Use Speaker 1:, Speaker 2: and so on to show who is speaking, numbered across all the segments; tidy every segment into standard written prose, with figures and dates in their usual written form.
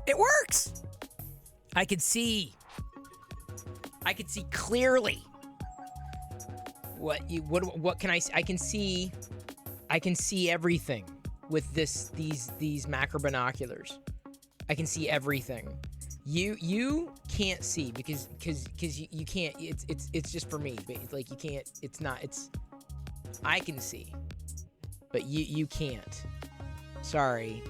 Speaker 1: It works. I can see clearly. What can I see? I can see everything with these macro binoculars. I can see everything. You can't see because you can't. It's just for me. Like you can't. It's not. It's. I can see, but you can't. Sorry.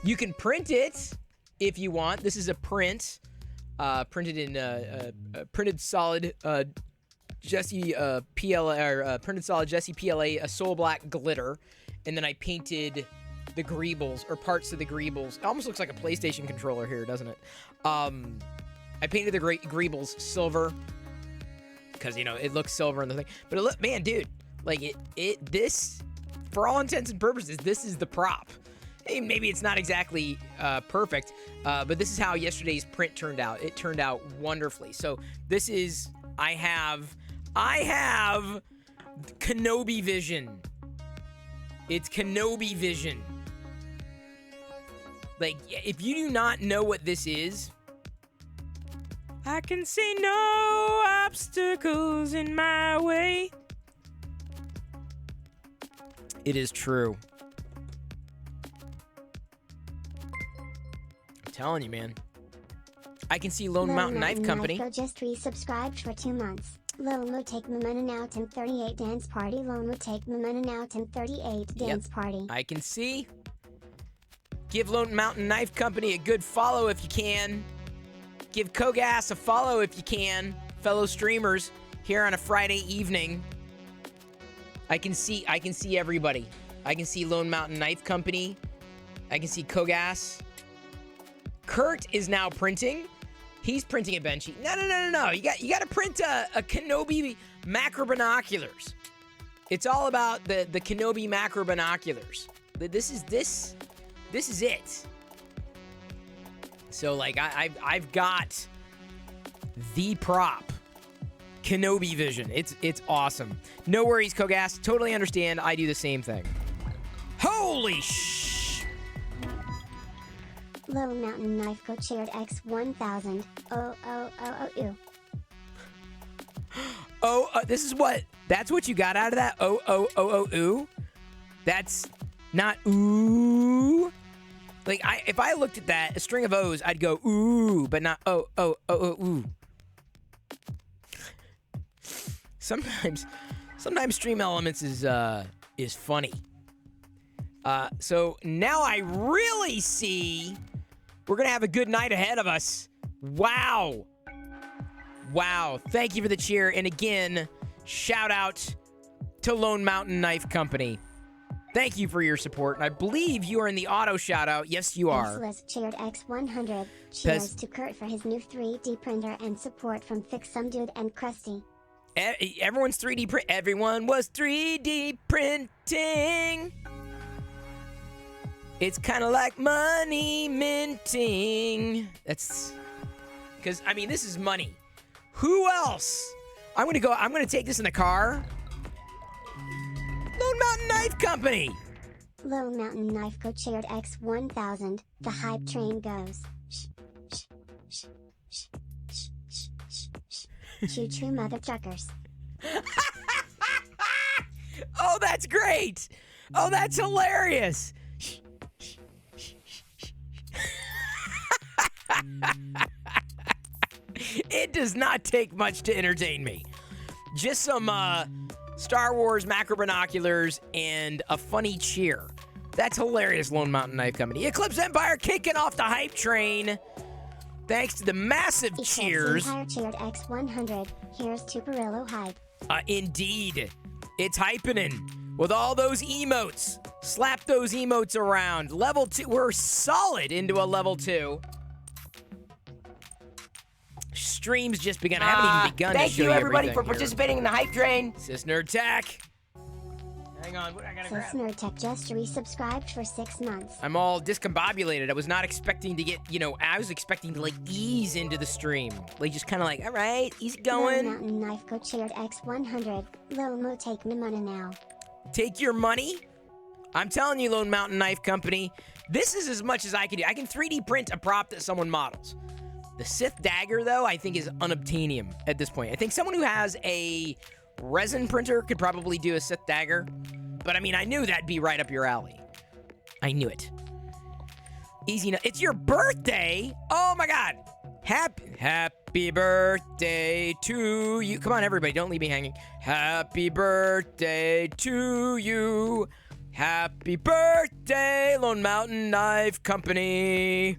Speaker 1: You can print it if you want. This is a print, printed in printed solid Jesse PLA or printed solid Jesse PLA, a soul black glitter, and then I painted the greebles or parts of the greebles. It almost looks like a PlayStation controller here, doesn't it? I painted the greebles silver because it looks silver in the thing. But look, man, dude, like this, for all intents and purposes, this is the prop. Hey, maybe it's not exactly perfect, but this is how yesterday's print turned out. It turned out wonderfully. So this is I have Kenobi vision. It's Kenobi vision. Like, if you do not know what this is, I can see no obstacles in my way. It is true. I'm telling you, man. I can see Lone Mountain Knife Company.
Speaker 2: Go just resubscribed for 2 months. Lone will take Momentum out in 38 dance party. Lone will take Momentum out in 38 dance party.
Speaker 1: I can see. Give Lone Mountain Knife Company a good follow if you can. Give Kogas a follow if you can. Fellow streamers here on a Friday evening. I can see everybody. I can see Lone Mountain Knife Company. I can see Kogas. Kurt is now printing. He's printing a Benchy. No. You got to print a Kenobi macro binoculars. It's all about the Kenobi macro binoculars. This is it. So like I've got the prop, Kenobi vision. It's awesome. No worries, Kogas. Totally understand. I do the same thing. Holy sh!
Speaker 2: Little Mountain Knife Co shared X1000.
Speaker 1: This is what. That's what you got out of that. Ooh. That's not ooh. Like if I looked at that, a string of O's, I'd go ooh, but not ooh. Sometimes Stream Elements is funny. So now I really see we're gonna have a good night ahead of us. Wow. Thank you for the cheer, and again, shout out to Lone Mountain Knife Company. Thank you for your support, and I believe you are in the auto shout-out. Yes, you are.
Speaker 2: Useless cheered X100. Cheers to Kurt for his new 3D printer and support from Fix Some Dude and Krusty.
Speaker 1: Everyone's 3D print. Everyone was 3D printing. It's kind of like money minting. That's because this is money. Who else? I'm gonna take this in the car. Lone Mountain Knife Company.
Speaker 2: Lone Mountain Knife Co shared X1000. The hype train goes. Choo-choo mother truckers.
Speaker 1: Oh, that's great. Oh, that's hilarious. It does not take much to entertain me. Just some Star Wars macro binoculars and a funny cheer. That's hilarious, Lone Mountain Knife Company. Eclipse Empire kicking off the hype train. Thanks to the massive cheers.
Speaker 2: Empire cheered X100. Here's to Perillo hype.
Speaker 1: Indeed. It's hypening with all those emotes. Slap those emotes around. Level 2. We're solid into a level 2. Stream's just begun. I haven't even begun to show you
Speaker 3: Thank you, everybody, for
Speaker 1: here.
Speaker 3: participating in the hype train.
Speaker 1: Sis-Nerd Tech. Hang on, I gotta grab.
Speaker 2: Sis-Nerd Tech just resubscribed for 6 months.
Speaker 1: I'm all discombobulated. I was not expecting to get, I was expecting to, ease into the stream. Just kind of all right, easy going.
Speaker 2: Lone Mountain Knife Co shared X100. Lil Mo take my money now.
Speaker 1: Take your money? I'm telling you, Lone Mountain Knife Company, this is as much as I can do. I can 3D print a prop that someone models. The Sith dagger, though, I think is unobtainium at this point. I think someone who has a resin printer could probably do a Sith dagger. But, I mean, I knew that'd be right up your alley. I knew it. Easy enough. It's your birthday? Oh, my God. Happy birthday to you. Come on, everybody. Don't leave me hanging. Happy birthday to you. Happy birthday, Lone Mountain Knife Company.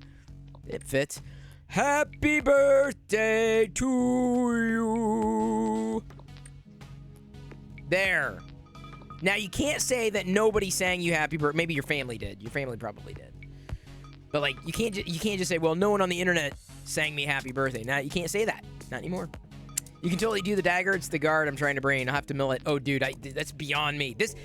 Speaker 1: It fits. Happy birthday to you. There. Now, you can't say that nobody sang you happy birthday. Maybe your family did. Your family probably did. But, like, you can't just say, well, no one on the internet sang me happy birthday. Now, you can't say that. Not anymore. You can totally do the dagger. It's the guard I'm trying to brain. I'll have to mill it. Oh, dude, that's beyond me. This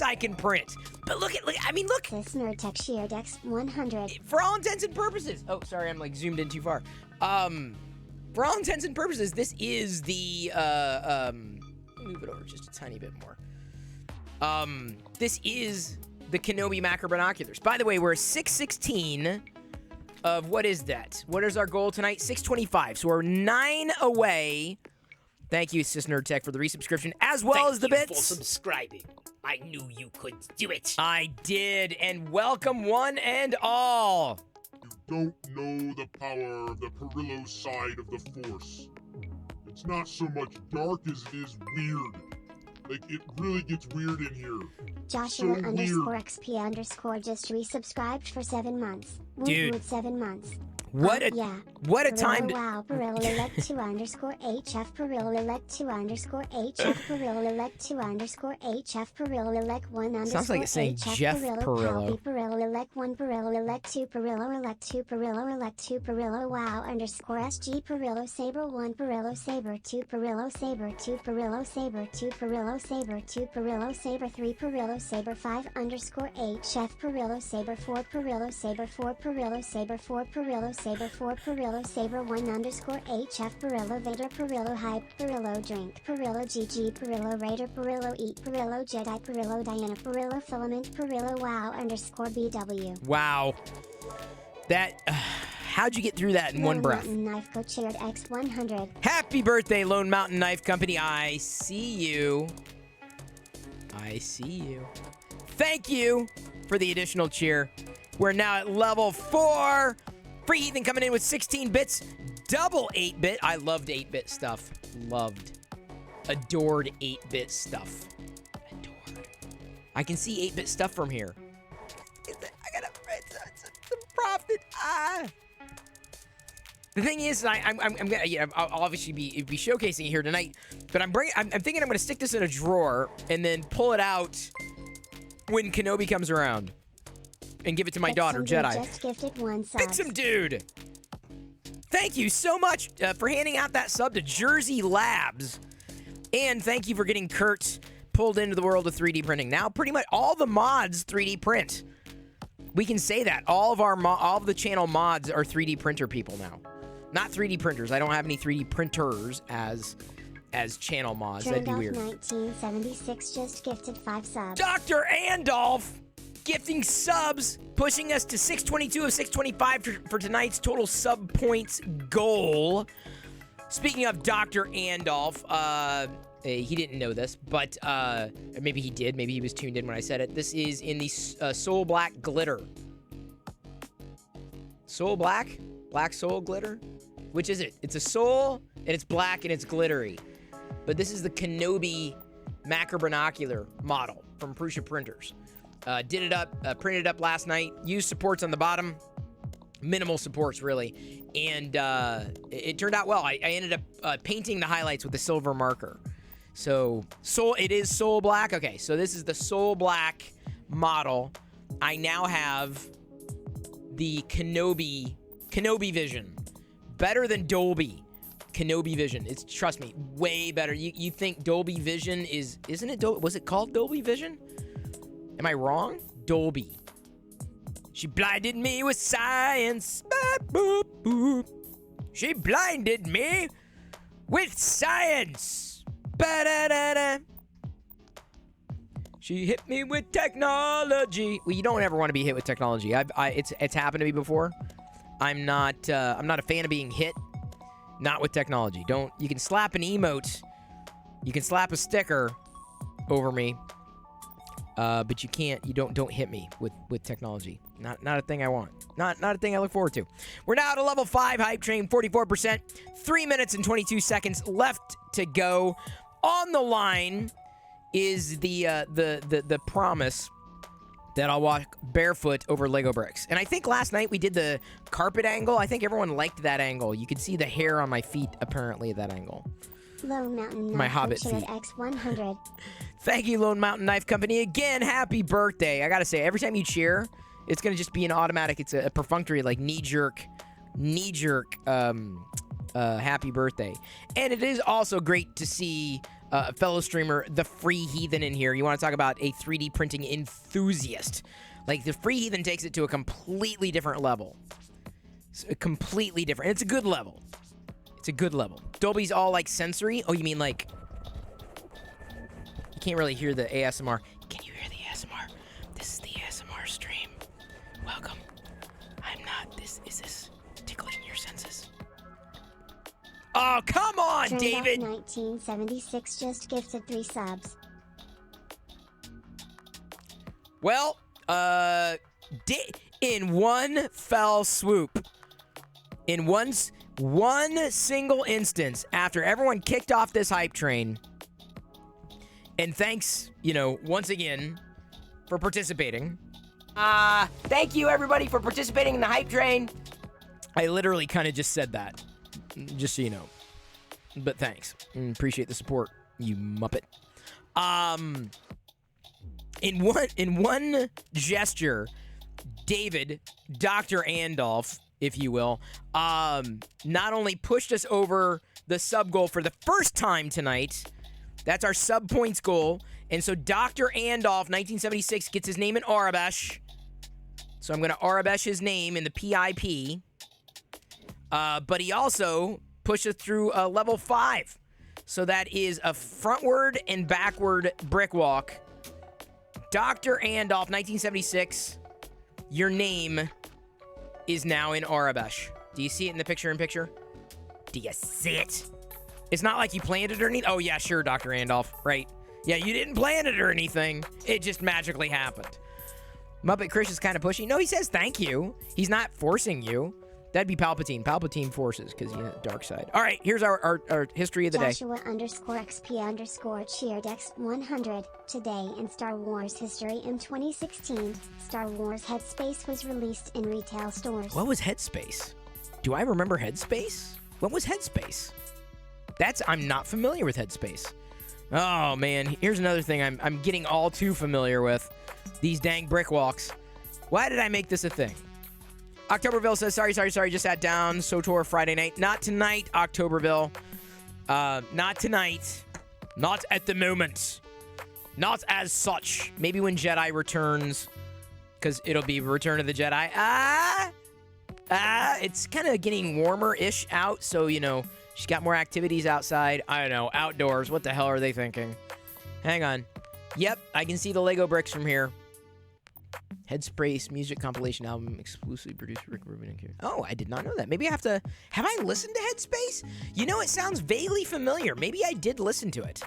Speaker 1: I can print. But look.
Speaker 2: This Nerd Tech Sheared X100.
Speaker 1: For all intents and purposes. Oh, sorry, I'm, like, zoomed in too far. For all intents and purposes, this is the, move it over just a tiny bit more. This is the Kenobi macro binoculars. By the way, we're 616 of, what is that? What is our goal tonight? 625. So we're 9 away. Thank you, Sis Nerd Tech, for the resubscription, as well as the bits.
Speaker 3: Thank you for subscribing. I knew you could do it.
Speaker 1: I did, and welcome one and all.
Speaker 4: You don't know the power of the Perillo side of the Force. It's not so much dark as it is weird. Like, it really gets weird in here.
Speaker 2: Joshua
Speaker 4: So
Speaker 2: underscore
Speaker 4: weird.
Speaker 2: XP underscore just resubscribed for 7 months.
Speaker 1: Dude.
Speaker 2: 7 months.
Speaker 1: What a time to...
Speaker 2: Wow, Perillo elect 2 underscore HF Perillo elect 2 underscore HF Perillo elect 2 underscore HF Perillo elect 1 underscore
Speaker 1: Sounds like it's saying
Speaker 2: HF
Speaker 1: Jeff
Speaker 2: Perillo.
Speaker 1: Perillo.
Speaker 2: Copy Perillo elect 1 Perillo elect 2 Perillo elect 2 Perillo elect 2 Perillo wow underscore SG Perillo Saber 1 Perillo Saber 2 Perillo Saber 2 Perillo Saber 2 Perillo Saber 2 Perillo Saber 3 Perillo Saber 5 underscore HF Perillo Saber 4 Perillo Saber 4 Perillo Saber 4 Perillo Saber 4 Perillo Saber 1 underscore HF Perillo Vader Perillo Hype Perillo Drink Perillo GG Perillo Raider Perillo Eat Perillo Jedi Perillo Diana Perillo Filament Perillo Wow underscore BW.
Speaker 1: Wow. That... how'd you get through that in one breath?
Speaker 2: Lone Mountain Knife Co Cheered X100.
Speaker 1: Happy birthday, Lone Mountain Knife Company. I see you. I see you. Thank you for the additional cheer. We're now at level 4. Free Ethan coming in with 16 bits. Double 8-bit. I loved 8-bit stuff. Loved. Adored 8-bit stuff. Adored. I can see 8-bit stuff from here. I gotta... It's a profit. The thing is, I'm gonna, I'll obviously be showcasing it here tonight, but I'm thinking I'm gonna stick this in a drawer and then pull it out when Kenobi comes around and give it to my daughter, Jedi.
Speaker 2: Just gifted 1 sub.
Speaker 1: Pixum Dude! Thank you so much for handing out that sub to Jersey Labs. And thank you for getting Kurt pulled into the world of 3D printing. Now, pretty much all the mods 3D print. We can say that. All of the channel mods are 3D printer people now. Not 3D printers. I don't have any 3D printers as channel mods. That'd be weird.
Speaker 2: 1976 just gifted 5 subs.
Speaker 1: Dr. Andolph gifting subs, pushing us to 622 of 625 for tonight's total sub points goal. Speaking of Dr. Andolph, he didn't know this, but maybe he did. Maybe he was tuned in when I said it. This is in the Soul Black Glitter. Soul Black? Black Soul Glitter? Which is it? It's a soul, and it's black, and it's glittery. But this is the Kenobi macro binocular model from Prusa Printers. Did it up, printed it up last night. Used supports on the bottom. Minimal supports, really. And it turned out well. I ended up painting the highlights with a silver marker. So, it is Soul Black. Okay, so this is the Soul Black model. I now have the Kenobi Vision. Better than Dolby. Kenobi Vision. It's, trust me, way better. You think Dolby Vision isn't it Dolby? Was it called Dolby Vision? Am I wrong? Dolby. She blinded me with science. Boop, boop. She blinded me with science. Ba-da-da-da. She hit me with technology. Well, you don't ever want to be hit with technology. It's happened to me before. I'm not a fan of being hit. Not with technology. You can slap an emote. You can slap a sticker over me. But you don't hit me with technology. Not a thing I want. Not a thing I look forward to. We're now at a level 5 hype train, 44%. 3 minutes and 22 seconds left to go. On the line is the promise that I'll walk barefoot over Lego bricks. And I think last night we did the carpet angle. I think everyone liked that angle. You could see the hair on my feet apparently at that angle.
Speaker 2: Lone Mountain
Speaker 1: My
Speaker 2: Knife
Speaker 1: Hobbit
Speaker 2: Chilled
Speaker 1: feet.
Speaker 2: X100.
Speaker 1: Thank you, Lone Mountain Knife Company. Again, happy birthday. I gotta say, every time you cheer, it's gonna just be an automatic, it's a perfunctory, like knee-jerk, happy birthday. And it is also great to see a fellow streamer, the Free Heathen, in here. You want to talk about a 3D printing enthusiast. Like, the Free Heathen takes it to a completely different level. It's completely different. It's a good level. It's a good level. Dolby's all, like, sensory. Oh, you mean, like... You can't really hear the ASMR. Can you hear the ASMR? This is the ASMR stream. Welcome. I'm not... Is this tickling your senses? Oh, come on,
Speaker 2: Turned
Speaker 1: David!
Speaker 2: Off 1976 just gifted 3 subs.
Speaker 1: Well, in one fell swoop, in one single instance, after everyone kicked off this hype train, and thanks, once again, for participating. Thank you, everybody, for participating in the hype train. I literally kind of just said that, just so you know. But thanks. Appreciate the support, you muppet. In one gesture, David, Dr. Andolph, if you will, not only pushed us over the sub goal for the first time tonight. That's our sub points goal. And so Dr. Andolph, 1976, gets his name in Arabesh. So I'm going to Arabesh his name in the PIP. But he also pushed us through level 5. So that is a frontward and backward brick walk. Dr. Andolph, 1976, your name is now in Arabesh. Do you see it in the picture-in-picture? Do you see it? It's not like you planned it or anything. Oh, yeah, sure, Dr. Andolph. Right. Yeah, you didn't plan it or anything. It just magically happened. Muppet Chris is kind of pushy. No, he says thank you. He's not forcing you. That'd be Palpatine. Palpatine forces, because, dark side. All right, here's our history of the day.
Speaker 2: Joshua_XP_cheered X100. Today in Star Wars history in 2016, Star Wars Headspace was released in retail stores.
Speaker 1: What was Headspace? Do I remember Headspace? What was Headspace? I'm not familiar with Headspace. Oh, man. Here's another thing I'm getting all too familiar with. These dang brick walks. Why did I make this a thing? Octoberville says, sorry, just sat down. SOTOR Friday night. Not tonight, Octoberville. Not tonight. Not at the moment. Not as such. Maybe when Jedi returns, because it'll be Return of the Jedi. It's kind of getting warmer-ish out, so, she's got more activities outside. I don't know, outdoors. What the hell are they thinking? Hang on. Yep, I can see the Lego bricks from here. Headspace music compilation album exclusively produced Rick Rubin and Karen. Oh, I did not know that. Maybe I have to... Have I listened to Headspace? It sounds vaguely familiar. Maybe I did listen to it.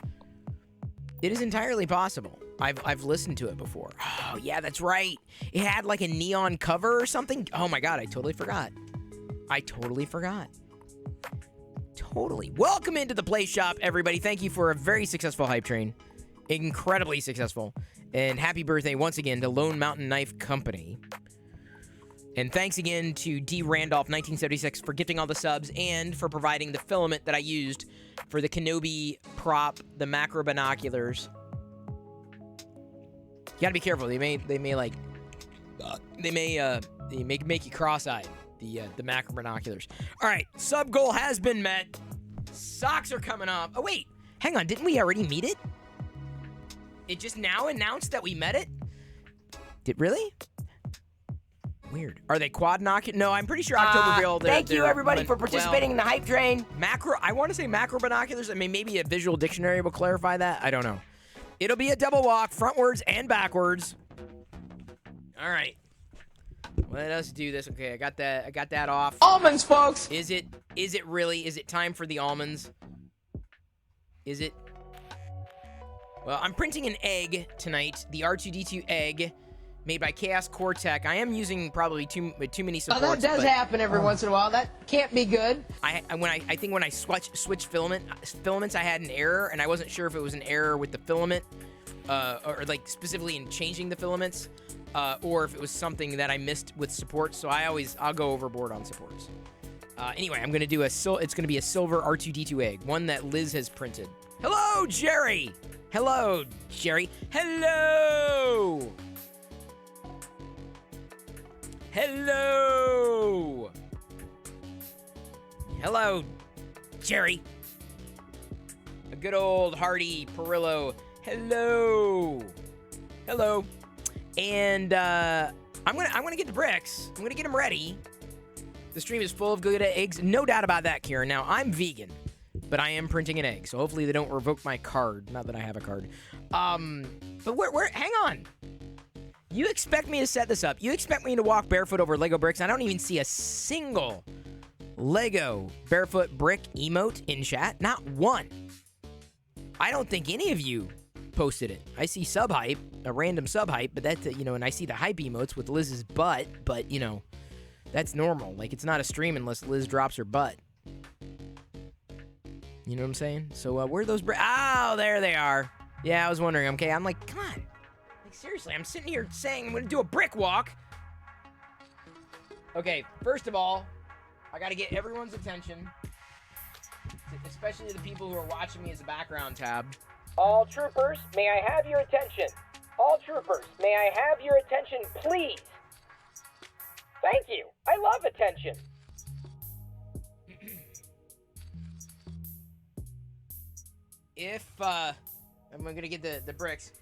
Speaker 1: It is entirely possible. I've listened to it before. Oh, yeah, that's right. It had like a neon cover or something. Oh my god, I totally forgot. Totally. Welcome into the Play Shop, everybody. Thank you for a very successful hype train. Incredibly successful. And happy birthday once again to Lone Mountain Knife Company. And thanks again to D. Randolph, 1976, for gifting all the subs and for providing the filament that I used for the Kenobi prop, the macro binoculars. You gotta be careful. They may make you cross-eyed. The macro binoculars. All right, sub goal has been met. Socks are coming up. Oh wait, hang on. Didn't we already meet it? It just now announced that we met it? Did really? Weird. Are they quad knocking? No, I'm pretty sure Octoberville. Thank you, everybody, for participating in the hype train. I want to say macro binoculars. I mean, maybe a visual dictionary will clarify that. I don't know. It'll be a double walk, frontwards and backwards. All right. Let us do this. Okay, I got that off.
Speaker 5: Almonds, folks.
Speaker 1: Is it really? Is it time for the almonds? Is it? Well, I'm printing an egg tonight, the R2-D2 egg, made by Chaos Core Tech. I am using probably too many supports.
Speaker 5: Oh, that does happen every once in a while. That can't be good.
Speaker 1: I think when I switched filaments, I had an error, and I wasn't sure if it was an error with the filament, or like specifically in changing the filaments, or if it was something that I missed with support. So I'll go overboard on supports. Anyway, I'm gonna do it's gonna be a silver R2-D2 egg, one that Liz has printed. Hello, Jerry. Hello, Jerry. Hello. Hello. Hello, Jerry. A good old hearty Perillo. Hello. Hello. And I'm gonna get the bricks. I'm gonna get them ready. The stream is full of good eggs. No doubt about that, Kieran. Now, I'm vegan, but I am printing an egg, so hopefully they don't revoke my card. Not that I have a card. But hang on. You expect me to set this up. You expect me to walk barefoot over Lego bricks. I don't even see a single Lego barefoot brick emote in chat. Not one. I don't think any of you posted it. I see sub hype, a random sub hype, but that's, and I see the hype emotes with Liz's butt, but, that's normal. Like, it's not a stream unless Liz drops her butt. You know what I'm saying? So, where are those bricks? Oh, there they are. Yeah, I was wondering. Okay, I'm like, come on. Like, seriously, I'm sitting here saying I'm going to do a brick walk. Okay, first of all, I got to get everyone's attention, especially the people who are watching me as a background tab. All troopers, may I have your attention? All troopers, may I have your attention, please? Thank you. I love attention. I'm going to get the bricks.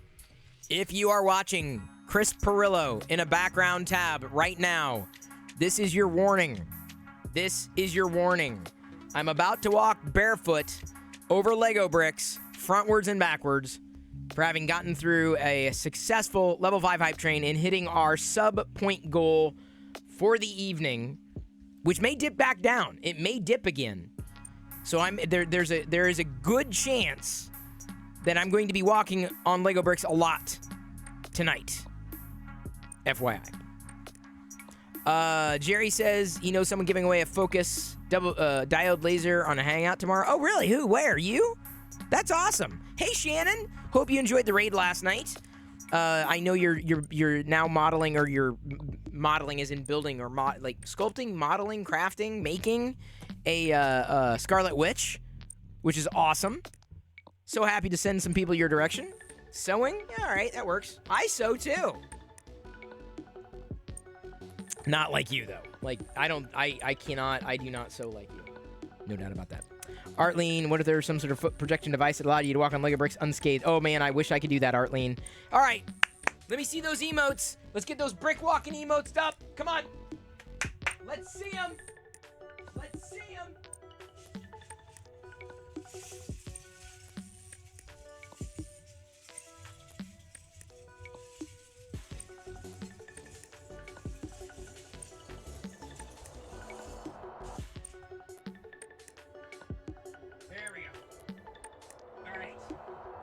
Speaker 1: If you are watching Chris Perillo in a background tab right now, this is your warning. This is your warning. I'm about to walk barefoot over Lego bricks, frontwards and backwards, for having gotten through a successful level 5 hype train and hitting our sub-point goal for the evening, which may dip back down. It may dip again. So there is a good chance that I'm going to be walking on Lego bricks a lot tonight. FYI. Jerry says he knows someone giving away a Focus double diode laser on a hangout tomorrow. Oh, really? Who? Where? You? That's awesome. Hey, Shannon. Hope you enjoyed the raid last night. I know you're now modeling, or you're modeling as in building, or like sculpting, modeling, crafting, making a Scarlet Witch, which is awesome. So happy to send some people your direction. Sewing? Yeah, all right, that works. I sew too. Not like you though. Like I do not sew like you. No doubt about that. Artlene, what if there was some sort of foot projection device that allowed you to walk on Lego bricks unscathed? Oh man, I wish I could do that, Artlene. All right, let me see those emotes. Let's get those brick walking emotes up. Come on. Let's see them. Let's see them.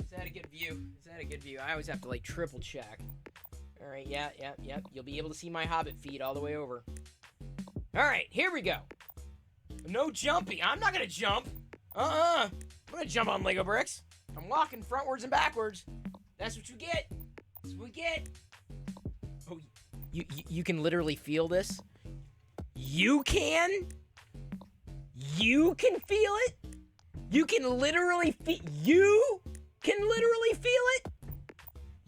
Speaker 1: Is that a good view? I always have to like triple check. All right, yeah. You'll be able to see my Hobbit feed all the way over. All right, here we go. No jumping. I'm not gonna jump. I'm gonna jump on Lego bricks. I'm walking frontwards and backwards. That's what you get. That's what we get. Oh, you can literally feel this. You can feel it. You can literally feel. You can literally feel it.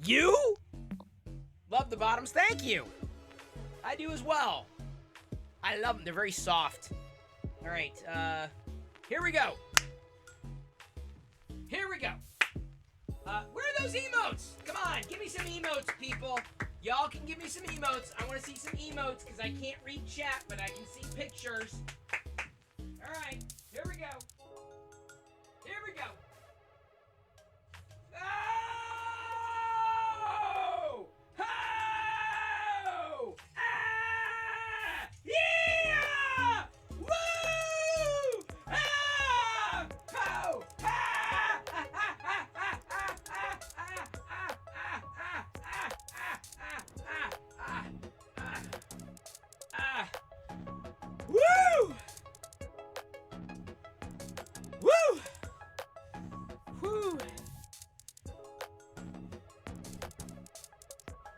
Speaker 1: You love the bottoms. Thank you. I do as well. I love them. They're very soft. All right. Here we go. Here we go. Where are those emotes? Come on, give me some emotes, people. Y'all can give me some emotes. I want to see some emotes because I can't read chat, but I can see pictures. All right. Here we go. Here we go. Ah!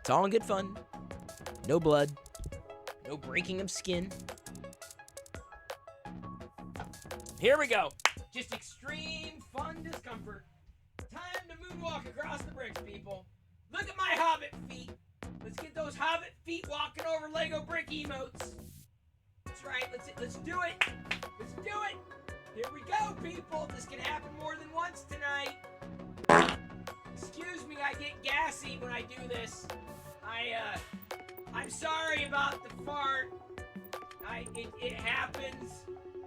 Speaker 1: It's all in good fun. No blood. No breaking of skin. Here we go. Just extreme fun discomfort. Time to moonwalk across the bricks, people. Look at my hobbit feet. Let's get those hobbit feet walking over Lego brick emotes. That's right. Let's do it. Let's do it. Here we go, people. This can happen more than once tonight. Excuse me, I get gassy when I do this. I'm sorry about the fart. It happens.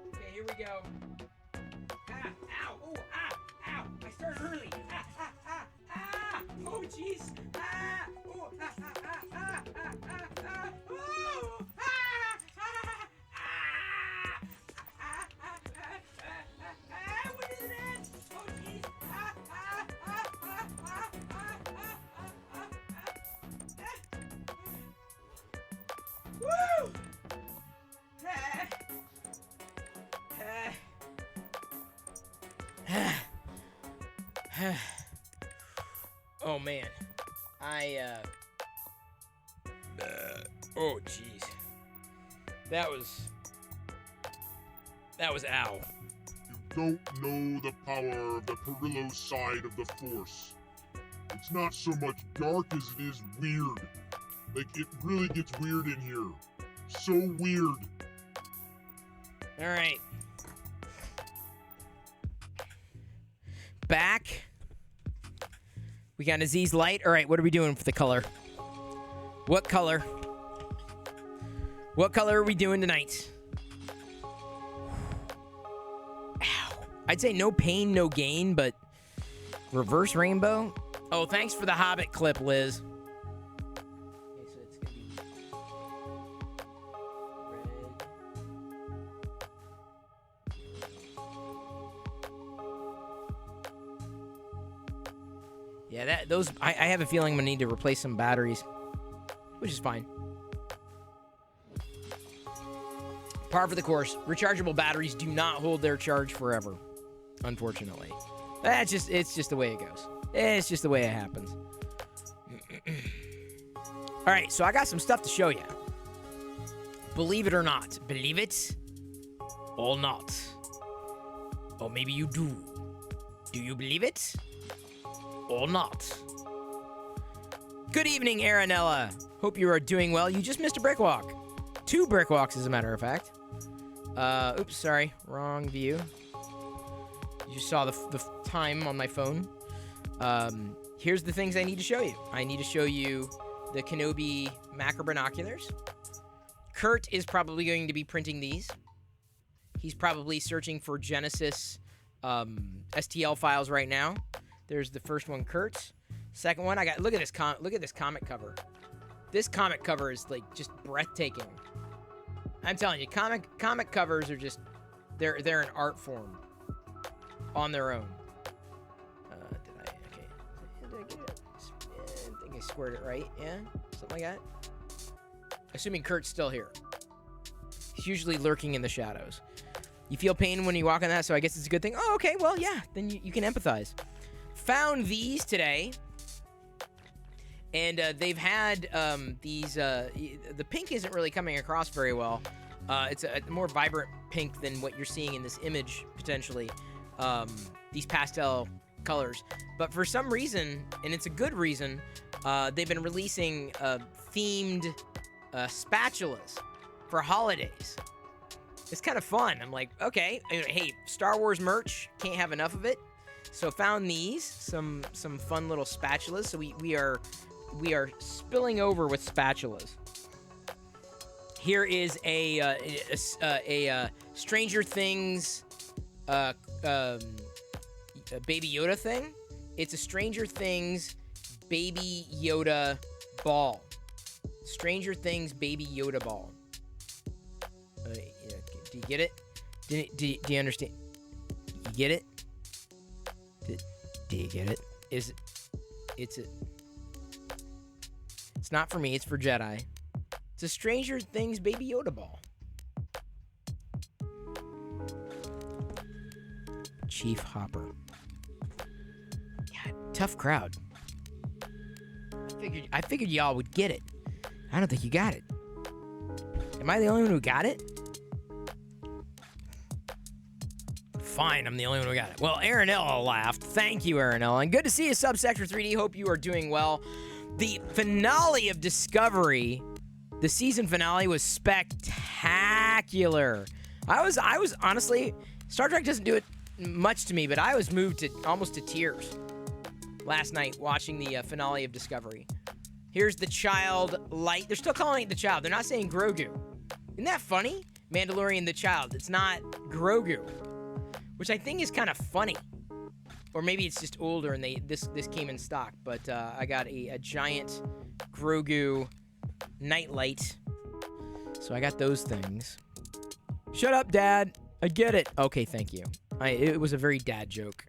Speaker 1: Okay, here we go. Ah, ow, oh, ah, ow. I started early. Ah, ah, ah, ah. Oh, jeez. Ah, oh, ah, ah, ah, ah, ah, ah, ah. Oh, ah, ah, ah, ah, ah, ah, ah. What is it? Oh, jeez. Ah, ah, ah, ah, ah, ah, ah, ah. Woo! Oh man, oh jeez, that was ow.
Speaker 4: You don't know the power of the Perillo side of the Force. It's not so much dark as it is weird. Like, it really gets weird in here. So weird.
Speaker 1: All right, back. We got Aziz Light. All right, what are we doing for the color? What color? What color are we doing tonight? Ow. I'd say no pain, no gain, but reverse rainbow? Oh, thanks for the Hobbit clip, Liz. Okay, so it's gonna be red. Yeah, I have a feeling I'm gonna need to replace some batteries, which is fine. Par for the course. Rechargeable batteries do not hold their charge forever, unfortunately. It's just the way it goes. It's just the way it happens. All right, so I got some stuff to show you. Believe it or not. Believe it or not. Or maybe you do. Do you believe it or not? Good evening, Aranella. Hope you are doing well. You just missed a brick walk. 2 brick walks, as a matter of fact. Oops, sorry. Wrong view. You just saw the time on my phone. Here's the things I need to show you. I need to show you the Kenobi macro binoculars. Kurt is probably going to be printing these. He's probably searching for Genesis STL files right now. There's the first one, Kurt. Second one, look at this comic cover. This comic cover is like just breathtaking. I'm telling you, comic covers are just they're an art form on their own. Did I get it? I think I squared it right. Yeah, something like that. Assuming Kurt's still here. He's usually lurking in the shadows. You feel pain when you walk on that, so I guess it's a good thing. Oh, okay, well, yeah, then you can empathize. Found these today. And they've had these, the pink isn't really coming across very well. It's a more vibrant pink than what you're seeing in this image, potentially. These pastel colors. But for some reason, and it's a good reason, they've been releasing themed spatulas for holidays. It's kind of fun. I'm like, okay, hey, Star Wars merch, can't have enough of it. So found these, some fun little spatulas. So we are spilling over with spatulas. Here is a Stranger Things Baby Yoda thing. It's a Stranger Things Baby Yoda ball. Stranger Things Baby Yoda ball. Do you get it? Do you understand? You get it? Do you get it? It's not for me, it's for Jedi. It's a Stranger Things Baby Yoda ball. Chief Hopper. Yeah, tough crowd. I figured y'all would get it. I don't think you got it. Am I the only one who got it? Fine, I'm the only one who got it. Well, Aaronella laughed. Thank you, Aaronella. And good to see you, Subsector 3D. Hope you are doing well. The finale of Discovery, the season finale, was spectacular. I was honestly, Star Trek doesn't do it much to me, but I was moved to almost to tears last night watching the finale of Discovery. Here's the child light. They're still calling it the child. They're not saying Grogu. Isn't that funny? Mandalorian the child. It's not Grogu, which I think is kind of funny. Or maybe it's just older and this came in stock. But I got a giant Grogu nightlight. So I got those things. Shut up, Dad. I get it. Okay, thank you. It was a very dad joke.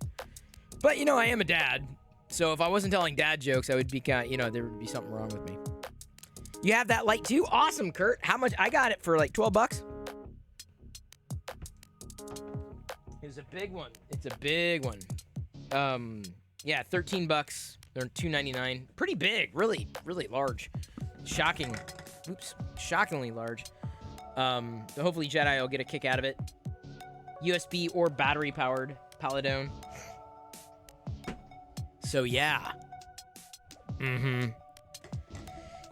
Speaker 1: But, you know, I am a dad. So if I wasn't telling dad jokes, I would be kind of, you know, there would be something wrong with me. You have that light too? Awesome, Kurt. How much? I got it for like 12 bucks. It's a big one. It's a big one. Yeah, 13 bucks. They're $2.99. Pretty big. Really, really large. Shocking. Oops. Shockingly large. So hopefully Jedi will get a kick out of it. USB or battery powered Paladone. So yeah.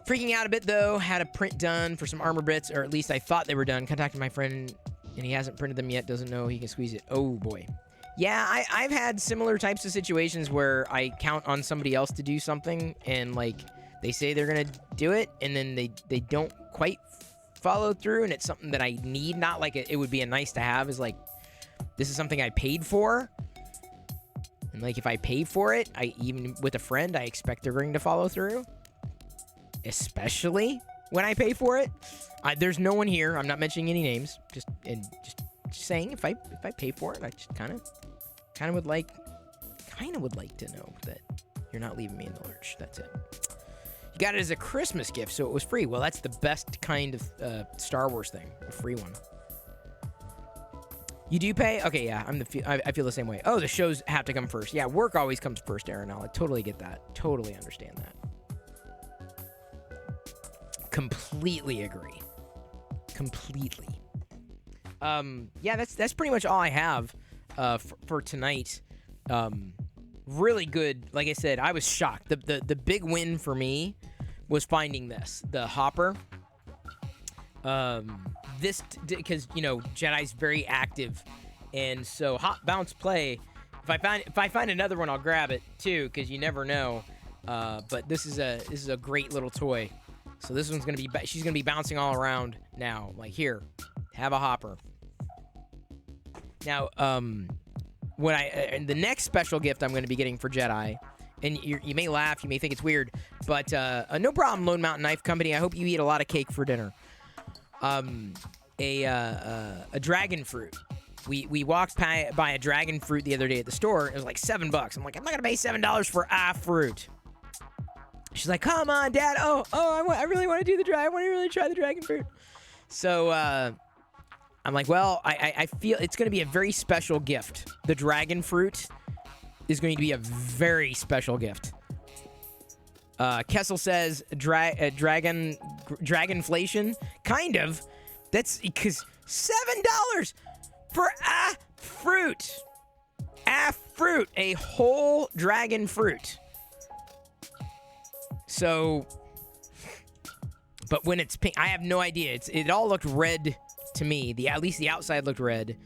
Speaker 1: Freaking out a bit though. Had a print done for some armor bits, or at least I thought they were done. Contacted my friend and he hasn't printed them yet. Doesn't know he can squeeze it. Oh boy. Yeah, I've had similar types of situations where I count on somebody else to do something and like they say they're gonna do it and then they don't quite follow through, and it's something that I need. Not like it would be a nice to have. Is like, this is something I paid for. And like if I pay for it, even with a friend, I expect they're going to follow through. Especially when I pay for it. There's no one here. I'm not mentioning any names. Just saying, if I pay for it, I just kind of would like to know that you're not leaving me in the lurch. That's it. You got it as a Christmas gift, so it was free. Well, that's the best kind of Star Wars thing, a free one. You do pay? Okay, yeah, I feel the same way. Oh, the shows have to come first. Yeah, work always comes first, Aaron. I totally get that. Totally understand that. Completely agree. Completely. Yeah, that's pretty much all I have for tonight. Really good. Like I said, I was shocked. The big win for me was finding the hopper. This, because, you know, Jedi's very active, and so hop, bounce, play. If I find another one, I'll grab it too, because you never know. But this is a great little toy. So this one's she's gonna be bouncing all around now. Like, here, have a hopper. Now, the next special gift I'm gonna be getting for Jedi, and you may laugh, you may think it's weird, but no problem, Lone Mountain Knife Company. I hope you eat a lot of cake for dinner. A dragon fruit. We walked by a dragon fruit the other day at the store. It was like $7. I'm like, I'm not gonna pay $7 for a fruit. She's like, come on, Dad. I really want to do the dragon. I want to really try the dragon fruit. So I'm like, well, I feel it's gonna be a very special gift. The dragon fruit is going to be a very special gift. Kessel says dragonflation. Kind of. That's because $7 for a fruit. A fruit. A whole dragon fruit. So, but when it's pink, I have no idea. It all looked red to me. At least the outside looked red.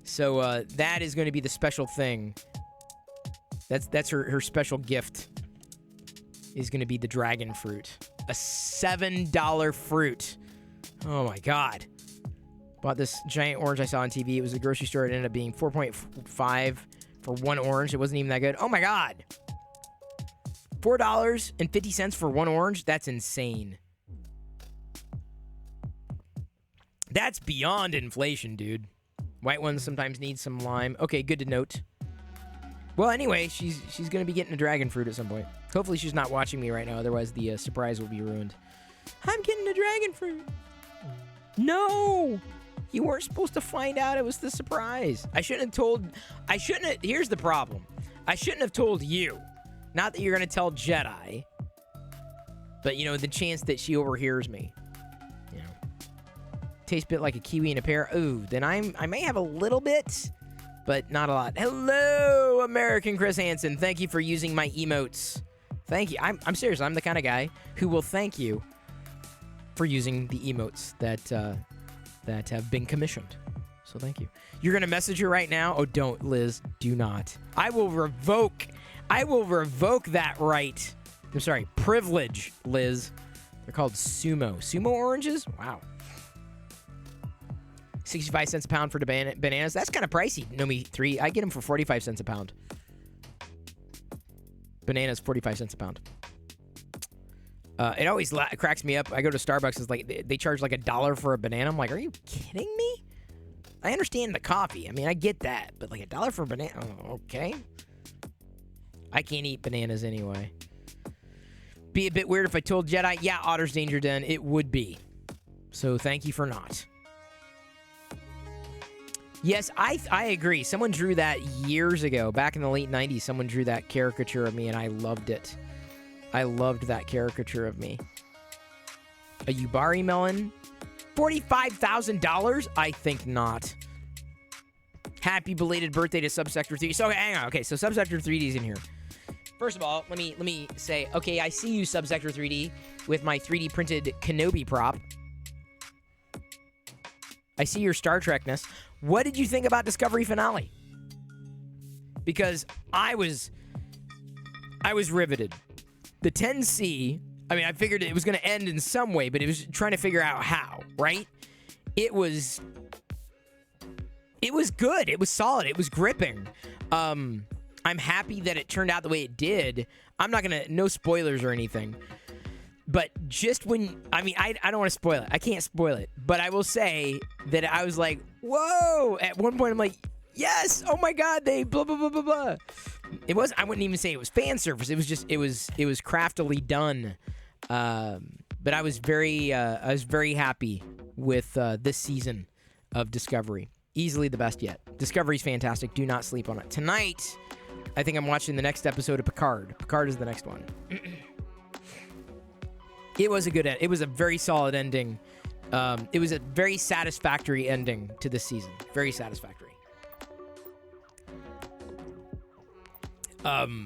Speaker 1: So that is going to be the special thing. That's her special gift. Is going to be the dragon fruit. A $7 fruit. Oh my God. Bought this giant orange I saw on TV. It was a grocery store. It ended up being $4.5 for one orange. It wasn't even that good. Oh my God. $4.50 for one orange? That's insane. That's beyond inflation, dude. White ones sometimes need some lime. Okay, good to note. Well, anyway, she's going to be getting a dragon fruit at some point. Hopefully she's not watching me right now, otherwise the surprise will be ruined. I'm getting a dragon fruit. No! You weren't supposed to find out it was the surprise. Here's the problem. I shouldn't have told you. Not that you're going to tell Jedi. But, you know, the chance that she overhears me, you know. Tastes a bit like a kiwi and a pear. Ooh, then I may have a little bit, but not a lot. Hello, American Chris Hansen. Thank you for using my emotes. Thank you. I'm serious. I'm the kind of guy who will thank you for using the emotes that have been commissioned. So thank you. You're going to message her right now? Oh, don't, Liz. Do not. I will revoke that right. I'm sorry, privilege, Liz. They're called Sumo. Sumo oranges? Wow. 65 cents a pound for the bananas. That's kind of pricey. Nomi 3. I get them for 45 cents a pound. Bananas, 45 cents a pound. It always cracks me up. I go to Starbucks. It's like they charge like $1 for a banana. I'm like, are you kidding me? I understand the coffee. I mean, I get that. But like $1 for a banana? Oh, okay. I can't eat bananas anyway. Be a bit weird if I told Jedi, yeah, Otter's Danger Den. It would be. So thank you for not. Yes, I agree. Someone drew that years ago. Back in the late 90s, someone drew that caricature of me, and I loved it. I loved that caricature of me. A Yubari melon? $45,000? I think not. Happy belated birthday to Subsector 3. So, hang on. Okay, so Subsector 3D's in here. First of all, let me say, okay, I see you, Subsector 3D, with my 3D printed Kenobi prop. I see your Star Trekness. What did you think about Discovery Finale? Because I was riveted. The 10C, I mean, I figured it was going to end in some way, but it was trying to figure out how, right? It was good. It was solid. It was gripping. I'm happy that it turned out the way it did. I'm not going to, no spoilers or anything. But just when, I mean, I don't want to spoil it. I can't spoil it. But I will say that I was like, whoa. At one point, I'm like, yes. Oh, my God. They blah, blah, blah, blah, blah. I wouldn't even say it was fan service. It was just, it was craftily done. But I was very happy with this season of Discovery. Easily the best yet. Discovery's fantastic. Do not sleep on it. Tonight, I think I'm watching the next episode of Picard. Picard is the next one. It was a good end. It was a very solid ending. It was a very satisfactory ending to this season. Very satisfactory. I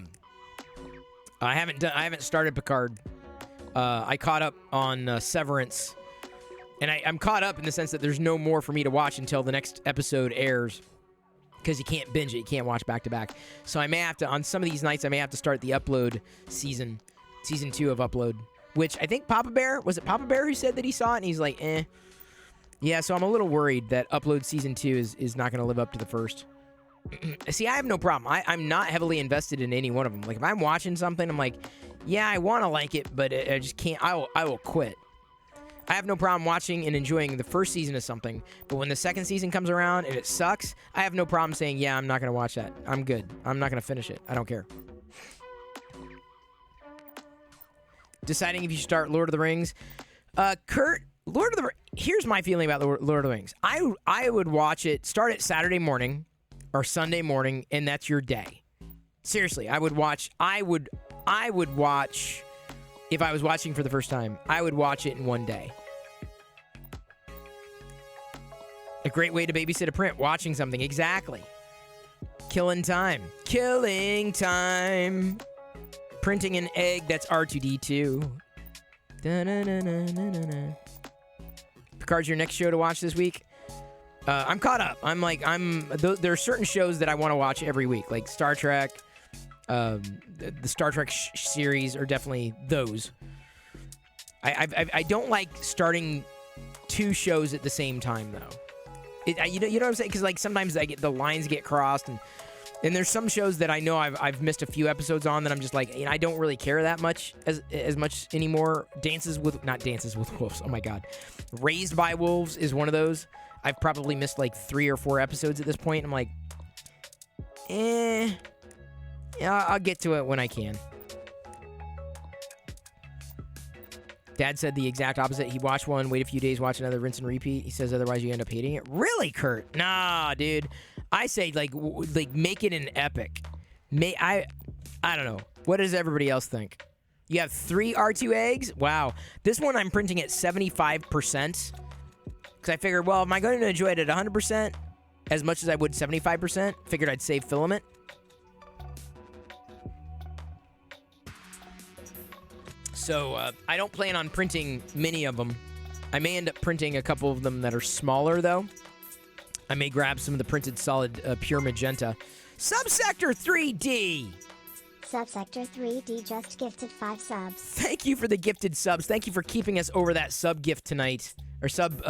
Speaker 1: haven't started Picard. I caught up on Severance, and I'm caught up in the sense that there's no more for me to watch until the next episode airs, because you can't binge it. You can't watch back to back. So I may have to, on some of these nights, I may have to start the Upload season 2 of Upload. Which I think Papa Bear, was it Papa Bear who said that he saw it? And he's like, eh. Yeah, so I'm a little worried that Upload Season 2 is not going to live up to the first. See, I have no problem. I'm not heavily invested in any one of them. Like, if I'm watching something, I'm like, yeah, I want to like it, but I just can't. I will quit. I have no problem watching and enjoying the first season of something, but when the second season comes around and it sucks, I have no problem saying, yeah, I'm not going to watch that. I'm good. I'm not going to finish it. I don't care. Deciding if you should start Lord of the Rings. Kurt, here's my feeling about Lord of the Rings. I would watch it, start it Saturday morning or Sunday morning, and that's your day. Seriously, I would watch, if I was watching for the first time, I would watch it in one day. A great way to babysit a print, watching something, exactly. Killing time. Printing an egg, that's R2D2. Da-na-na-na-na-na. Picard's your next show to watch this week? I'm caught up. There are certain shows that I want to watch every week, like Star Trek. The Star Trek series are definitely those. I don't like starting two shows at the same time, though. You know what I'm saying? Because like sometimes the lines get crossed, and there's some shows that I know I've missed a few episodes on that I'm just like, I don't really care that much as much anymore. Not Dances with Wolves. Oh my God. Raised by Wolves is one of those. I've probably missed like 3 or 4 episodes at this point. I'm like, yeah, I'll get to it when I can. Dad said the exact opposite. He watched one, wait a few days, watch another, rinse and repeat. He says otherwise you end up hating it. Really, Kurt? Nah, dude. I say like make it an epic. I don't know. What does everybody else think? You have 3 R2 eggs? Wow. This one I'm printing at 75%. Because I figured, well, am I going to enjoy it at 100% as much as I would 75%? Figured I'd save filament. So I don't plan on printing many of them. I may end up printing a couple of them that are smaller, though. I may grab some of the printed solid pure magenta. Subsector 3D!
Speaker 2: Subsector 3D just gifted 5 subs.
Speaker 1: Thank you for the gifted subs. Thank you for keeping us over that sub gift tonight. Or sub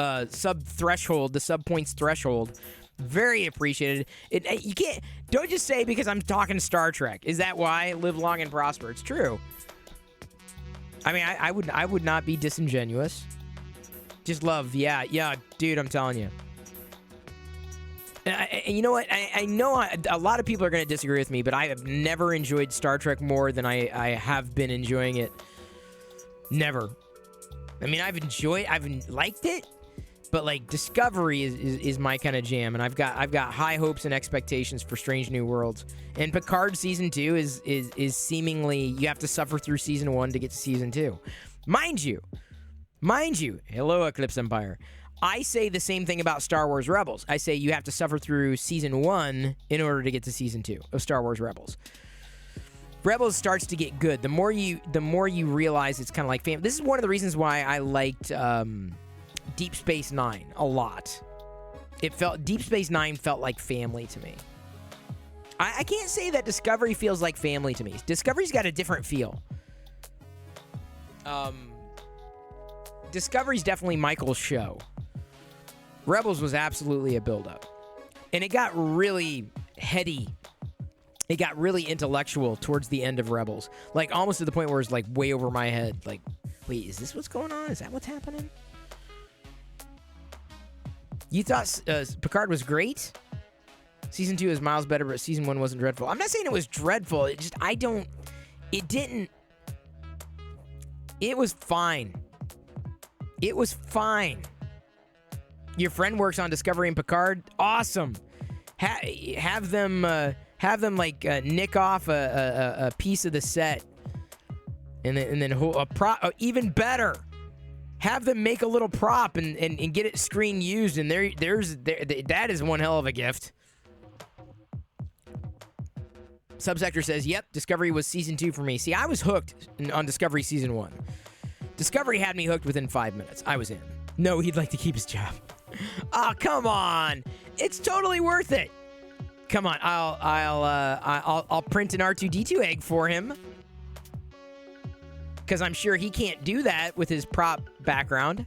Speaker 1: threshold, the sub points threshold. Very appreciated. You can't, don't just say because I'm talking Star Trek. Is that why? Live long and prosper. It's true. I mean, I would not be disingenuous. Just love, yeah, dude, I'm telling you. And you know what? I know a lot of people are going to disagree with me, but I have never enjoyed Star Trek more than I have been enjoying it. Never. I mean, I've liked it, but like Discovery is my kind of jam, and I've got high hopes and expectations for Strange New Worlds. And Picard season 2 is seemingly you have to suffer through season 1 to get to season 2. Mind you, hello Eclipse Empire. I say the same thing about Star Wars Rebels. I say you have to suffer through season 1 in order to get to season 2 of Star Wars Rebels. Rebels starts to get good. The more you realize it's kind of like family. This is one of the reasons why I liked Deep Space Nine a lot. Deep Space Nine felt like family to me. I can't say that Discovery feels like family to me. Discovery's got a different feel. Discovery's definitely Michael's show. Rebels was absolutely a build-up. And it got really heady. It got really intellectual towards the end of Rebels. Like, almost to the point where it's, like, way over my head. Like, wait, is this what's going on? Is that what's happening? You thought Picard was great? Season 2 is miles better, but Season 1 wasn't dreadful. I'm not saying it was dreadful. It was fine. It was fine. Your friend works on Discovery and Picard. Awesome. Have them like nick off a piece of the set, and then a prop. Even better, have them make a little prop and get it screen used. And that is one hell of a gift. Subsector says, "Yep, Discovery was season 2 for me." See, I was hooked on Discovery season 1. Discovery had me hooked within 5 minutes. I was in. No, he'd like to keep his job. Oh, come on. It's totally worth it. Come on. I'll print an R2-D2 egg for him. Because I'm sure he can't do that with his prop background.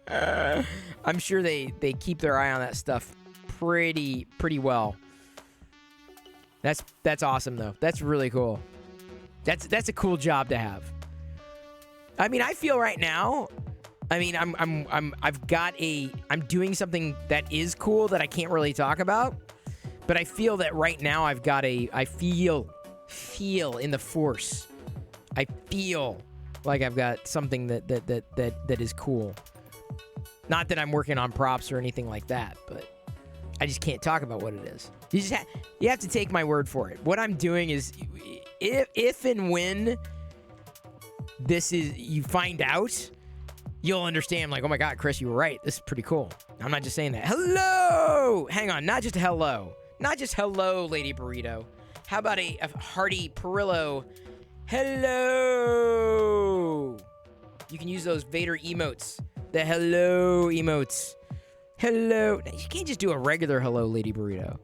Speaker 1: I'm sure they keep their eye on that stuff pretty well. That's awesome though. That's really cool. That's a cool job to have. I mean, I feel right now, I mean, I'm doing something that is cool that I can't really talk about, but I feel that right now I feel in the force. I feel like I've got something that is cool. Not that I'm working on props or anything like that, but I just can't talk about what it is. You have to take my word for it. What I'm doing is, if and when you find out, you'll understand, like, oh my God, Chris, you were right. This is pretty cool. I'm not just saying that. Hello! Hang on, not just a hello. Not just hello, Lady Burrito. How about a hearty Perillo? Hello! You can use those Vader emotes. The hello emotes. Hello. You can't just do a regular hello, Lady Burrito.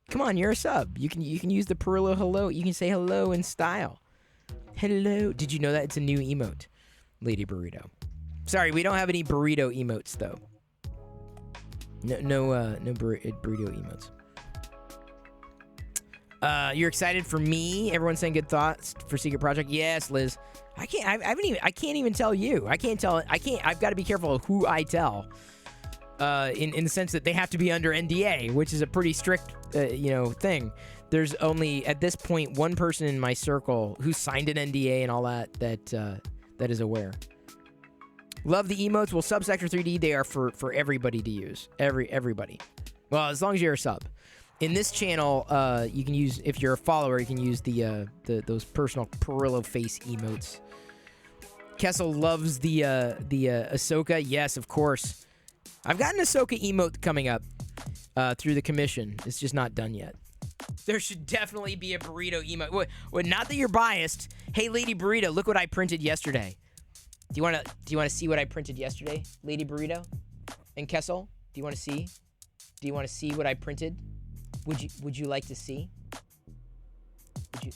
Speaker 1: Come on, you're a sub. You can use the Perillo hello. You can say hello in style. Hello. Did you know that it's a new emote, Lady Burrito? Sorry, we don't have any burrito emotes though. No burrito emotes. You're excited for me? Everyone's saying good thoughts for Secret Project. Yes, Liz. I can't even tell you. I've got to be careful of who I tell. In the sense that they have to be under NDA, which is a pretty strict, thing. There's only, at this point, one person in my circle who signed an NDA and all that is aware. Love the emotes. Well, Subsector 3D, they are for everybody to use. Everybody. Well, as long as you're a sub. In this channel, you can use, if you're a follower, you can use the those personal Perillo face emotes. Kessel loves the Ahsoka. Yes, of course. I've got an Ahsoka emote coming up through the commission. It's just not done yet. There should definitely be a burrito emote. Well, not that you're biased. Hey, Lady Burrito, look what I printed yesterday. Do you want to see what I printed yesterday, Lady Burrito and Kessel? Do you want to see? Do you want to see what I printed? Would you like to see? Would you?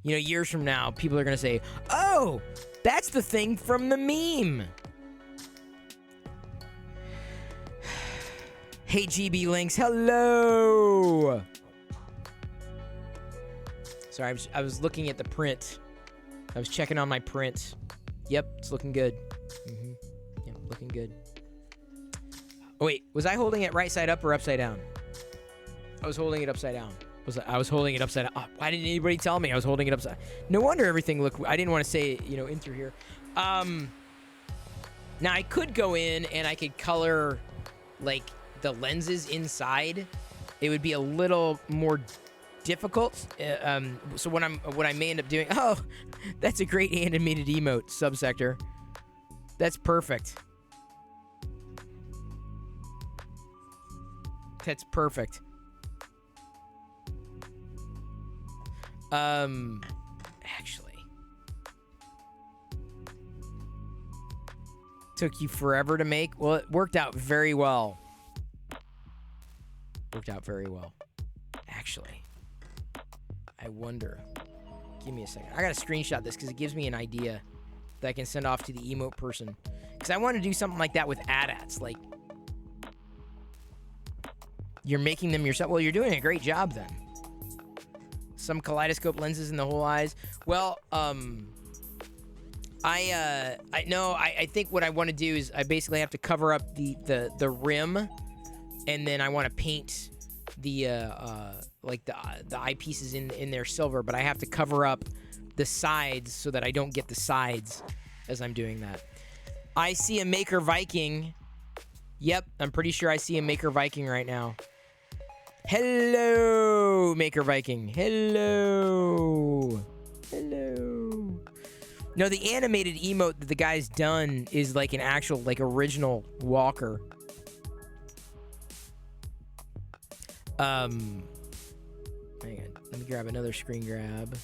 Speaker 1: You know, years from now, people are gonna say, "Oh, that's the thing from the meme." Hey, GB Links, hello. Sorry, I was looking at the print. I was checking on my print. Yep, it's looking good. Yep, looking good. Oh, wait, was I holding it right side up or upside down? I was holding it upside down. I was holding it upside down. Oh, why didn't anybody tell me I was holding it upside? No wonder everything looked... I didn't want to say, you know, in through here. Now, I could go in and I could color, like, the lenses inside. It would be a little more difficult. So what I may end up doing... Oh, that's a great animated emote, Subsector. That's perfect. That's perfect. Actually. Took you forever to make? Well, it worked out very well. Worked out very well. Actually. I wonder. Give me a second. I gotta screenshot this because it gives me an idea that I can send off to the emote person. Because I want to do something like that with AT-ATs. Like, you're making them yourself. Well, you're doing a great job then. Some kaleidoscope lenses in the whole eyes. Well, I think what I want to do is I basically have to cover up the rim, and then I want to paint the like the eyepieces in their silver, but I have to cover up the sides so that I don't get the sides as I'm doing that. I see a Maker Viking. Yep, I'm pretty sure I see a Maker Viking right now. Hello, Maker Viking. Hello. Hello. No, the animated emote that the guy's done is like an actual, like, original walker. Hang on. Let me grab another screen grab.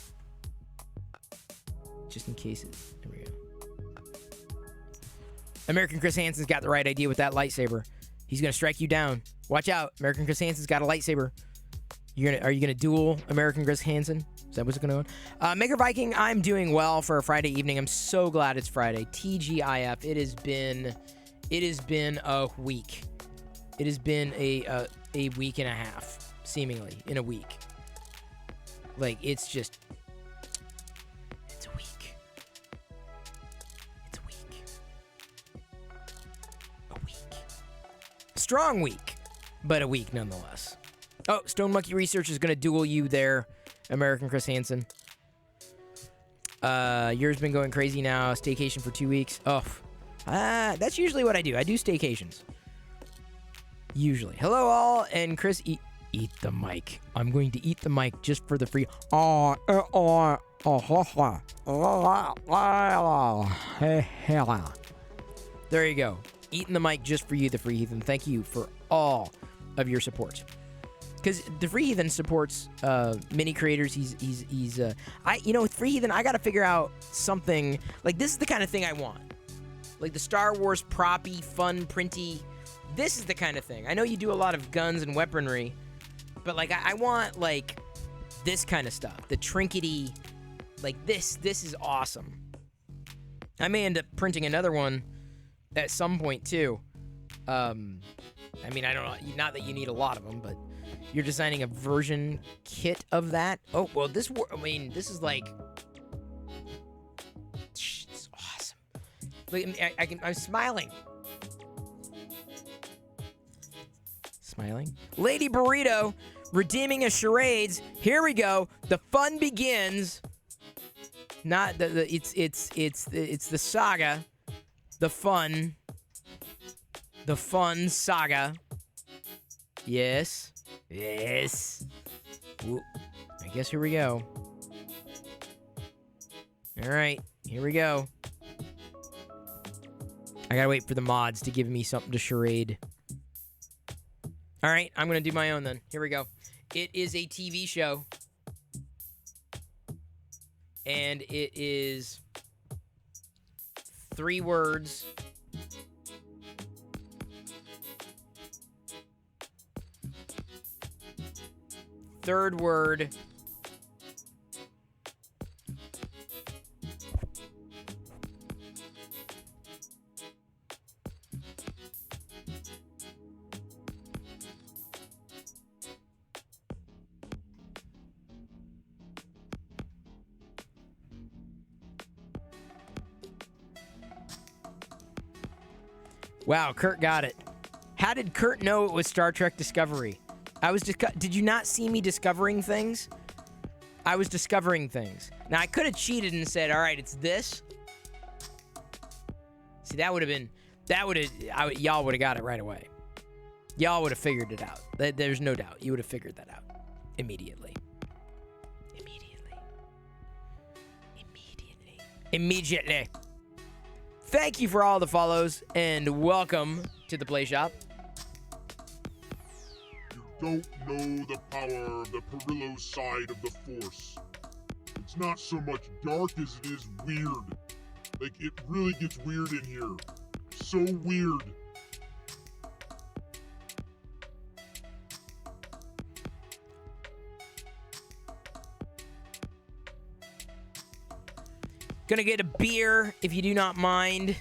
Speaker 1: Just in case it... There we go. American Chris Hansen's got the right idea with that lightsaber. He's gonna strike you down. Watch out. American Chris Hansen's got a lightsaber. Are you gonna duel American Chris Hansen? Is that what's going on? Maker Viking, I'm doing well for a Friday evening. I'm so glad it's Friday. TGIF. It has been a week. It has been a week and a half, seemingly, in a week. Like, it's a week. It's a week. A week. Strong week, but a week nonetheless. Oh, Stone Monkey Research is going to duel you there, American Chris Hansen. Yours been going crazy now. Staycation for 2 weeks. Oh, that's usually what I do. I do staycations. Usually. Hello, all, and Chris, eat the mic. I'm going to eat the mic just for the free. There you go. Eating the mic just for you, the Free Heathen. Thank you for all of your support. Because the Free Heathen supports mini creators. With Free Heathen, I got to figure out something. Like, this is the kind of thing I want. Like the Star Wars proppy, fun, printy. This is the kind of thing. I know you do a lot of guns and weaponry, but like I want like this kind of stuff. The trinkety, like this is awesome. I may end up printing another one at some point too. I mean, I don't know. Not that you need a lot of them, but you're designing a version kit of that. Oh well, this is like, it's awesome. Look, I'm smiling. Smiling. Lady Burrito redeeming a charades. Here we go. The fun begins. Not it's the saga. The fun. the fun saga. Yes. Yes. Ooh, I guess here we go. All right, here we go. I gotta wait for the mods to give me something to charade. All right, I'm gonna do my own then. Here we go. It is a TV show. And it is 3 words. Third word. Wow, Kurt got it. How did Kurt know it was Star Trek Discovery? Did you not see me discovering things? I was discovering things. Now, I could have cheated and said, all right, it's this. See, that would have been, y'all would have got it right away. Y'all would have figured it out. There's no doubt. You would have figured that out immediately. Immediately. Thank you for all the follows, and welcome to the Play Shop.
Speaker 4: You don't know the power of the Perillo side of the Force. It's not so much dark as it is weird. Like, it really gets weird in here. So weird.
Speaker 1: Gonna get a beer, if you do not mind.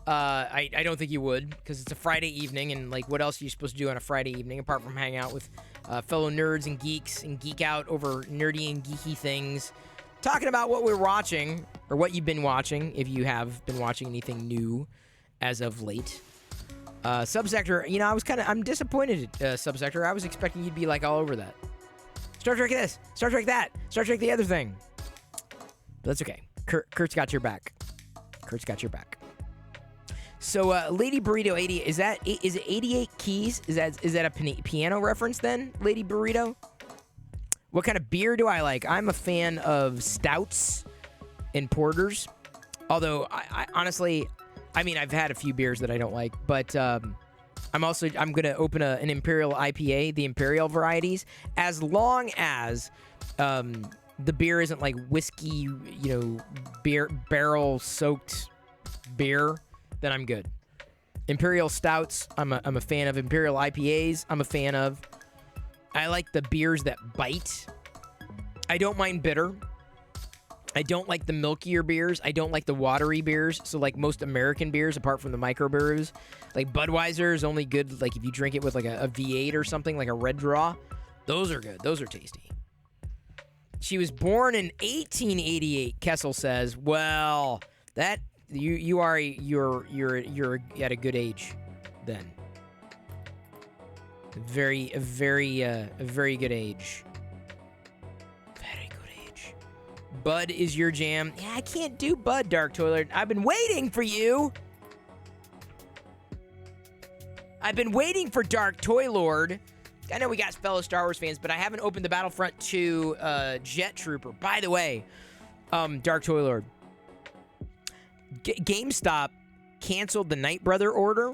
Speaker 1: I don't think you would, because it's a Friday evening, and, like, what else are you supposed to do on a Friday evening apart from hang out with fellow nerds and geeks and geek out over nerdy and geeky things? Talking about what we're watching, or what you've been watching, if you have been watching anything new as of late. Subsector, you know, I'm disappointed at Subsector. I was expecting you'd be, like, all over that. Star Trek this, Star Trek that, Star Trek the other thing. But that's okay. Kurt's got your back. Kurt's got your back. So, Lady Burrito 80, is it 88 keys? Is that a piano reference then, Lady Burrito? What kind of beer do I like? I'm a fan of stouts and porters. Although, I honestly, I mean, I've had a few beers that I don't like, but I'm going to open an Imperial IPA, the Imperial varieties, as long as the beer isn't like whiskey, barrel soaked beer, then I'm good. Imperial stouts, I'm a fan of. Imperial IPAs, I'm a fan of. I like the beers that bite. I don't mind bitter. I don't like the milkier beers. I don't like the watery beers. So, like most American beers, apart from the microbrews, like Budweiser is only good like if you drink it with like a V8 or something, like a Red Draw. Those are good. Those are tasty. She was born in 1888. Kessel says, "Well, that you're at a good age, then. A very good age. Very good age. Bud is your jam. Yeah, I can't do Bud, Dark Toilet. I've been waiting for you. I've been waiting for Dark Toy Lord. I know we got fellow Star Wars fans, but I haven't opened the Battlefront 2 Jet Trooper. By the way, Dark Toy Lord, GameStop canceled the Night Brother order,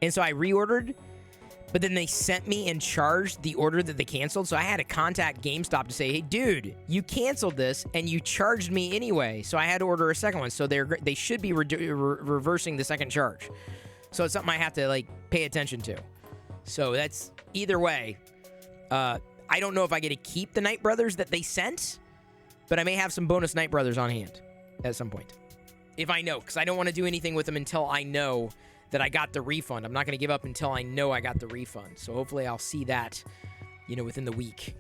Speaker 1: and so I reordered, but then they sent me and charged the order that they canceled, so I had to contact GameStop to say, hey, dude, you canceled this, and you charged me anyway, so I had to order a second one, so they should be reversing the second charge. So it's something I have to, like, pay attention to. So that's, either way, I don't know if I get to keep the Night Brothers that they sent, but I may have some bonus Night Brothers on hand at some point. If I know, because I don't want to do anything with them until I know that I got the refund. I'm not going to give up until I know I got the refund. So hopefully I'll see that, within the week.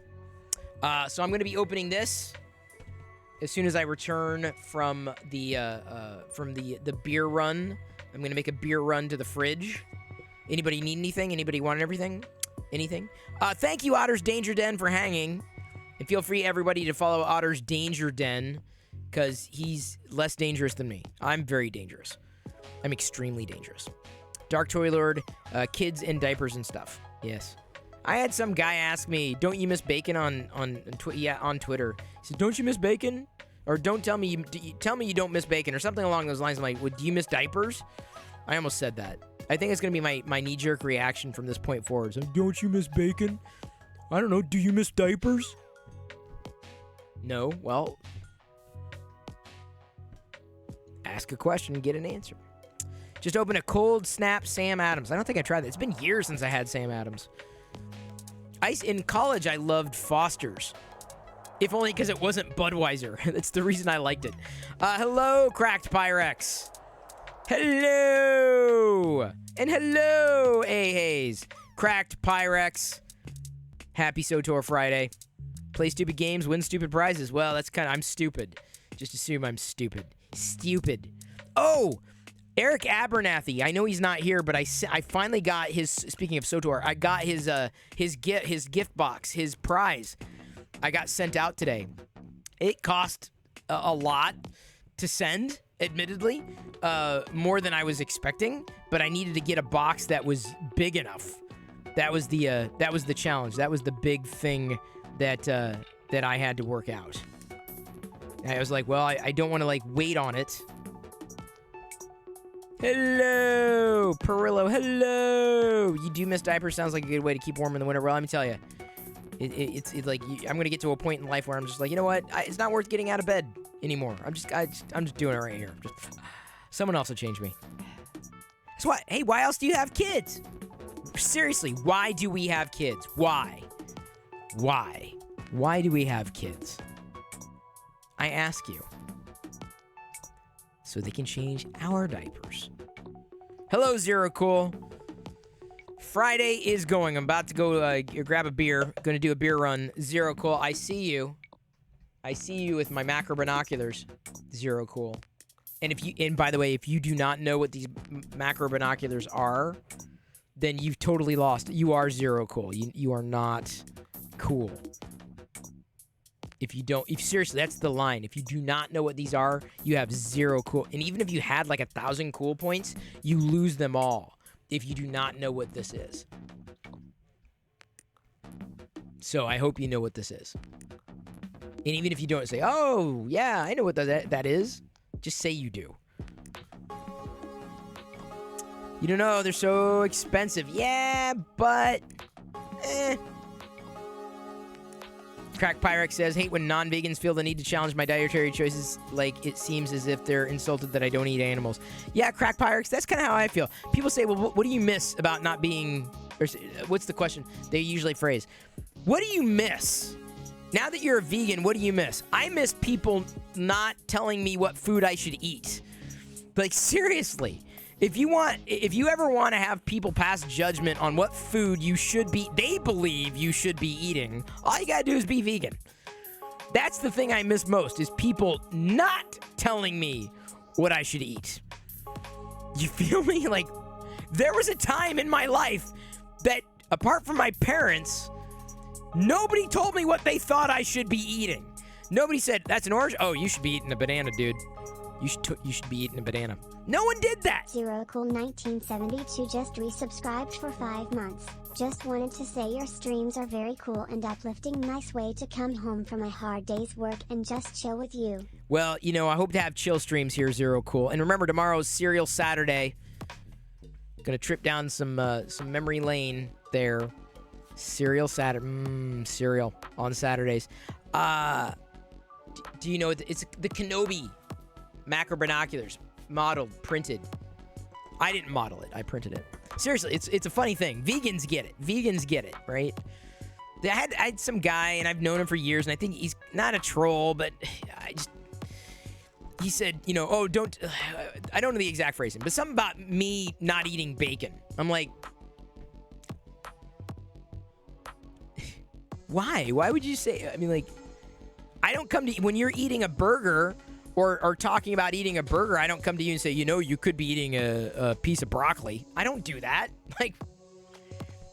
Speaker 1: So I'm going to be opening this as soon as I return from the beer run. I'm going to make a beer run to the fridge. Anybody need anything? Anybody want everything? Anything? Thank you, Otter's Danger Den, for hanging. And feel free, everybody, to follow Otter's Danger Den, because he's less dangerous than me. I'm very dangerous. I'm extremely dangerous. Dark Toy Lord, kids and diapers and stuff. Yes. I had some guy ask me, "Don't you miss bacon on Twitter?" He said, "Don't you miss bacon?" Or "Don't tell me you don't miss bacon," or something along those lines. I'm like, "Well, do you miss diapers?" I almost said that. I think it's gonna be my knee-jerk reaction from this point forward. So, "Don't you miss bacon?" I don't know. Do you miss diapers? No. Well, ask a question and get an answer. Just open a cold snap Sam Adams. I don't think I tried that. It's been years since I had Sam Adams. In college, I loved Foster's. If only because it wasn't Budweiser. That's the reason I liked it. Hello, Cracked Pyrex. Hello. And hello, A-Haze. Cracked Pyrex. Happy SOTOR Friday. Play stupid games, win stupid prizes. Well, that's kind of... I'm stupid. Just assume I'm stupid. Stupid. Oh! Eric Abernathy. I know he's not here, but I finally got his... Speaking of SOTOR, I got his gift box, his prize. I got sent out today. It cost a lot to send, admittedly, more than I was expecting, but I needed to get a box that was big enough. That was the challenge. That was the big thing that I had to work out. And I was like, well, I don't want to like wait on it. Hello, Perillo. Hello. You do miss diapers. Sounds like a good way to keep warm in the winter. Well, let me tell you, it's like I'm gonna get to a point in life where I'm just like, you know what? It's not worth getting out of bed anymore. I'm just doing it right here. Someone else will change me. So what? Hey, why else do you have kids? Seriously, why do we have kids? Why? Why do we have kids? I ask you. So they can change our diapers. Hello, Zero Cool. Friday is going. I'm about to go grab a beer. Going to do a beer run. Zero Cool, I see you. I see you with my macro binoculars. Zero Cool. And by the way, if you do not know what these macro binoculars are, then you've totally lost. You are Zero Cool. You are not cool. If seriously, that's the line. If you do not know what these are, you have zero cool. And even if you had like 1,000 cool points, you lose them all if you do not know what this is. So I hope you know what this is. And even if you don't, say, "Oh, yeah, I know what that is." Just say you do. You don't know, they're so expensive. Yeah, but Crack Pyrex says, "Hate when non-vegans feel the need to challenge my dietary choices. Like, it seems as if they're insulted that I don't eat animals." Yeah, Crack Pyrex, that's kind of how I feel. People say, "Well, what do you miss about not being..." Or what's the question they usually phrase? What do you miss? Now that you're a vegan, what do you miss? I miss people not telling me what food I should eat. Like, seriously. If you ever want to have people pass judgment on what food they believe you should be eating, all you gotta do is be vegan. That's the thing I miss most, is people not telling me what I should eat. You feel me? Like, there was a time in my life that, apart from my parents, nobody told me what they thought I should be eating. Nobody said, "That's an orange? Oh, you should be eating a banana, dude. You should be eating a banana." No one did that.
Speaker 2: Zero Cool 1972 just resubscribed for 5 months. Just wanted to say your streams are very cool and uplifting. Nice way to come home from a hard day's work and just chill with you.
Speaker 1: Well, I hope to have chill streams here, Zero Cool. And remember, tomorrow's Cereal Saturday. Gonna trip down some memory lane there. Cereal Saturday. Cereal on Saturdays. Do you know it's the Kenobi macro binoculars? Modeled, printed. I didn't model it. I printed it. Seriously, it's a funny thing. Vegans get it, right? I had some guy, and I've known him for years, and I think he's not a troll, but he said, "Oh, don't..." I don't know the exact phrasing, but something about me not eating bacon. I'm like, why? Why would you say... I mean, like, I don't come to... When you're eating a burger... Or talking about eating a burger, I don't come to you and say, you could be eating a piece of broccoli. I don't do that. Like,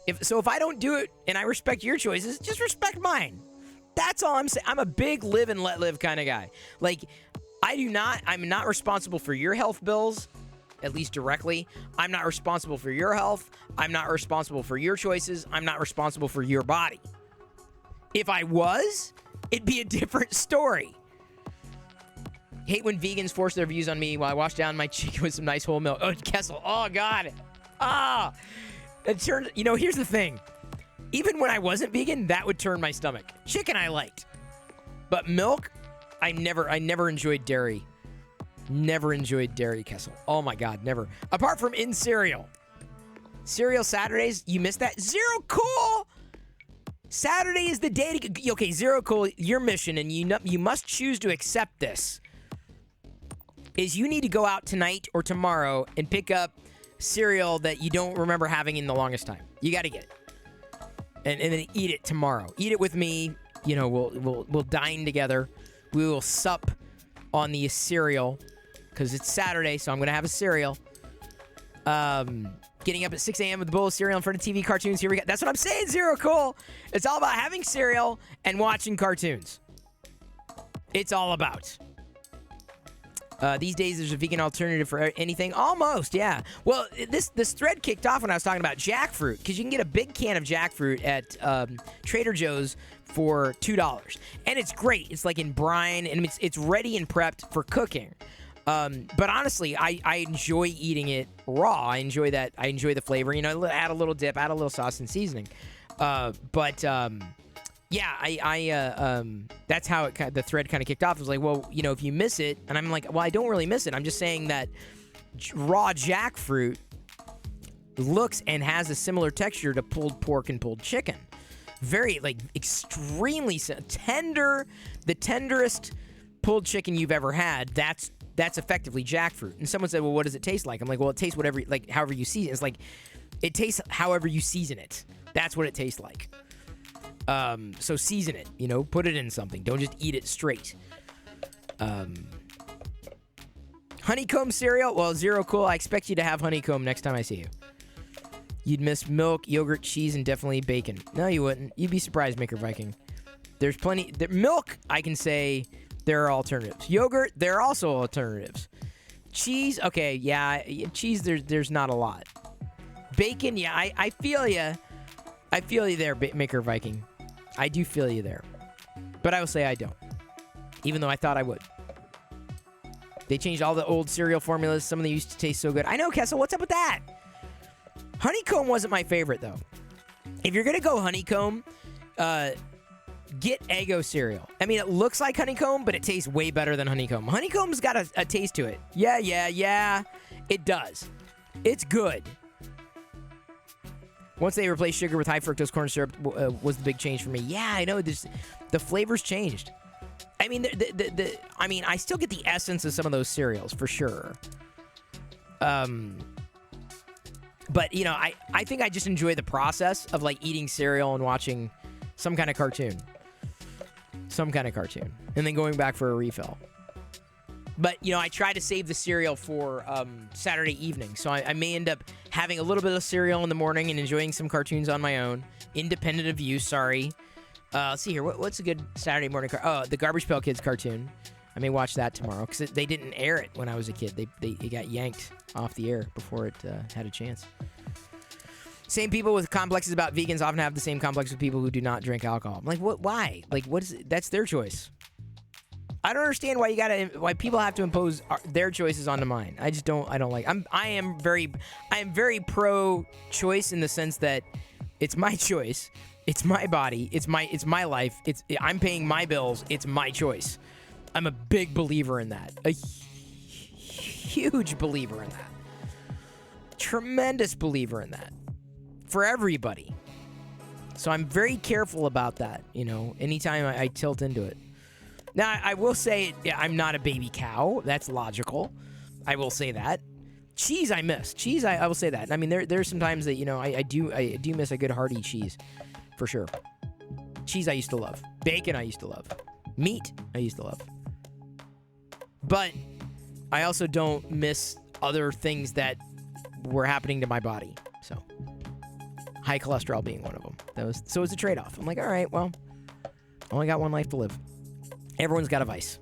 Speaker 1: if I don't do it and I respect your choices, just respect mine. That's all I'm saying. I'm a big live and let live kind of guy. Like, I'm not responsible for your health bills. at least directly. I'm not responsible for your health. I'm not responsible for your choices. I'm not responsible for your body. If I was, it'd be a different story. Hate when vegans force their views on me while I wash down my chicken with some nice whole milk. Oh, Kessel. Oh, God. It turns, here's the thing. Even when I wasn't vegan, that would turn my stomach. Chicken I liked. But milk, I never enjoyed dairy. Never enjoyed dairy, Kessel. Oh my God, never. Apart from in cereal. Cereal Saturdays, you missed that? Zero Cool! Saturday is the day to... Okay, Zero Cool, your mission, and you must choose to accept this, is you need to go out tonight or tomorrow and pick up cereal that you don't remember having in the longest time. You got to get it. And then eat it tomorrow. Eat it with me. We'll dine together. We will sup on the cereal because it's Saturday, so I'm going to have a cereal. Getting up at 6 a.m. with a bowl of cereal in front of TV cartoons. Here we go. That's what I'm saying, Zero Cool. It's all about having cereal and watching cartoons. It's all about. These days, there's a vegan alternative for anything. Almost, yeah. Well, this thread kicked off when I was talking about jackfruit, because you can get a big can of jackfruit at Trader Joe's for $2. And it's great. It's like in brine, and it's ready and prepped for cooking. But honestly, I enjoy eating it raw. I enjoy that. I enjoy the flavor. Add a little dip, add a little sauce and seasoning. Yeah, that's how the thread kind of kicked off. It was like, well, if you miss it, and I'm like, well, I don't really miss it. I'm just saying that raw jackfruit looks and has a similar texture to pulled pork and pulled chicken. Very, extremely tender, the tenderest pulled chicken you've ever had. That's effectively jackfruit. And someone said, well, what does it taste like? I'm like, well, it tastes however you season it. It's like, it tastes however you season it. That's what it tastes like. So season it, put it in something. Don't just eat it straight. Honeycomb cereal? Well, Zero Cool, I expect you to have honeycomb next time I see you. You'd miss milk, yogurt, cheese, and definitely bacon. No, you wouldn't. You'd be surprised, Maker Viking. There's plenty. Milk, I can say there are alternatives. Yogurt, there are also alternatives. Cheese, okay, yeah. Cheese, there's not a lot. Bacon, yeah, I feel you. I feel you there, Maker Viking. I do feel you there. But I will say I don't. Even though I thought I would. They changed all the old cereal formulas. Some of them used to taste so good. I know, Kessel. What's up with that? Honeycomb wasn't my favorite, though. If you're going to go honeycomb, get Eggo cereal. I mean, it looks like honeycomb, but it tastes way better than honeycomb. Honeycomb's got a taste to it. Yeah. It does. It's good. Once they replaced sugar with high fructose corn syrup was the big change for me. Yeah, I know. The flavors changed. I mean, I still get the essence of some of those cereals for sure. But I think I just enjoy the process of eating cereal and watching some kind of cartoon, and then going back for a refill. But, I try to save the cereal for Saturday evening. So I may end up having a little bit of cereal in the morning and enjoying some cartoons on my own. Independent of you, sorry. Let's see here. What's a good Saturday morning the Garbage Pail Kids cartoon. I may watch that tomorrow because they didn't air it when I was a kid. It got yanked off the air before it had a chance. Same people with complexes about vegans often have the same complex with people who do not drink alcohol. I'm like, what? Why? That's their choice. I don't understand why people have to impose their choices onto mine. I don't like. I am very pro-choice in the sense that it's my choice, it's my body, it's my life. I'm paying my bills. It's my choice. I'm a big believer in that. A huge believer in that. Tremendous believer in that. For everybody. So I'm very careful about that. Anytime I tilt into it. Now, I will say, I'm not a baby cow. That's logical. I will say that. Cheese, I miss. Cheese, I will say that. I mean, there's some times that, I do miss a good hearty cheese. For sure. Cheese, I used to love. Bacon, I used to love. Meat, I used to love. But I also don't miss other things that were happening to my body. So, high cholesterol being one of them. So it's a trade-off. I'm like, all right, well, only got one life to live. Everyone's got a vice.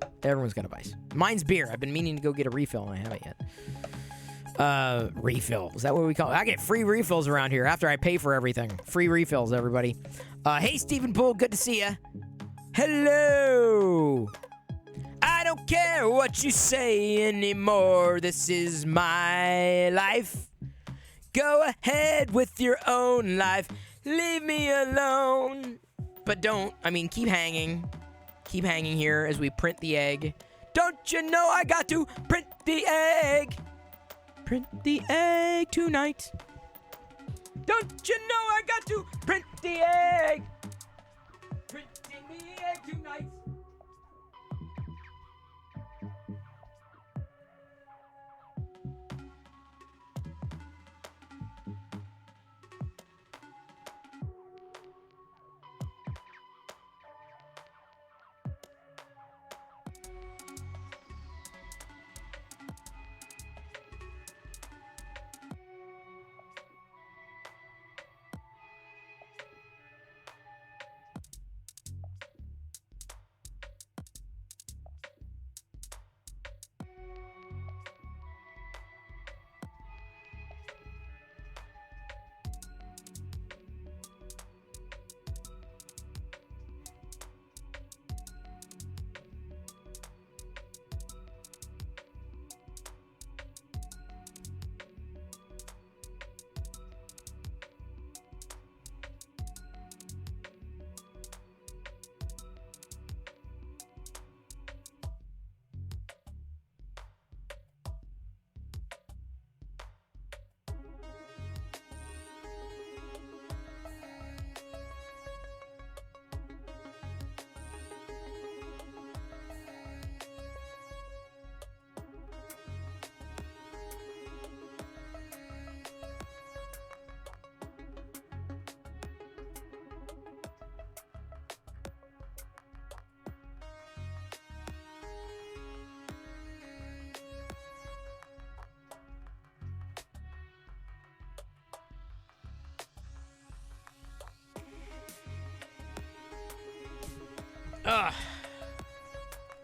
Speaker 1: Mine's beer. I've been meaning to go get a refill, and I haven't yet. Refill. Is that what we call it? I get free refills around here after I pay for everything. Free refills, everybody. Hey, Stephen Poole, good to see ya. Hello. I don't care what you say anymore. This is my life. Go ahead with your own life. Leave me alone. But don't, keep hanging. Keep hanging here as we print the egg. Don't you know I got to print the egg? Print the egg tonight. Don't you know I got to print the egg? Printing the egg tonight.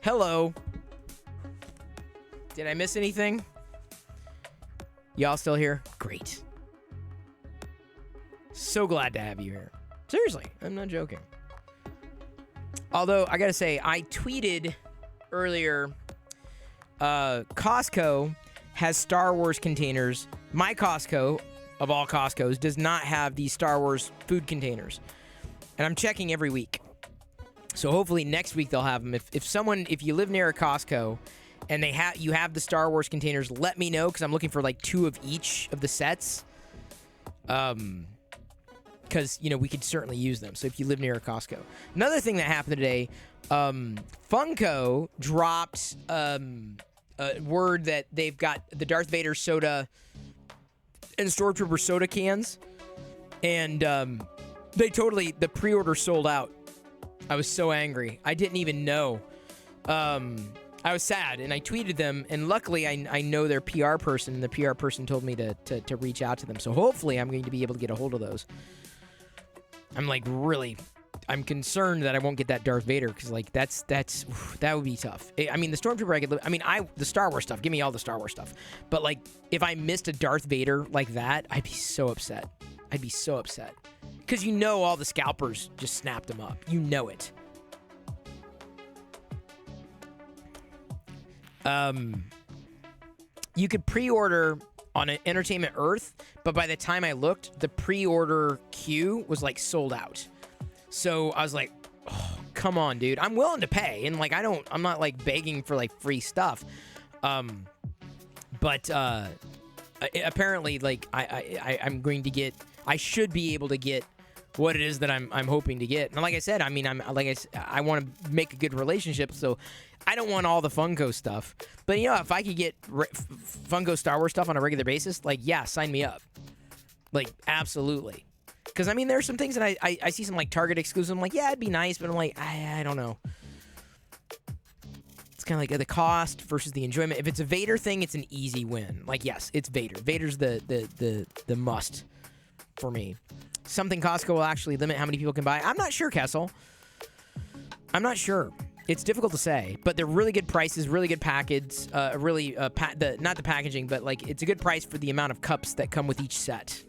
Speaker 1: Hello. Did I miss anything? Y'all still here? Great. So glad to have you here. Seriously, I'm not joking. Although, I gotta say, I tweeted earlier, Costco has Star Wars containers. My Costco, of all Costcos, does not have these Star Wars food containers. And I'm checking every week. So hopefully next week they'll have them. If you live near a Costco and you have the Star Wars containers, let me know, because I'm looking for like 2 of each of the sets. Because, we could certainly use them. So if you live near a Costco. Another thing that happened today, Funko dropped a word that they've got the Darth Vader soda and Stormtrooper soda cans. And the pre-order sold out. I was so angry. I didn't even know. I was sad, and I tweeted them, and luckily I know their PR person, and the PR person told me to reach out to them. So hopefully I'm going to be able to get a hold of those. I'm concerned that I won't get that Darth Vader, because that would be tough. The Stormtrooper I could live. The Star Wars stuff. Give me all the Star Wars stuff. But if I missed a Darth Vader like that, I'd be so upset. Because all the scalpers just snapped them up. You know it. You could pre-order on an Entertainment Earth, but by the time I looked, the pre-order queue was sold out. So I was like, oh, come on, dude. I'm willing to pay, and I'm not begging for free stuff. But apparently I'm going to get, I should be able to get what it is that I'm hoping to get. And like I said, I want to make a good relationship, so I don't want all the Funko stuff. But if I could get Funko Star Wars stuff on a regular basis, yeah, sign me up. Absolutely. Because there's some things that I see some Target exclusive. I'm yeah, it'd be nice, but I'm I don't know. It's kind of the cost versus the enjoyment. If it's a Vader thing, it's an easy win. Yes, it's Vader. Vader's the must for me. Something Costco will actually limit how many people can buy. I'm not sure, Kessel. I'm not sure. It's difficult to say, but they're really good prices, really good package, not the packaging, but like it's a good price for the amount of cups that come with each set.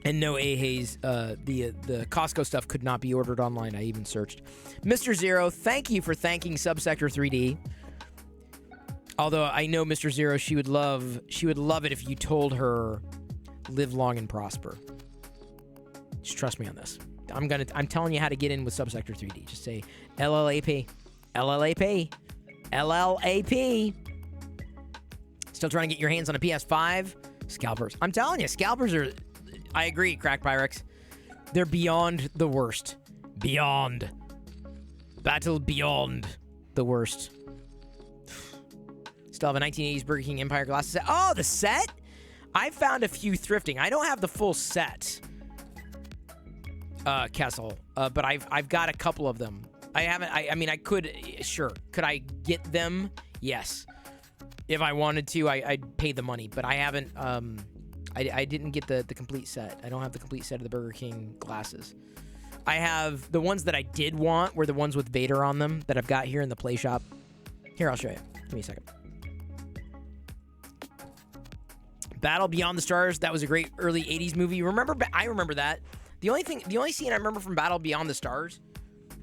Speaker 1: And no A-Haze, the Costco stuff could not be ordered online. I even searched. Mr. Zero, thank you for thanking Subsector 3D. Although I know Mr. Zero, she would love it if you told her, live long and prosper. Just trust me on this. I'm telling you how to get in with Subsector 3D. Just say LLAP, LLAP, LLAP. Still trying to get your hands on a PS5? Scalpers. I'm telling you, scalpers are... I agree, Crack Pyrex. They're beyond the worst. Beyond. Battle beyond the worst. Still have a 1980s Burger King Empire glasses set. Oh, the set? I found a few thrifting. I don't have the full set, Kessel, but I've got a couple of them. I haven't. I mean, I could. Sure. Could I get them? Yes. If I wanted to, I'd pay the money. But I haven't. I didn't get the complete set. I don't have the complete set of the Burger King glasses. I have the ones that I did want were the ones with Vader on them that I've got here in the play shop. Here, I'll show you. Give me a second. Battle Beyond the Stars. That was a great early 80s movie. Remember? I remember that. The only scene I remember from Battle Beyond the Stars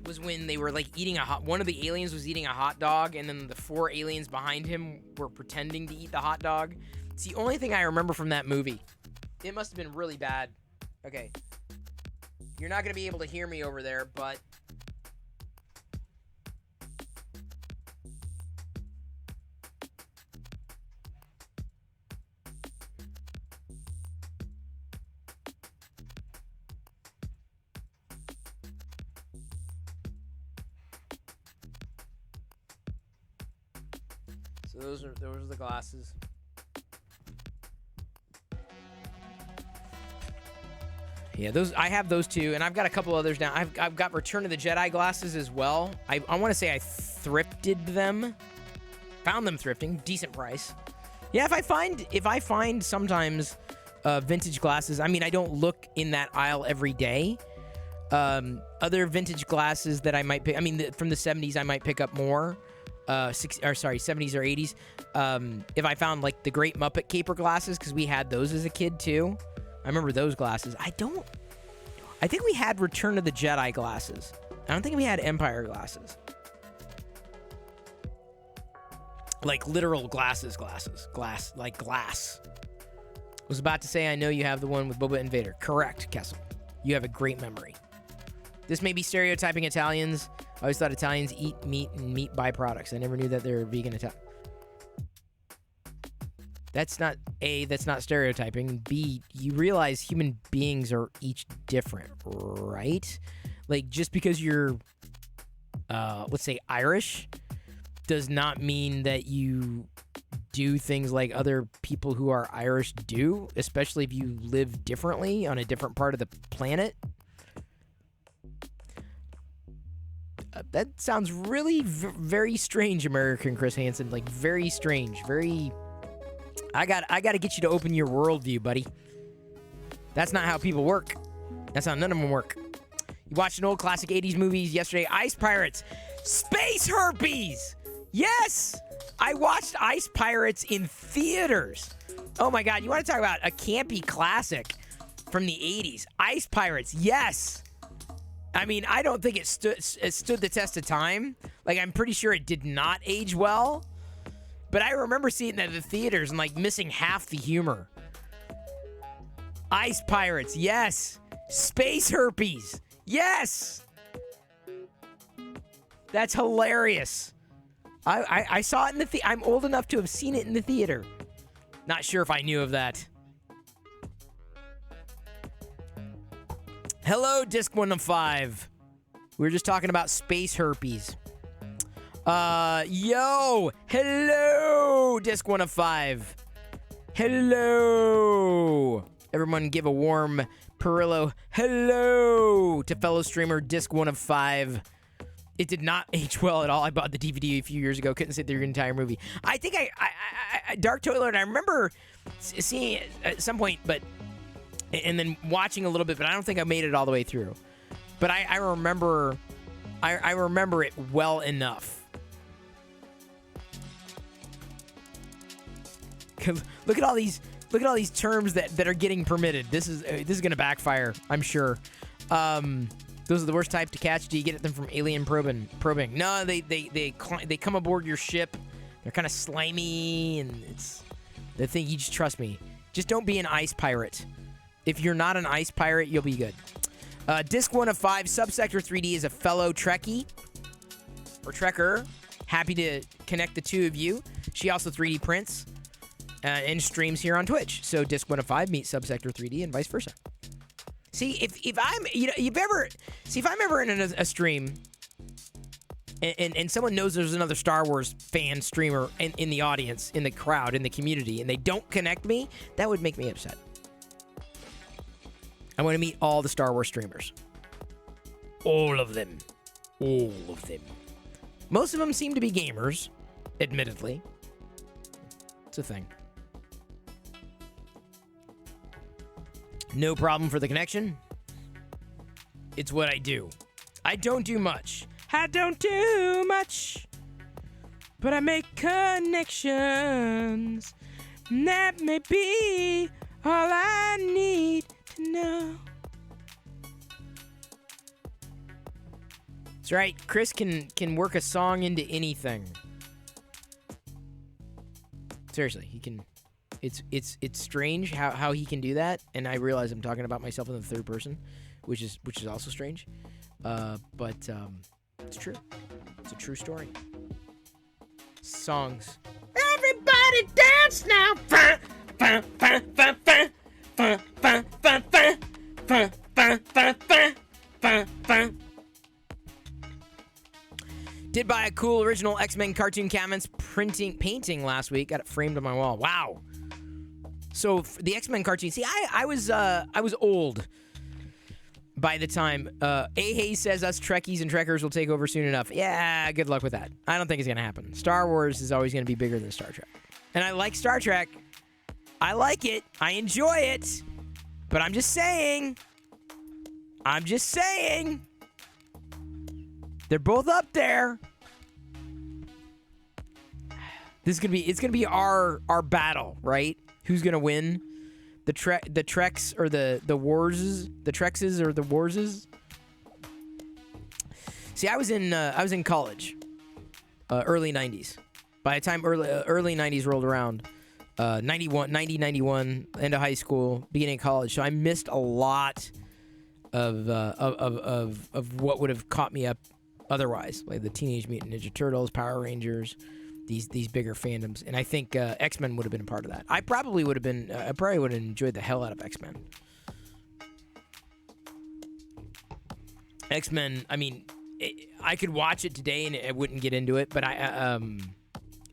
Speaker 1: was when they were like eating one of the aliens was eating a hot dog, and then the 4 aliens behind him were pretending to eat the hot dog. It's the only thing I remember from that movie. It must have been really bad. Okay. You're not going to be able to hear me over there, but... So those are the glasses. Yeah, I have those two, and I've got a couple others now. I've got Return of the Jedi glasses as well. I want to say I thrifted them. Found them thrifting, decent price. Yeah, if I find sometimes vintage glasses, I mean, I don't look in that aisle every day. Other vintage glasses that I might pick, I mean, from the 70s, I might pick up more. 70s or 80s. If I found like the Great Muppet Caper glasses, because we had those as a kid too. I remember those glasses. I think we had Return of the Jedi glasses. I don't think we had Empire glasses. Like literal glasses. Like glass. Was about to say, I know you have the one with Boba and Vader. Correct, Kessel. You have a great memory. This may be stereotyping Italians. I always thought Italians eat meat and meat byproducts. I never knew that they were vegan Italian. That's not, A, that's not stereotyping. B, you realize human beings are each different, right? Like, just because you're, let's say, Irish, does not mean that you do things like other people who are Irish do, especially if you live differently on a different part of the planet. That sounds really very strange, American Chris Hansen. Like, very strange, very... I got to get you to open your worldview, buddy. That's not how people work. That's how none of them work. You watched an old classic 80s movies yesterday. Ice Pirates. Space herpes! Yes! I watched Ice Pirates in theaters. Oh my God, you want to talk about a campy classic from the 80s. Ice Pirates, yes! I mean, I don't think it stood the test of time. Like, I'm pretty sure it did not age well. But I remember seeing it at the theaters and, like, missing half the humor. Ice Pirates, yes. Space herpes, yes. That's hilarious. I saw it in the theater. I'm old enough to have seen it in the theater. Not sure if I knew of that. Hello, Disc 105. We were just talking about space herpes. Yo, hello, Disc 105. Hello. Everyone give a warm Perillo hello to fellow streamer Disc 105. It did not age well at all. I bought the DVD a few years ago. Couldn't sit through the entire movie. I think I Dark Toilet, I remember seeing it at some point, and then watching a little bit, but I don't think I made it all the way through. But I remember I remember it well enough. Look at all these terms that are getting permitted. This is gonna backfire, I'm sure. Those are the worst type to catch. Do you get them from alien probing? No, they come aboard your ship. They're kind of slimy, and it's the thing. You just trust me. Just don't be an ice pirate. If you're not an ice pirate, you'll be good. Disc 1 of 5, Subsector 3D is a fellow Trekkie or Trekker. Happy to connect the two of you. She also 3D prints and streams here on Twitch. So Disc 1 of 5 meets Subsector 3D and vice versa. See, if I'm, if I'm ever in a stream and someone knows there's another Star Wars fan streamer in the audience, in the crowd, in the community, and they don't connect me, that would make me upset. I want to meet all the Star Wars streamers. All of them. All of them. Most of them seem to be gamers, admittedly. It's a thing. No problem for the connection. It's what I do. I don't do much. I don't do much. But I make connections. That may be all I need to know. That's right. Chris can work a song into anything. Seriously, he can. It's strange how he can do that, and I realize I'm talking about myself in the third person, which is also strange. But it's true. It's a true story. Songs. Everybody dance now. Did buy a cool original X-Men cartoon Cameron's painting last week. Got it framed on my wall. Wow. So the X-Men cartoon. See, I was old by the time. Hayes says us Trekkies and Trekkers will take over soon enough. Yeah, good luck with that. I don't think it's gonna happen. Star Wars is always gonna be bigger than Star Trek, and I like Star Trek. I like it. I enjoy it. But I'm just saying. They're both up there. It's gonna be our battle, right? Who's gonna win? The Treks or the Warses? The Trekses or the Warses? See, I was in college, early 90s. By the time early 90s rolled around, 91, end of high school, beginning of college. So I missed a lot of what would have caught me up otherwise, like the Teenage Mutant Ninja Turtles, Power Rangers, these bigger fandoms. And I think X-Men would have been a part of that. I probably would have enjoyed the hell out of X-Men. X-Men, I mean, I could watch it today and I wouldn't get into it, but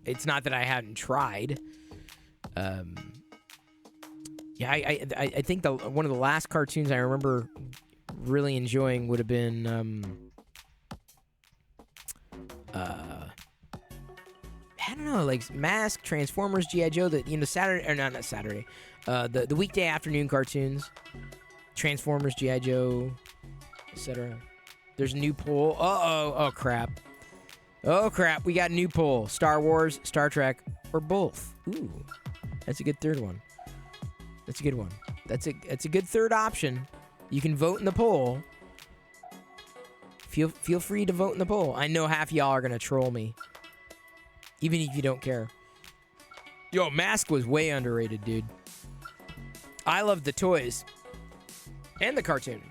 Speaker 1: it's not that I hadn't tried. Yeah, I think one of the last cartoons I remember really enjoying would have been I don't know, like Mask, Transformers, G.I. Joe, Saturday, or not Saturday, the weekday afternoon cartoons, Transformers, G.I. Joe, etc. There's a new poll. Oh crap. Oh crap, we got a new poll. Star Wars, Star Trek, or both. Ooh, that's a good third one. That's a good one. That's a good third option. You can vote in the poll. Feel free to vote in the poll. I know half y'all are gonna troll me, even if you don't care. Yo, Mask was way underrated, dude. I love the toys and the cartoon.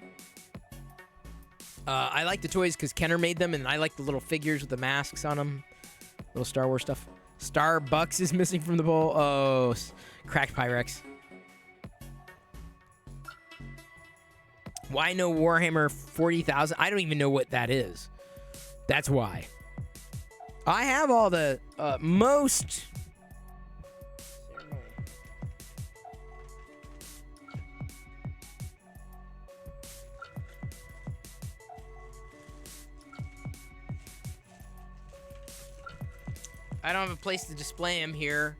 Speaker 1: I like the toys because Kenner made them, and I like the little figures with the masks on them. Little Star Wars stuff. Starbucks is missing from the poll. Oh, cracked Pyrex. Why no Warhammer 40,000? I don't even know what that is. That's why. I have all the most... I don't have a place to display them here.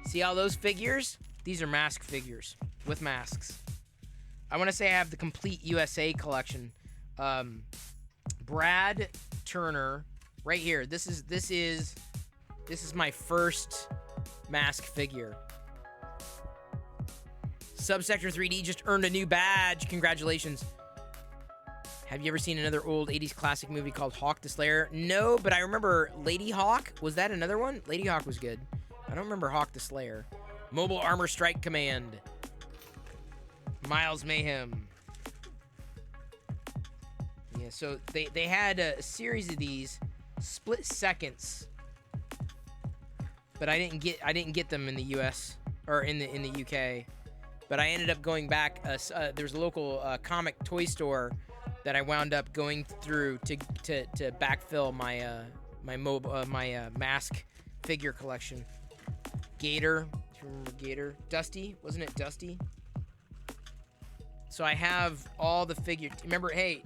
Speaker 1: See all those figures? These are mask figures with masks. I want to say I have the complete USA collection. Brad Turner right here. This is my first mask figure. Subsector 3D just earned a new badge. Congratulations. Have you ever seen another old 80s classic movie called Hawk the Slayer? No, but I remember Lady Hawk. Was that another one? Lady Hawk was good. I don't remember Hawk the Slayer. Mobile Armor Strike Command. Miles Mayhem. Yeah, so they had a series of these split seconds, but I didn't get them in the U.S. or in the U.K. But I ended up going back. There's a local comic toy store that I wound up going through to backfill my mask figure collection. Gator, do you remember Gator? Dusty, wasn't it Dusty? So I have all the figures. Remember, hey.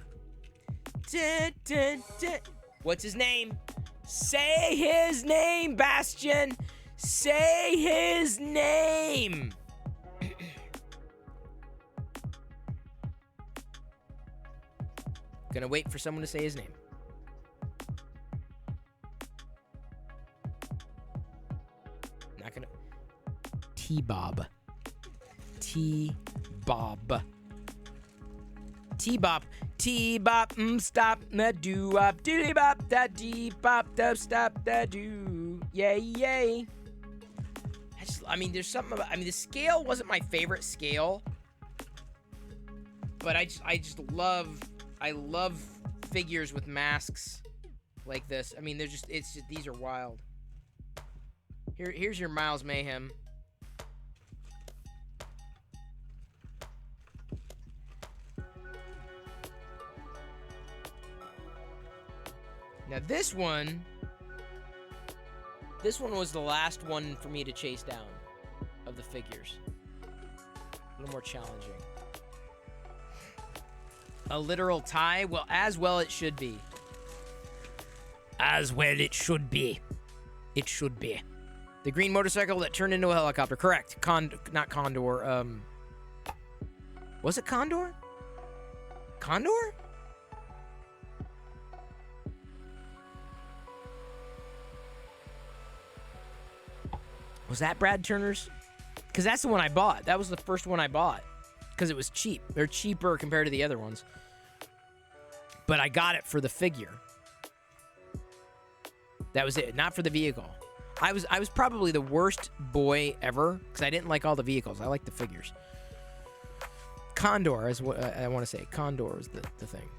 Speaker 1: What's his name? Say his name, Bastion. Say his name. Gonna wait for someone to say his name. Not gonna. T-Bob. T-Bob. T-Bop. T-Bop. Stop. Na do-up. Dilly-bop. Da dee-bop. Da stop. Da do. Yay, yay. I mean, there's something about. I mean, the scale wasn't my favorite scale, but I just love. I love figures with masks like this. I mean, it's just these are wild. Here's your Miles Mayhem. Now this one was the last one for me to chase down of the figures. A little more challenging. A literal tie? Well, as well it should be. As well it should be. It should be. The green motorcycle that turned into a helicopter. Correct. Not Condor. Was it Condor? Condor? Was that Brad Turner's? Because that's the one I bought. That was the first one I bought. Because it was cheap. They're cheaper compared to the other ones. But I got it for the figure. That was it. Not for the vehicle. I was probably the worst boy ever. Because I didn't like all the vehicles. I liked the figures. Condor is what I want to say. Condor is the thing.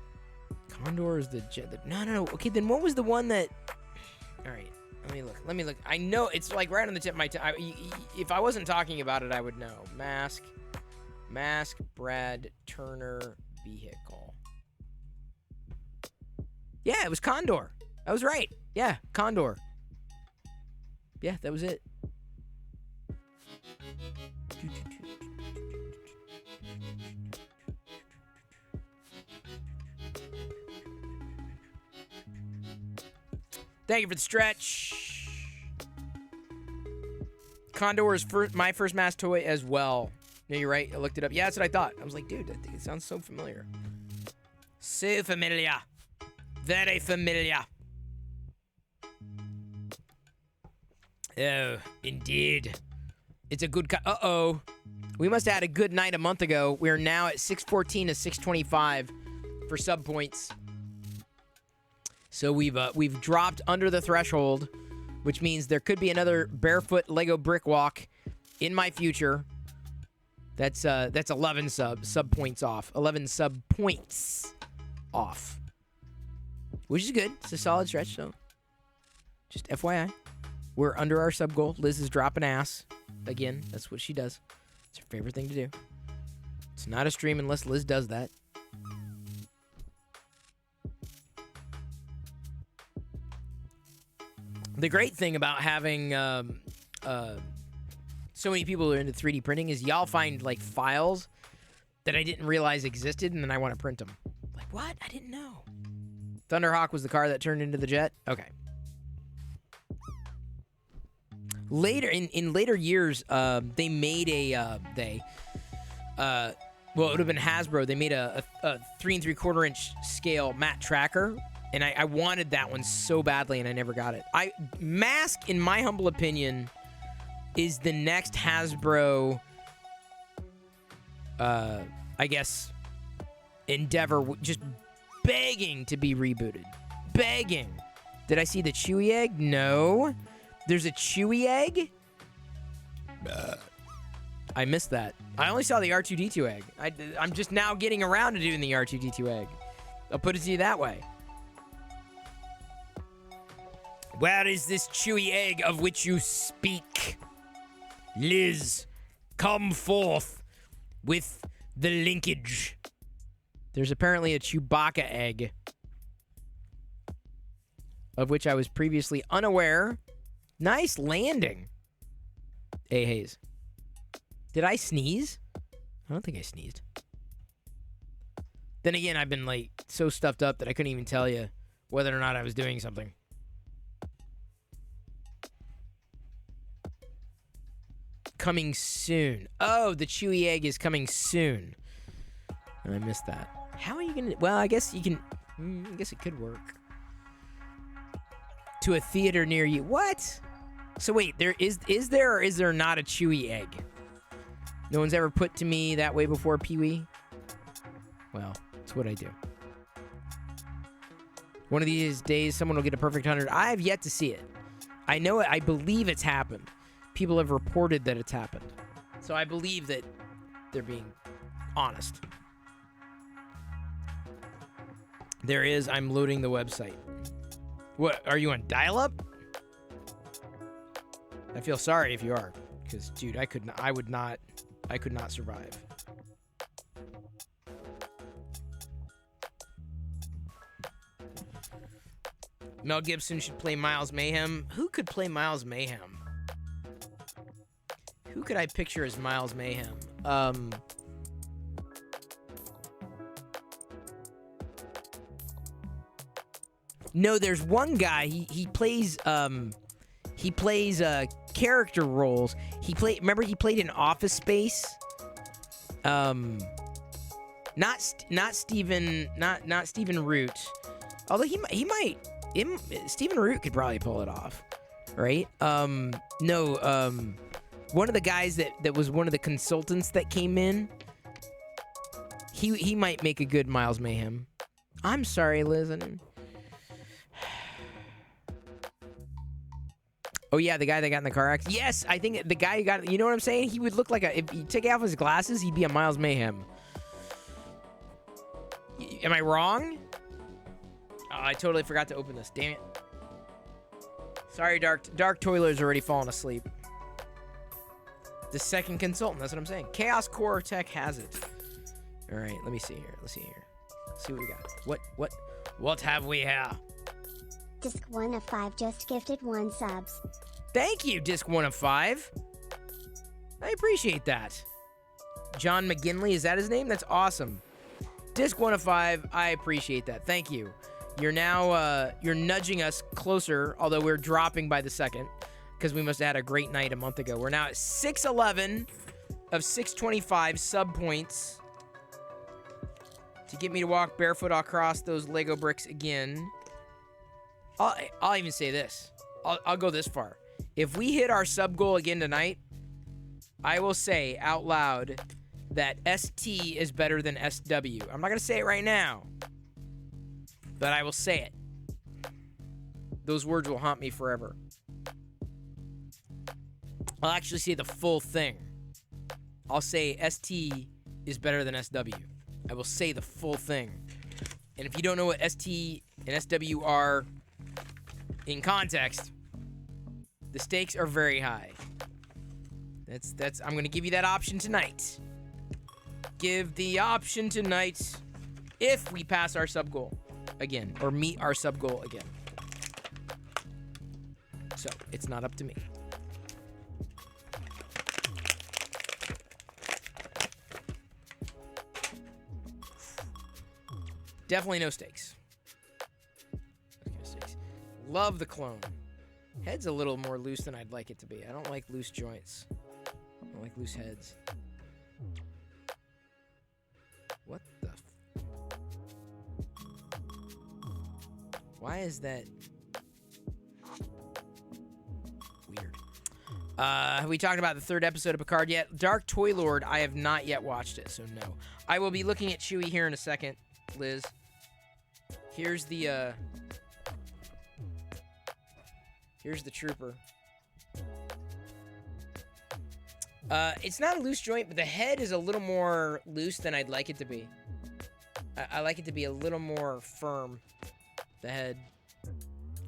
Speaker 1: Condor is the jet. No. Okay, then what was the one that... All right. Let me look. I know it's like right on the tip of my tongue. If I wasn't talking about it, I would know. Mask, Brad Turner, vehicle. Yeah, it was Condor. I was right. Yeah, Condor. Yeah, that was it. Thank you for the stretch. Condor is my first mask toy as well. No, you're right. I looked it up. Yeah, that's what I thought. I was like, dude, it sounds so familiar. So familiar. Very familiar. Oh, indeed. It's a good... Uh-oh. We must have had a good night a month ago. We are now at 614 to 625 for sub points. So we've dropped under the threshold, which means there could be another barefoot Lego brick walk in my future. That's 11 sub points off. 11 sub points off. Which is good. It's a solid stretch, so just FYI. We're under our sub goal. Liz is dropping ass. Again, that's what she does. It's her favorite thing to do. It's not a stream unless Liz does that. The great thing about having so many people who are into 3D printing is y'all find like files that I didn't realize existed, and then I want to print them. Like, what? I didn't know. Thunderhawk was the car that turned into the jet? Okay. Later, in later years, they made well, it would have been Hasbro. They made a 3 3/4 inch scale matte tracker And I wanted that one so badly, and I never got it. Mask, in my humble opinion, is the next Hasbro, I guess, endeavor, just begging to be rebooted. Begging. Did I see the Chewy egg? No. There's a Chewy egg? I missed that. I only saw the R2-D2 egg. I'm just now getting around to doing the R2-D2 egg. I'll put it to you that way. Where is this Chewy egg of which you speak? Liz, come forth with the linkage. There's apparently a Chewbacca egg, of which I was previously unaware. Nice landing. Hey, Hayes. Did I sneeze? I don't think I sneezed. Then again, I've been like so stuffed up that I couldn't even tell you whether or not I was doing something. Coming soon. Oh, the Chewy egg is coming soon. I missed that. How are you gonna? Well, I guess you can. I guess it could work. To a theater near you. What? So wait, there is there or is there not a Chewy egg? No one's ever put to me that way before, Pee-wee? Well, it's what I do. One of these days, someone will get a perfect 100. I have yet to see it. I know it. I believe it's happened. People have reported that it's happened. So I believe that they're being honest. There is. I'm loading the website. What? Are you on dial-up? I feel sorry if you are. Because, dude, I could not survive. Mel Gibson should play Miles Mayhem. Who could play Miles Mayhem? Who could I picture as Miles Mayhem? No, there's one guy. He plays character roles. Remember he played in Office Space. Not Stephen Root. Although he might. Stephen Root could probably pull it off, right? One of the guys that was one of the consultants that came in, he might make a good Miles Mayhem. I'm sorry, Liz. Oh yeah, the guy that got in the car accident. Yes, I think the guy who got. You know what I'm saying? He would look like if he took off his glasses, he'd be a Miles Mayhem. Am I wrong? Oh, I totally forgot to open this. Damn it. Sorry, Dark Toiler's already fallen asleep. The second consultant. That's what I'm saying. Chaos Core Tech has it. All right, let me see here. Let's see what we got. What have we here?
Speaker 2: Disc 1 of 5 just gifted 1 subs.
Speaker 1: Thank you, Disc 1 of 5. I appreciate that. John McGinley, is that his name? That's awesome. Disc 1 of 5, I appreciate that. Thank you. You're now, you're nudging us closer, although we're dropping by the second, because we must have had a great night a month ago. We're now at 611 of 625 sub points to get me to walk barefoot across those Lego bricks again. I'll even say this. I'll go this far. If we hit our sub goal again tonight, I will say out loud that ST is better than SW. I'm not going to say it right now, but I will say it. Those words will haunt me forever. I'll actually say the full thing. I'll say ST is better than SW. I will say the full thing. And if you don't know what ST and SW are in context, the stakes are very high. I'm going to give you that option tonight. Give the option tonight if we pass our sub goal again, or meet our sub goal again. So, it's not up to me. Definitely no stakes. Love the clone. Head's a little more loose than I'd like it to be. I don't like loose joints. I don't like loose heads. What the Why is that weird? Have we talked about the 3rd episode of Picard yet? Dark Toy Lord, I have not yet watched it, so no. I will be looking at Chewie here in a second, Liz. Here's the trooper. It's not a loose joint, but the head is a little more loose than I'd like it to be. I like it to be a little more firm, the head.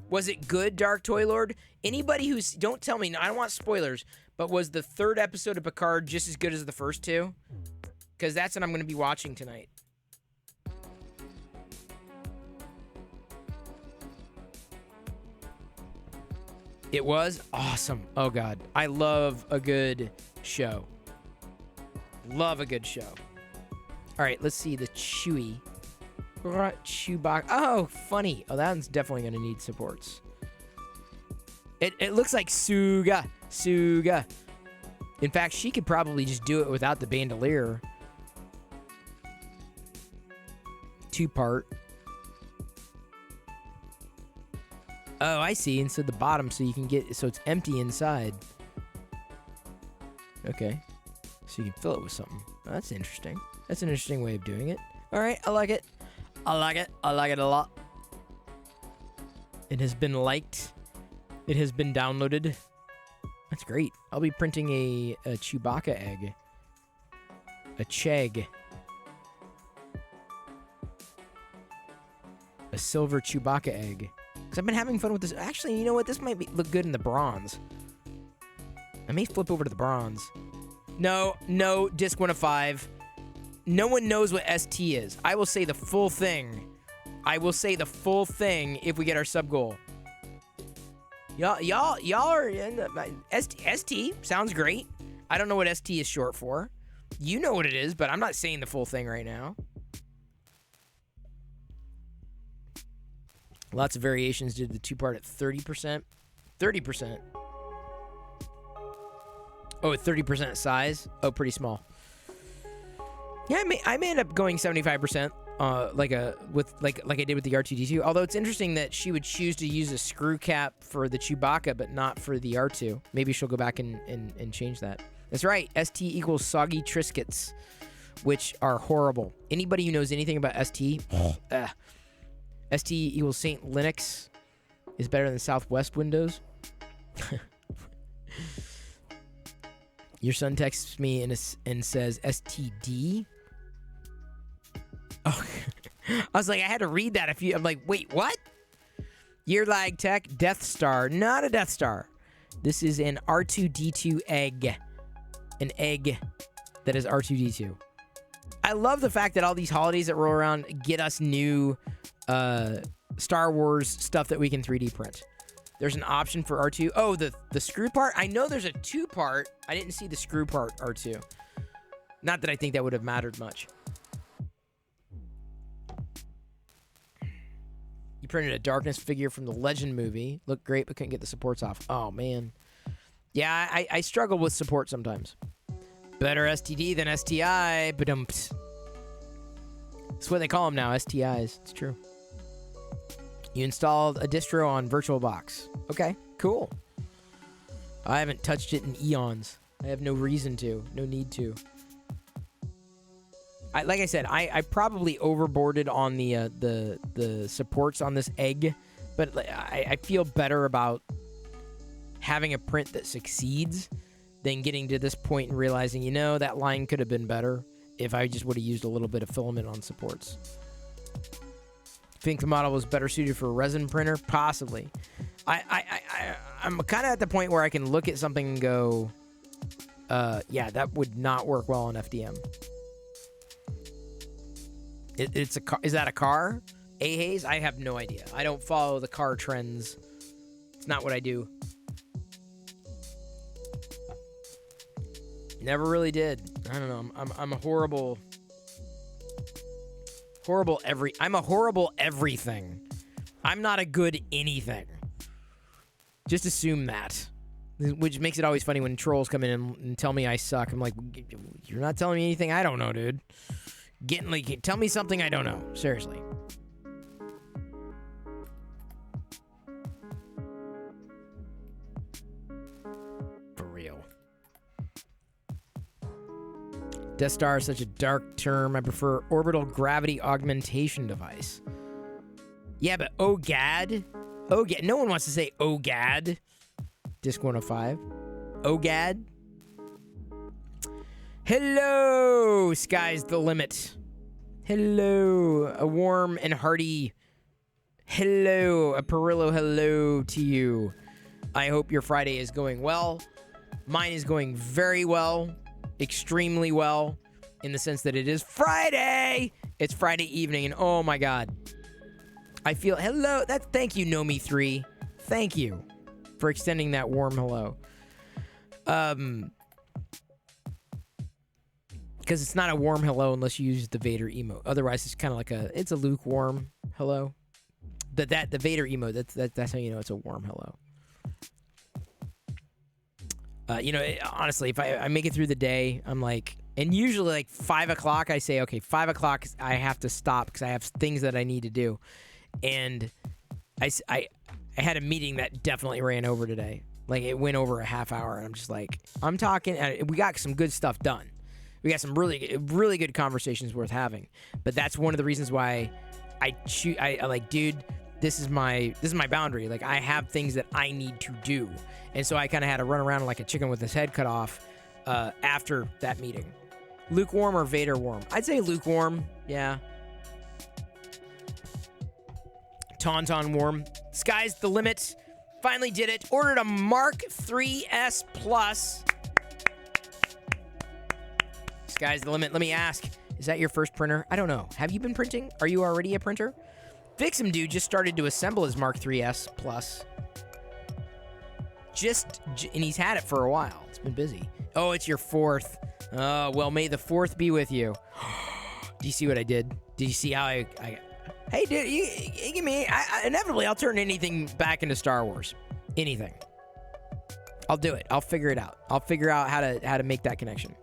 Speaker 1: Was it good, Dark Toy Lord? Anybody who's... Don't tell me. No, I don't want spoilers. But was the 3rd episode of Picard just as good as the first 2? Because that's what I'm going to be watching tonight. It was awesome. Oh, God. I love a good show. Love a good show. All right, let's see the Chewy Chewbacca. Oh, funny. Oh, that one's definitely going to need supports. It looks like Suga. In fact, she could probably just do it without the bandolier. 2-part. Oh, I see. Instead of the bottom, so you can get... So it's empty inside. Okay. So you can fill it with something. Oh, that's interesting. That's an interesting way of doing it. All right, I like it. I like it a lot. It has been liked. It has been downloaded. That's great. I'll be printing a Chewbacca egg. A Chegg. A silver Chewbacca egg. Because I've been having fun with this. Actually, you know what? This might look good in the bronze. I may flip over to the bronze. No, disc 1 of 5. No one knows what ST is. I will say the full thing. I will say the full thing if we get our sub goal. Y'all are in the, ST sounds great. I don't know what ST is short for. You know what it is, but I'm not saying the full thing right now. Lots of variations. Did the 2-part at 30%. 30%. Oh, at 30% size. Oh, pretty small. Yeah, I may end up going 75%. Like I did with the R2-D2. Although it's interesting that she would choose to use a screw cap for the Chewbacca, but not for the R2. Maybe she'll go back and change that. That's right. ST equals soggy Triscuits, which are horrible. Anybody who knows anything about ST, ST equals St. Linux is better than Southwest Windows. Your son texts me and says STD. Oh, I was like, I had to read that. I'm like, wait, what? Year lag tech, Death Star, not a Death Star. This is an R2-D2 egg, an egg that is R2-D2. I love the fact that all these holidays that roll around get us new Star Wars stuff that we can 3D print. There's an option for R2. Oh, the screw part. I know there's a 2-part. I didn't see the screw part R2. Not that I think that would have mattered much. You printed a Darkness figure from the Legend movie. Looked great, but couldn't get the supports off. Oh, man. Yeah, I struggle with support sometimes. Better STD than STI. Ba-dum-ps. That's what they call them now, STIs. It's true. You installed a distro on VirtualBox. Okay, cool. I haven't touched it in eons. I have no reason to. No need to. Like I said, I probably overboarded on the supports on this egg, but I feel better about having a print that succeeds than getting to this point and realizing, you know, that line could have been better if I just would have used a little bit of filament on supports. Think the model was better suited for a resin printer? Possibly. I'm kind of at the point where I can look at something and go, yeah, that would not work well on FDM. It's a car. Is that a car? A-Haze? I have no idea. I don't follow the car trends. It's not what I do. Never really did. I don't know. I'm a horrible I'm a horrible everything. I'm not a good anything. Just assume that. Which makes it always funny when trolls come in and tell me I suck. I'm like, you're not telling me anything I don't know, dude. Tell me something I don't know. Seriously. Death Star is such a dark term. I prefer orbital gravity augmentation device. Yeah, but OGAD? OGAD. No one wants to say OGAD. Disc 105. OGAD. Hello, sky's the limit. Hello, a warm and hearty hello, a Perillo hello to you. I hope your Friday is going well. Mine is going very well, extremely well, in the sense that it is Friday. It's Friday evening, and oh my God. I feel, hello, thank you, Nomi3. Thank you for extending that warm hello. Because it's not a warm hello unless you use the Vader emote. Otherwise, it's kind of like it's a lukewarm hello. The Vader emote, that's how you know it's a warm hello. Honestly, if I make it through the day, I'm like, and usually like 5 o'clock, I say, okay, 5 o'clock, I have to stop because I have things that I need to do. And I had a meeting that definitely ran over today. Like, it went over a half hour, and I'm just like, I'm talking, we got some good stuff done. We got some really, really good conversations worth having. But that's one of the reasons why I like, dude, this is my boundary. Like, I have things that I need to do. And so I kind of had to run around like a chicken with his head cut off after that meeting. Lukewarm or Vader warm? I'd say lukewarm, yeah. Tauntaun warm. Sky's the limit. Finally did it. Ordered a Mark 3S Plus. Sky's the limit. Let me ask, is that your first printer? I don't know. Have you been printing? Are you already a printer? Fix'em Dude just started to assemble his Mark 3S Plus. And he's had it for a while. It's been busy. Oh, it's your fourth. Oh, well, may the fourth be with you. Do you see what I did? Did you see how I hey, dude, you give me... inevitably, I'll turn anything back into Star Wars. Anything. I'll do it. I'll figure it out. I'll figure out how to make that connection.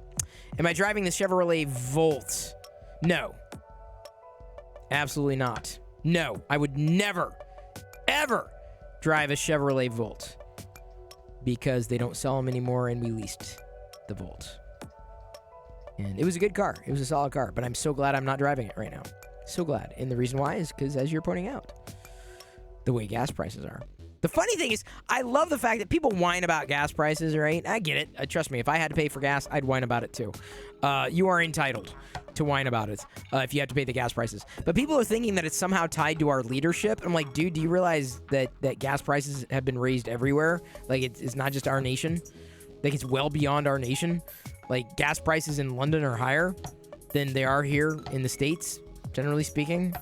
Speaker 1: Am I driving the Chevrolet Volt? No. Absolutely not. No. I would never, ever drive a Chevrolet Volt. Because they don't sell them anymore, and we leased the Volt. And it was a good car. It was a solid car. But I'm so glad I'm not driving it right now. So glad. And the reason why is because, as you're pointing out, the way gas prices are. The funny thing is, I love the fact that people whine about gas prices, right? I get it. Trust me, if I had to pay for gas, I'd whine about it too. You are entitled to whine about it if you have to pay the gas prices. But people are thinking that it's somehow tied to our leadership. I'm like, dude, do you realize that gas prices have been raised everywhere? Like, it's not just our nation. Like, it's well beyond our nation. Like, gas prices in London are higher than they are here in the States, generally speaking.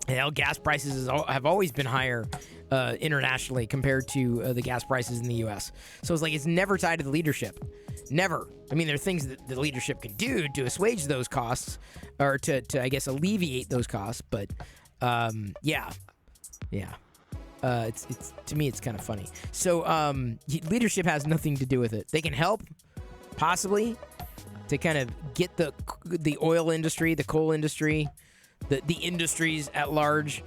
Speaker 1: Hell, gas prices have always been higher internationally compared to the gas prices in the U.S. So it's like, it's never tied to the leadership. Never. I mean, there are things that the leadership can do to assuage those costs, or to I guess, alleviate those costs. But yeah. It's to me, it's kind of funny. So leadership has nothing to do with it. They can help, possibly, to kind of get the oil industry, the coal industry, the industries at large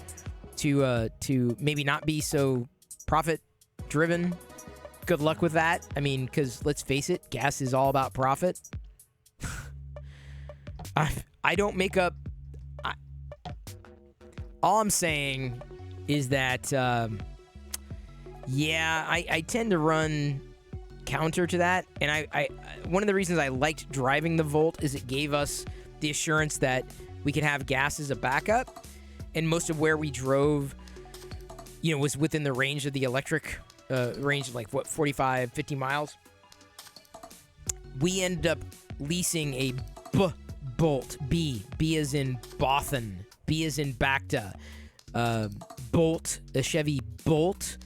Speaker 1: to maybe not be so profit driven. Good luck with that. I mean, because let's face it, gas is all about profit. I don't make up. All I'm saying is that, I tend to run counter to that. And I one of the reasons I liked driving the Volt is it gave us the assurance that we could have gas as a backup. And most of where we drove, was within the range of the electric range of 45, 50 miles. We ended up leasing a Bolt, B as in Bothan, B as in Bacta, Bolt, a Chevy Bolt,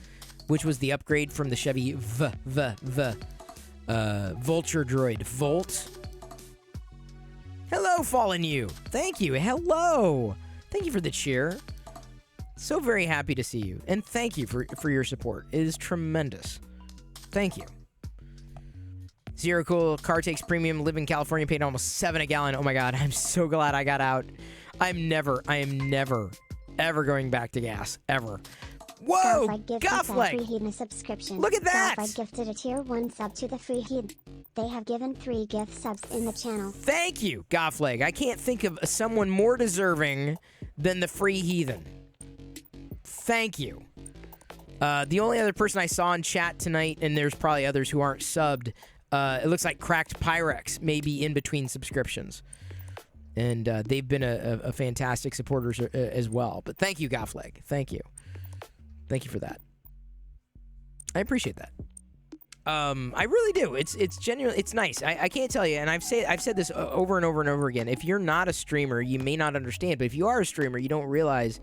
Speaker 1: which was the upgrade from the Chevy Vulture Droid Volt. Hello, Fallen You. Thank you. Hello. Thank you for the cheer. So very happy to see you. And thank you for your support. It is tremendous. Thank you. Zero Cool, car takes premium, live in California, paid almost $7 a gallon. Oh my God, I'm so glad I got out. I am never, ever going back to gas. Ever. Whoa! Godfleck!
Speaker 2: Subscription.
Speaker 1: Look at that!
Speaker 2: Godfleck gifted a tier 1 sub to the free heed. They have given 3 gift subs in the channel.
Speaker 1: Thank you, Goffleg. I can't think of someone more deserving than the free heathen. Thank you. The only other person I saw in chat tonight, and there's probably others who aren't subbed, it looks like Cracked Pyrex may be in between subscriptions. And they've been a fantastic supporters as well. But thank you, Goffleg. Thank you. Thank you for that. I appreciate that. I really do. It's genuinely, it's nice. I can't tell you, and I've said this over and over and over again. If you're not a streamer, you may not understand. But if you are a streamer, you don't realize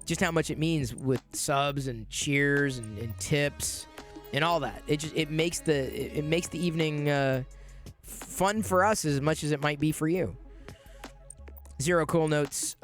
Speaker 1: just how much it means with subs and cheers and tips and all that. It makes the evening fun for us as much as it might be for you. Zero Cool notes.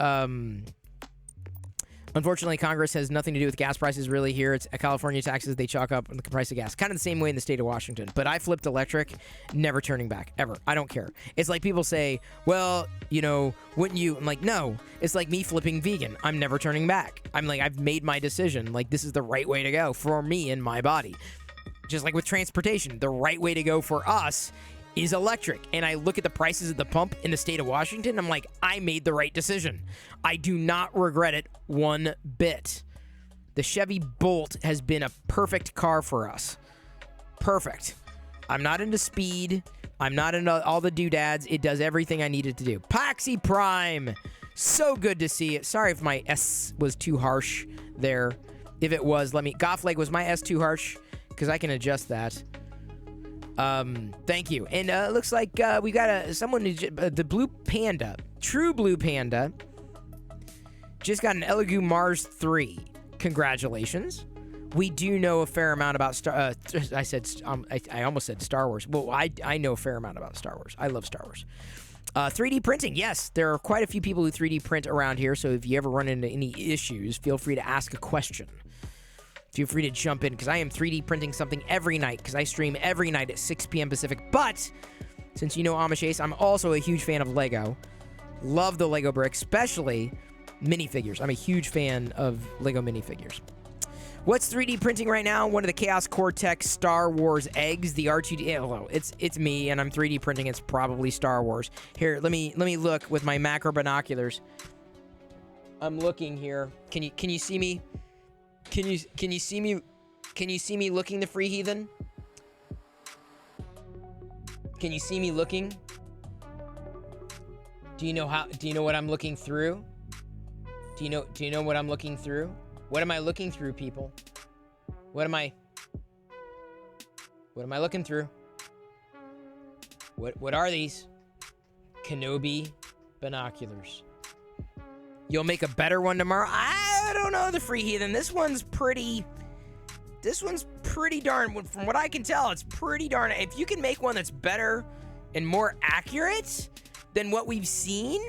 Speaker 1: Unfortunately, Congress has nothing to do with gas prices really here. It's California taxes they chalk up on the price of gas. Kind of the same way in the state of Washington. But I flipped electric, never turning back, ever. I don't care. It's like people say, well, you know, wouldn't you? I'm like, no. It's like me flipping vegan. I'm never turning back. I'm like, I've made my decision. Like, this is the right way to go for me and my body. Just like with transportation, the right way to go for us is electric. And I look at the prices at the pump in the state of Washington, I'm like, I made the right decision. I do not regret it one bit. The Chevy Bolt has been a perfect car for us. Perfect. I'm not into speed. I'm not into all the doodads. It does everything I needed to do. Paxi Prime. So good to see it. Sorry if my S was too harsh there. If it was, let me... Goffleg, was my S too harsh? Because I can adjust that. Thank you. And it looks like we got someone who, the Blue Panda, True Blue Panda, just got an Elegoo Mars 3. Congratulations. We do know a fair amount about I almost said Star Wars. Well, I know a fair amount about Star Wars. I love Star Wars. 3D printing, yes, there are quite a few people who 3D print around here, so if you ever run into any issues, feel free to ask a question. Feel free to jump in, because I am 3D printing something every night, because I stream every night at 6 p.m. Pacific. But, since you know Amish Ace, I'm also a huge fan of Lego. Love the Lego bricks, especially minifigures. I'm a huge fan of Lego minifigures. What's 3D printing right now? One of the Chaos Cortex Star Wars eggs, the R2D. Hello, it's me, and I'm 3D printing. It's probably Star Wars. Here, let me look with my macro binoculars. I'm looking here. Can you see me? Can you see me? Can you see me looking, the free heathen? Can you see me looking? Do you know what I'm looking through? Do you know what I'm looking through? What am I looking through, people? What am I looking through? What are these? Kenobi binoculars. You'll make a better one tomorrow? I don't know, the free heathen. This one's pretty darn, from what I can tell, it's pretty darn. If you can make one that's better and more accurate than what we've seen,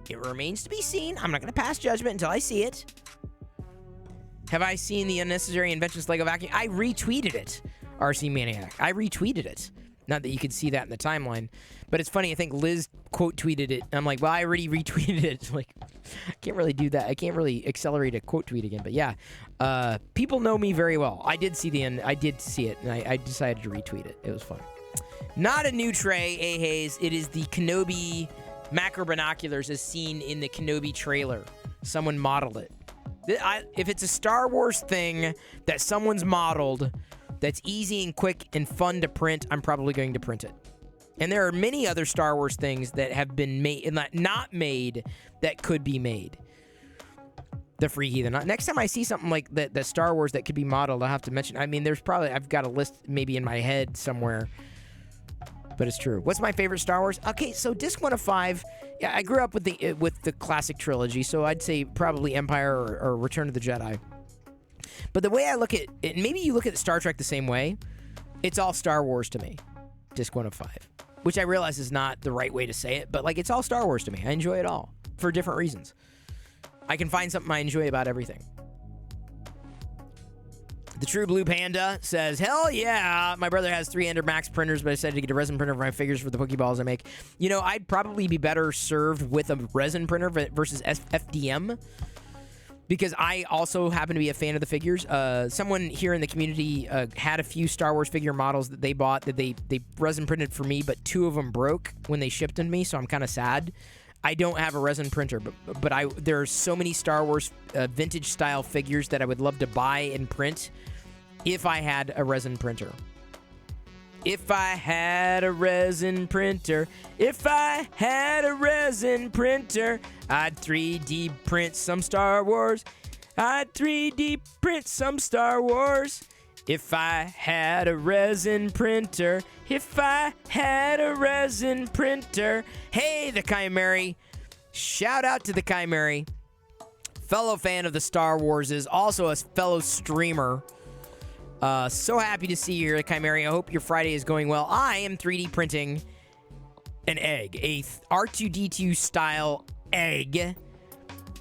Speaker 1: it remains to be seen. I'm not going to pass judgment until I see it. Have I seen the Unnecessary Inventions Lego vacuum? I retweeted it, RC Maniac. I retweeted it. Not that you could see that in the timeline. But it's funny, I think Liz quote tweeted it. I'm like, well, I already retweeted it. Like, I can't really do that. I can't really accelerate a quote tweet again. But yeah, people know me very well. I did see it, and I decided to retweet it. It was fun. Not a new tray, Hayes. It is the Kenobi macro binoculars as seen in the Kenobi trailer. Someone modeled it. If it's a Star Wars thing that someone's modeled that's easy and quick and fun to print, I'm probably going to print it. And there are many other Star Wars things that have been made, not made, that could be made. The free heathen. Next time I see something like that, the Star Wars that could be modeled, I'll have to mention. I mean, I've got a list maybe in my head somewhere, but it's true. What's my favorite Star Wars? Okay, so Disc 1 of 5. Yeah, I grew up with the classic trilogy, so I'd say probably Empire or Return of the Jedi. But the way I look at it, maybe you look at Star Trek the same way, it's all Star Wars to me. Disc 1 of 5. Which I realize is not the right way to say it, but like it's all Star Wars to me. I enjoy it all for different reasons. I can find something I enjoy about everything. The True Blue Panda says, hell yeah, my brother has 3 Ender Max printers, but I decided to get a resin printer for my figures for the Pokeballs I make. You know, I'd probably be better served with a resin printer versus FDM. because I also happen to be a fan of the figures. Someone here in the community had a few Star Wars figure models that they bought that they resin printed for me, but 2 of them broke when they shipped them to me, so I'm kind of sad. I don't have a resin printer, but there are so many Star Wars vintage style figures that I would love to buy and print if I had a resin printer. If I had a resin printer, if I had a resin printer, I'd 3D print some Star Wars. I'd 3D print some Star Wars. If I had a resin printer, if I had a resin printer. Hey, the Chimera. Shout out to the Chimera. Fellow fan of the Star Wars, is also a fellow streamer. So happy to see you here, Chimera. I hope your Friday is going well. I am 3D printing an egg, a R2-D2 style egg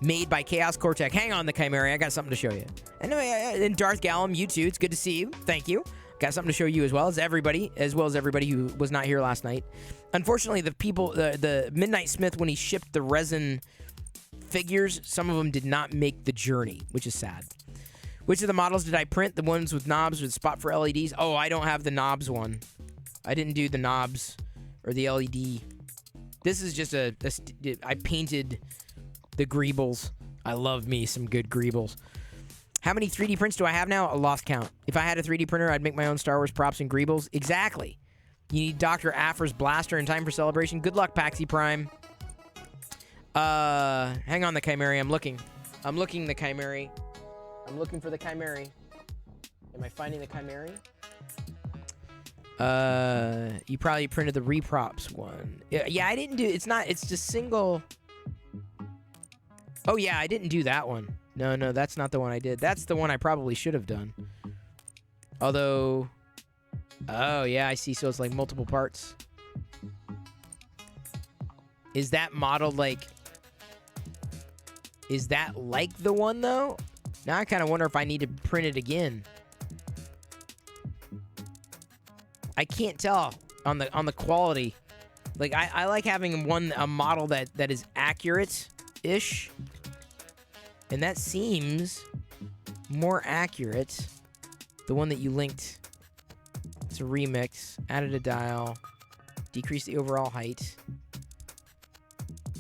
Speaker 1: made by Chaos Cortec. Hang on, the Chimera. I got something to show you. And Darth Gallum, you too. It's good to see you. Thank you. Got something to show you as well as everybody who was not here last night. Unfortunately, the Midnight Smith, when he shipped the resin figures, some of them did not make the journey, which is sad. Which of the models did I print? The ones with knobs with spot for LEDs? Oh, I don't have the knobs one. I didn't do the knobs or the LED. This is just I painted the greebles. I love me some good greebles. How many 3D prints do I have now? I lost count. If I had a 3D printer, I'd make my own Star Wars props and greebles. Exactly. You need Dr. Afra's blaster in time for celebration. Good luck, Paxi Prime. Hang on, the Chimera. I'm looking the Chimera. I'm looking for the Chimera. Am I finding the Chimera? You probably printed the reprops one. Yeah, I didn't do... It's just single... Oh, yeah, I didn't do that one. No, that's not the one I did. That's the one I probably should have done. Although... Oh, yeah, I see. So it's like multiple parts. Is that modeled like... Is that like the one, though? Now I kind of wonder if I need to print it again. I can't tell on the quality. Like, I like having a model that is accurate-ish. And that seems more accurate. The one that you linked. It's a remix. Added a dial. Decrease the overall height.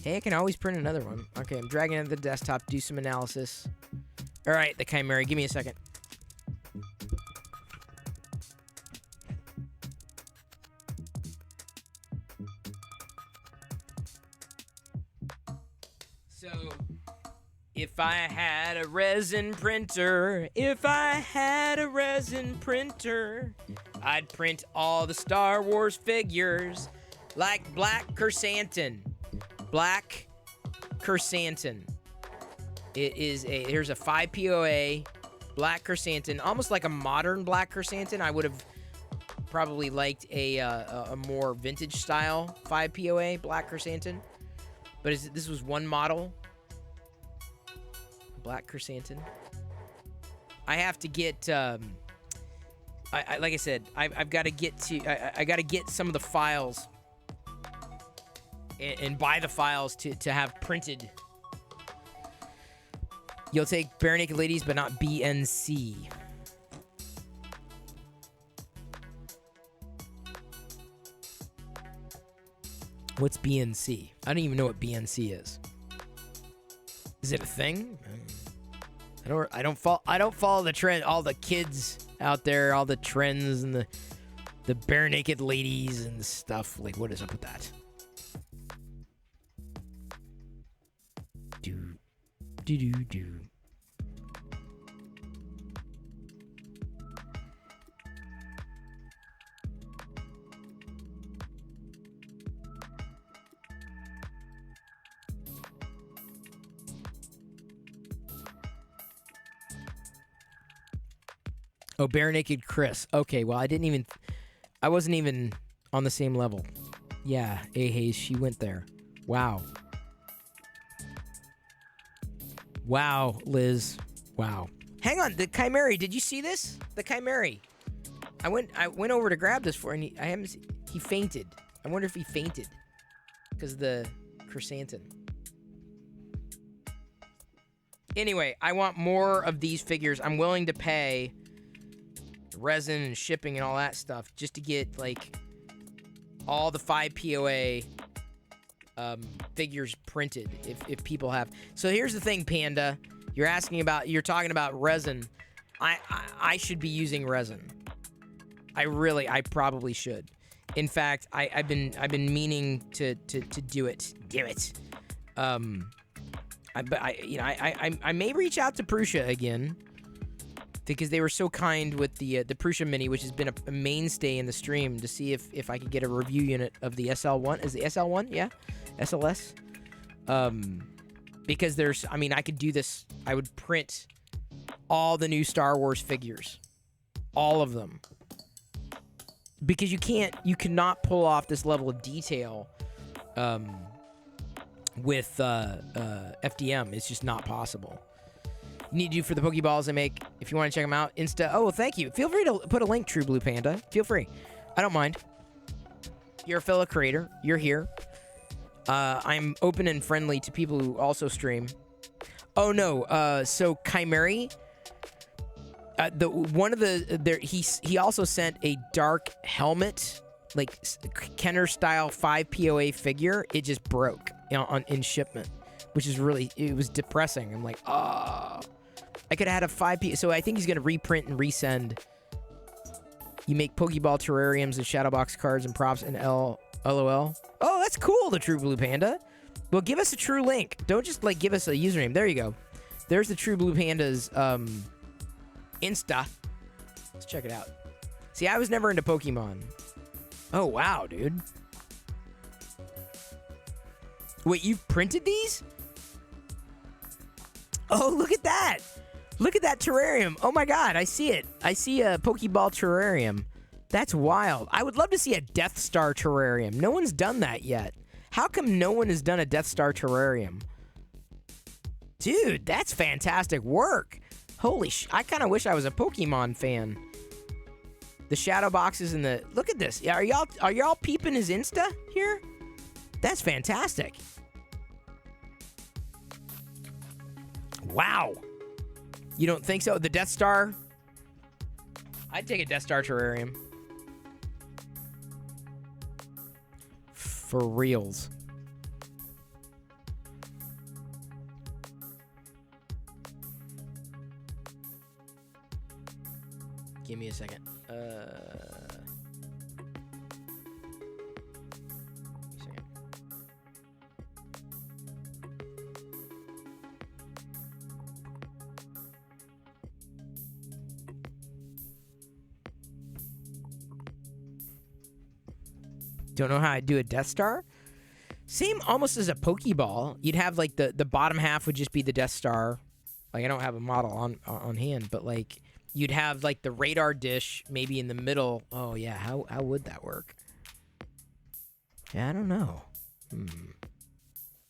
Speaker 1: Hey, I can always print another one. Okay, I'm dragging it to the desktop to do some analysis. All right, the Chimera. Give me a second. So, if I had a resin printer, I'd print all the Star Wars figures like Black Chrysanthemum. Black Chrysanthemum. Here's a 5 POA Black Chrysanthemum, almost like a modern Black Chrysanthemum. I would have probably liked a more vintage style 5 POA Black Chrysanthemum. But this was one model. Black Chrysanthemum. I have to get like I said, I've got to get to I got to get some of the files and buy the files to have printed. You'll take Bare Naked Ladies, but not BNC. What's BNC? I don't even know what BNC is. Is it a thing? I don't follow the trend. All the kids out there, all the trends and the Bare Naked Ladies and stuff. Like, what is up with that? Do. Oh, Bare Naked Chris. Okay, well, I wasn't even on the same level. Yeah, A. Hayes, she went there. Wow. Wow, Liz. Wow. Hang on, the Chimera. Did you see this? The Chimera. I went over to grab this for, and he fainted. I wonder if he fainted because of the chrysanthemum. Anyway, I want more of these figures. I'm willing to pay resin and shipping and all that stuff just to get, like, all the 5 POA figures printed if people have. So here's the thing, Panda. You're talking about resin. I should be using resin. I probably should. In fact, I've been meaning to do it. Do it. I may reach out to Prussia again because they were so kind with the Prussia Mini, which has been a mainstay in the stream, to see if I could get a review unit of the SL1. Is the SL1? Yeah, SLS. Because I could do this. I would print all the new Star Wars figures, all of them, because you cannot pull off this level of detail with FDM. It's just not possible. You need to do for the Pokeballs I make. If you want to check them out, Insta. Oh, well, thank you. Feel free to put a link, True Blue Panda. Feel free. I don't mind. You're a fellow creator. You're here. I'm open and friendly to people who also stream. Oh no. So Chimeri, he also sent a dark helmet, like Kenner style 5 POA figure. It just broke in shipment, which is it was depressing. I'm like, I could have had a 5 POA. So I think he's gonna reprint and resend. You make Pokeball terrariums and Shadowbox cards and props and LOL. Oh, that's cool, the True Blue Panda. Well, give us a true link. Don't just, like, give us a username. There you go. There's the True Blue Panda's Insta. Let's check it out. See, I was never into Pokemon. Oh, wow, dude. Wait, you've printed these? Oh, look at that. Look at that terrarium. Oh, my God, I see it. I see a Pokeball terrarium. That's wild. I would love to see a Death Star terrarium. No one's done that yet. How come no one has done a Death Star terrarium? Dude, that's fantastic work. Holy I kind of wish I was a Pokemon fan. The shadow boxes and the... Look at this. Are y'all peeping his Insta here? That's fantastic. Wow. You don't think so? The Death Star? I'd take a Death Star terrarium. For reals. Give me a second. Don't know how I'd do a Death Star? Same almost as a Pokeball. You'd have, like, the bottom half would just be the Death Star. Like, I don't have a model on hand, but, like, you'd have, like, the radar dish maybe in the middle. Oh, yeah, how would that work? Yeah, I don't know.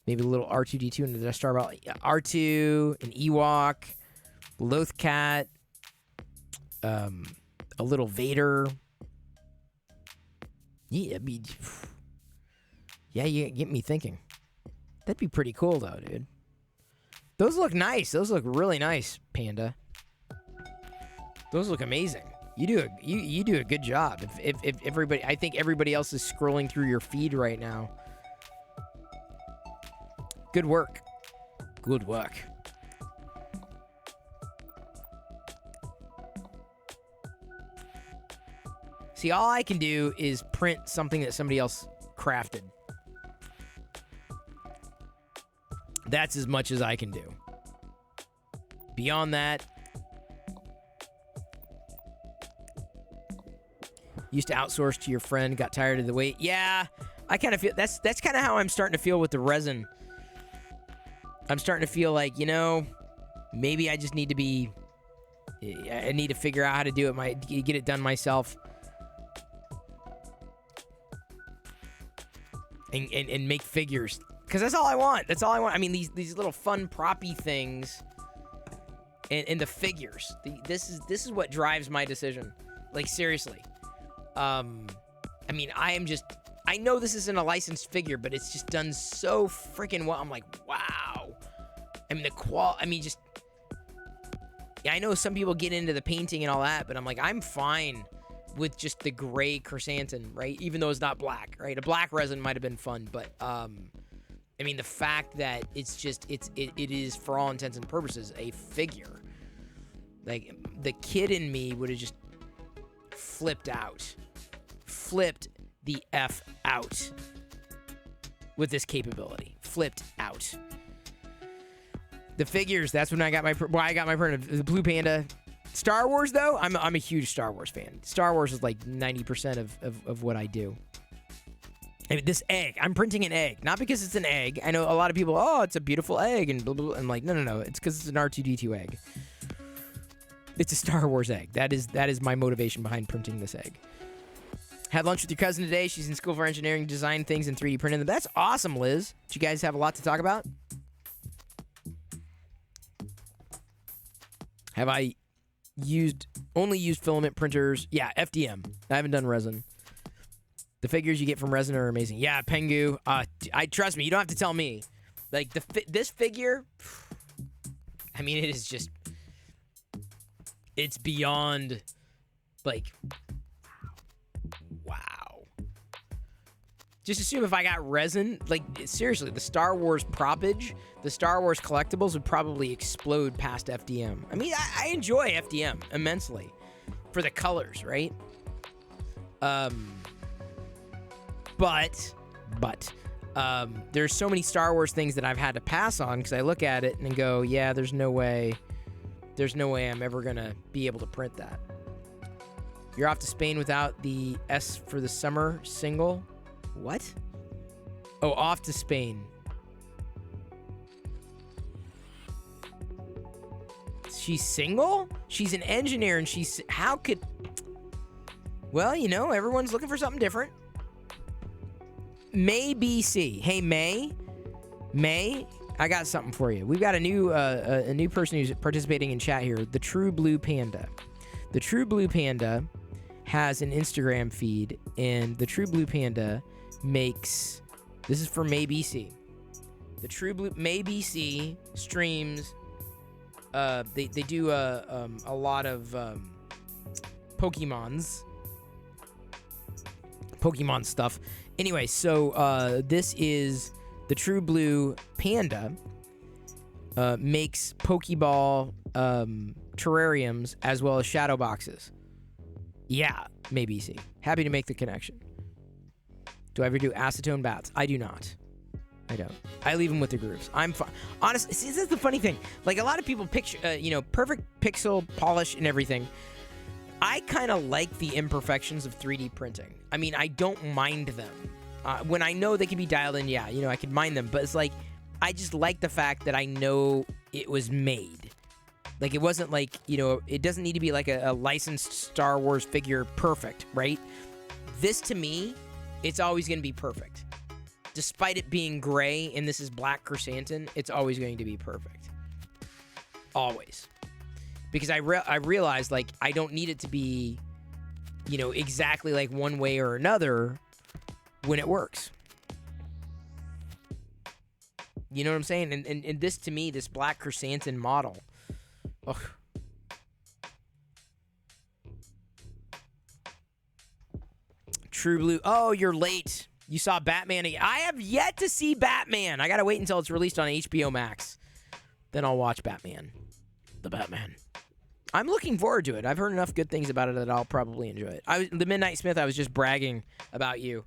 Speaker 1: Maybe a little R2-D2 and the Death Star ball. R2, an Ewok, Lothcat, a little Vader. Yeah, you get me thinking. That'd be pretty cool, though, dude. Those look nice. Those look really nice, Panda. Those look amazing. You do a good job. If everybody, I think everybody else is scrolling through your feed right now. Good work. Good work. See, all I can do is print something that somebody else crafted. That's as much as I can do. Beyond that, used to outsource to your friend, got tired of the wait. Yeah, I kind of feel that's kind of how I'm starting to feel with the resin. I'm starting to feel like, maybe I just need to I need to figure out how to do it, get it done myself. And make figures, because that's all I want. That's all I want. I mean, these little fun proppy things, and the figures. This is what drives my decision. Like, seriously. I mean, I know this isn't a licensed figure, but it's just done so freaking well. I'm like, wow. I mean, just I know some people get into the painting and all that, but I'm like, I'm fine with just the gray chrysanthemum, right? Even though it's not black, right? A black resin might have been fun, but I mean, the fact that it's just it is for all intents and purposes a figure. Like, the kid in me would have just flipped the F out with this capability. Flipped out. The figures, that's when I got my print of the Blue Panda. Star Wars, though, I'm a huge Star Wars fan. Star Wars is like 90% of what I do. I mean, this egg, I'm printing an egg. Not because it's an egg. I know a lot of people, oh, it's a beautiful egg, and blah, blah, blah. I'm like, no. It's because it's an R2-D2 egg. It's a Star Wars egg. That is my motivation behind printing this egg. Had lunch with your cousin today. She's in school for engineering, design things, and 3D printing them. That's awesome, Liz. Did you guys have a lot to talk about? Have I only used filament printers? Yeah, FDM. I haven't done resin. The figures you get from resin are amazing. Yeah, Pengu. I trust me. You don't have to tell me. Like, this figure, I mean, it is just, it's beyond, like, wow. Just assume if I got resin, like, seriously, the Star Wars propage, the Star Wars collectibles would probably explode past FDM. I mean, I enjoy FDM immensely for the colors, right? But there's so many Star Wars things that I've had to pass on because I look at it and go, yeah, there's no way I'm ever gonna be able to print that. You're off to Spain without the S for the summer single? What? Oh, off to Spain. She's single? She's an engineer and how could... Well, you know, everyone's looking for something different. May BC. Hey, May, I got something for you. We've got a new person who's participating in chat here. The True Blue Panda. The True Blue Panda has an Instagram feed, and the True Blue Panda makes. This is for May BC. The True Blue May BC streams. They do a lot of Pokemon stuff. Anyway, so this is the True Blue Panda makes Pokeball terrariums as well as shadow boxes. Yeah, maybe see. Happy to make the connection. Do I ever do acetone bats? I do not. I don't. I leave them with the groups. I'm fine. Honestly, see, this is the funny thing. Like, a lot of people picture, perfect pixel polish and everything. I kind of like the imperfections of 3D printing. I mean, I don't mind them. When I know they can be dialed in, yeah, I could mind them. But it's like, I just like the fact that I know it was made. Like, it wasn't like, it doesn't need to be like a licensed Star Wars figure perfect, right? This, to me, it's always going to be perfect. Despite it being gray and this is black chrysanthemum, it's always going to be perfect. Always. Because I realized, like, I don't need it to be, exactly like one way or another when it works. You know what I'm saying? And this, to me, this black chrysanthemum model. Ugh. True Blue. Oh, you're late. You saw Batman. I have yet to see Batman. I gotta wait until it's released on HBO Max. Then I'll watch Batman. The Batman. I'm looking forward to it. I've heard enough good things about it that I'll probably enjoy it. The Midnight Smith, I was just bragging about you.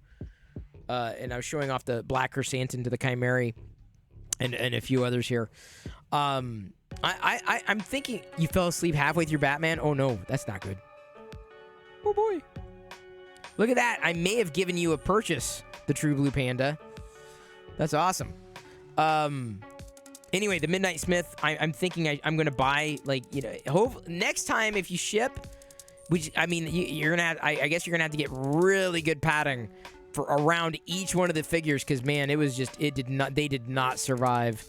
Speaker 1: And I was showing off the black chrysanthemum to the Chimera and a few others here. I'm thinking you fell asleep halfway through Batman. Oh, no. That's not good. Oh, boy. Look at that. I may have given you a purchase, the True Blue Panda. That's awesome. Anyway, the Midnight Smith, I'm thinking I'm going to buy, next time if you ship, you're going to have, I guess you're going to have to get really good padding for around each one of the figures because, man, they did not survive.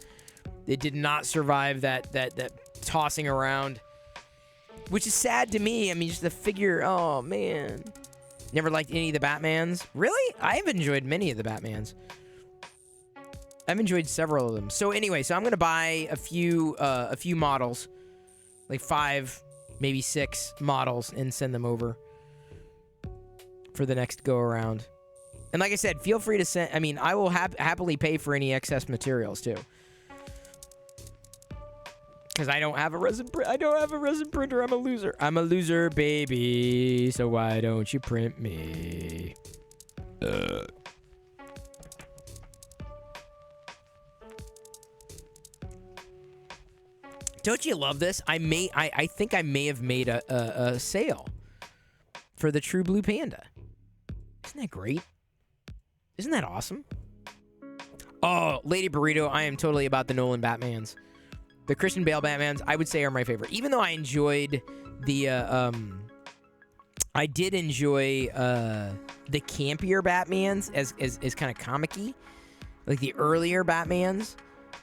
Speaker 1: They did not survive that tossing around, which is sad to me. I mean, just the figure, oh, man. Never liked any of the Batmans. Really? I've enjoyed many of the Batmans. I've enjoyed several of them. So anyway, I'm gonna buy a few models, like 5, maybe 6 models and send them over for the next go around. And like I said, feel free to send. I mean, I will happily pay for any excess materials too, because I don't have a resin. I don't have a resin printer. I'm a loser. I'm a loser, baby. So why don't you print me? Don't you love this? I think I may have made a sale for the True Blue Panda. Isn't that great? Isn't that awesome? Oh, Lady Burrito, I am totally about the Nolan Batmans. The Christian Bale Batmans, I would say, are my favorite. Even though I enjoyed the, I did enjoy the campier Batmans as kind of comic-y, like the earlier Batmans.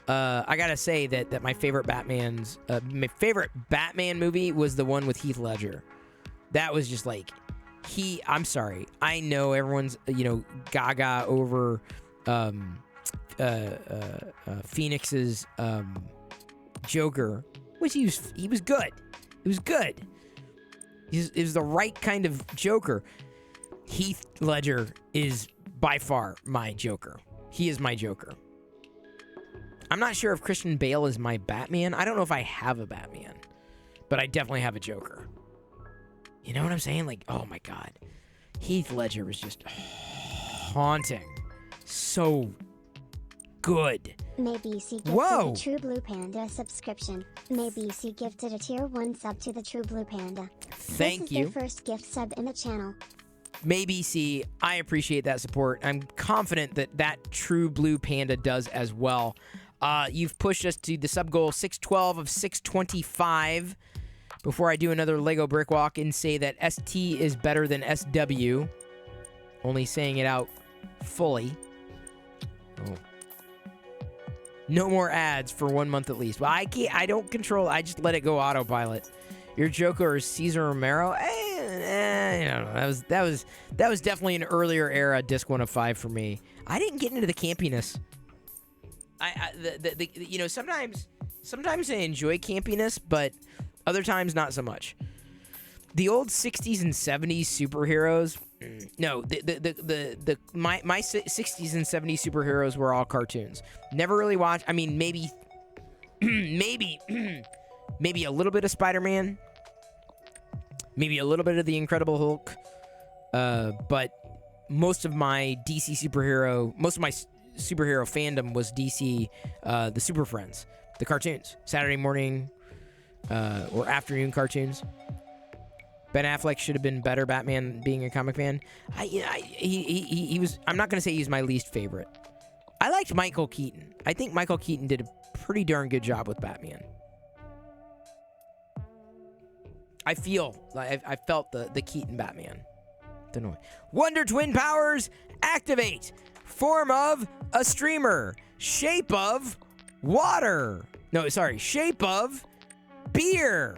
Speaker 1: I gotta say that my favorite my favorite Batman movie was the one with Heath Ledger. That was just like, I'm sorry. I know everyone's, gaga over Phoenix's Joker, which he was good. It was good. It was the right kind of Joker. Heath Ledger is by far my Joker. He is my Joker. I'm not sure if Christian Bale is my Batman. I don't know if I have a Batman, but I definitely have a Joker. You know what I'm saying? Like, oh my God. Heath Ledger was just haunting. So good.
Speaker 2: Maybe you see gifted a True Blue Panda subscription. Maybe you see gifted a tier 1 sub to the True Blue Panda.
Speaker 1: Thank you.
Speaker 2: This is their first gift sub in the channel.
Speaker 1: Maybe see, I appreciate that support. I'm confident that True Blue Panda does as well. You've pushed us to the sub goal 612 of 625. Before I do another Lego brick walk and say that ST is better than SW. Only saying it out fully. Oh. No more ads for 1 month at least. Well, I don't control. I just let it go autopilot. Your Joker is Cesar Romero. I don't know. That was definitely an earlier era disc 1 of 5 for me. I didn't get into the campiness. Sometimes I enjoy campiness, but other times not so much. The old 60s and 70s superheroes. No, my 60s and 70s superheroes were all cartoons. Never really watched. I mean, maybe a little bit of Spider-Man, maybe a little bit of the Incredible Hulk, but most of my superhero fandom was DC, the Super Friends, the cartoons, Saturday morning or afternoon cartoons. Ben Affleck should have been better Batman being a comic fan. He was. I'm not gonna say he's my least favorite. I liked Michael Keaton. I think Michael Keaton did a pretty darn good job with Batman. I felt the Keaton Batman. Don't know. Wonder Twin powers activate. Form of a streamer. Shape of water. No, sorry. Shape of beer.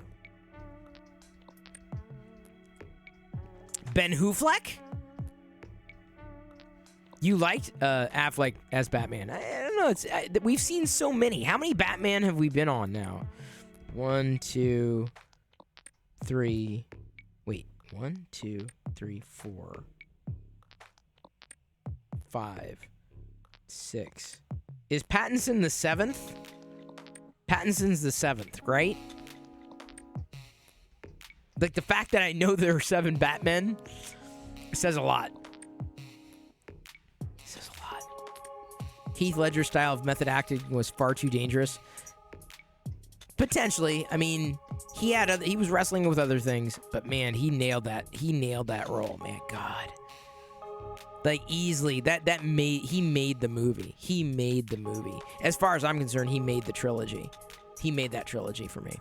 Speaker 1: Ben Affleck? You liked Affleck as Batman. I don't know. We've seen so many. How many Batman have we been on now? 1, 2, 3. Wait. 1, 2, 3, 4, 5, 6. Is Pattinson the 7th? Pattinson's the 7th, right? Like, the fact that I know there are 7 Batmen says a lot. Says a lot. Heath Ledger's style of method acting was far too dangerous. Potentially. I mean, he was wrestling with other things, but man, he nailed that. He nailed that role, man. God. Like, easily. He made the movie. He made the movie. As far as I'm concerned, he made the trilogy. He made that trilogy for me.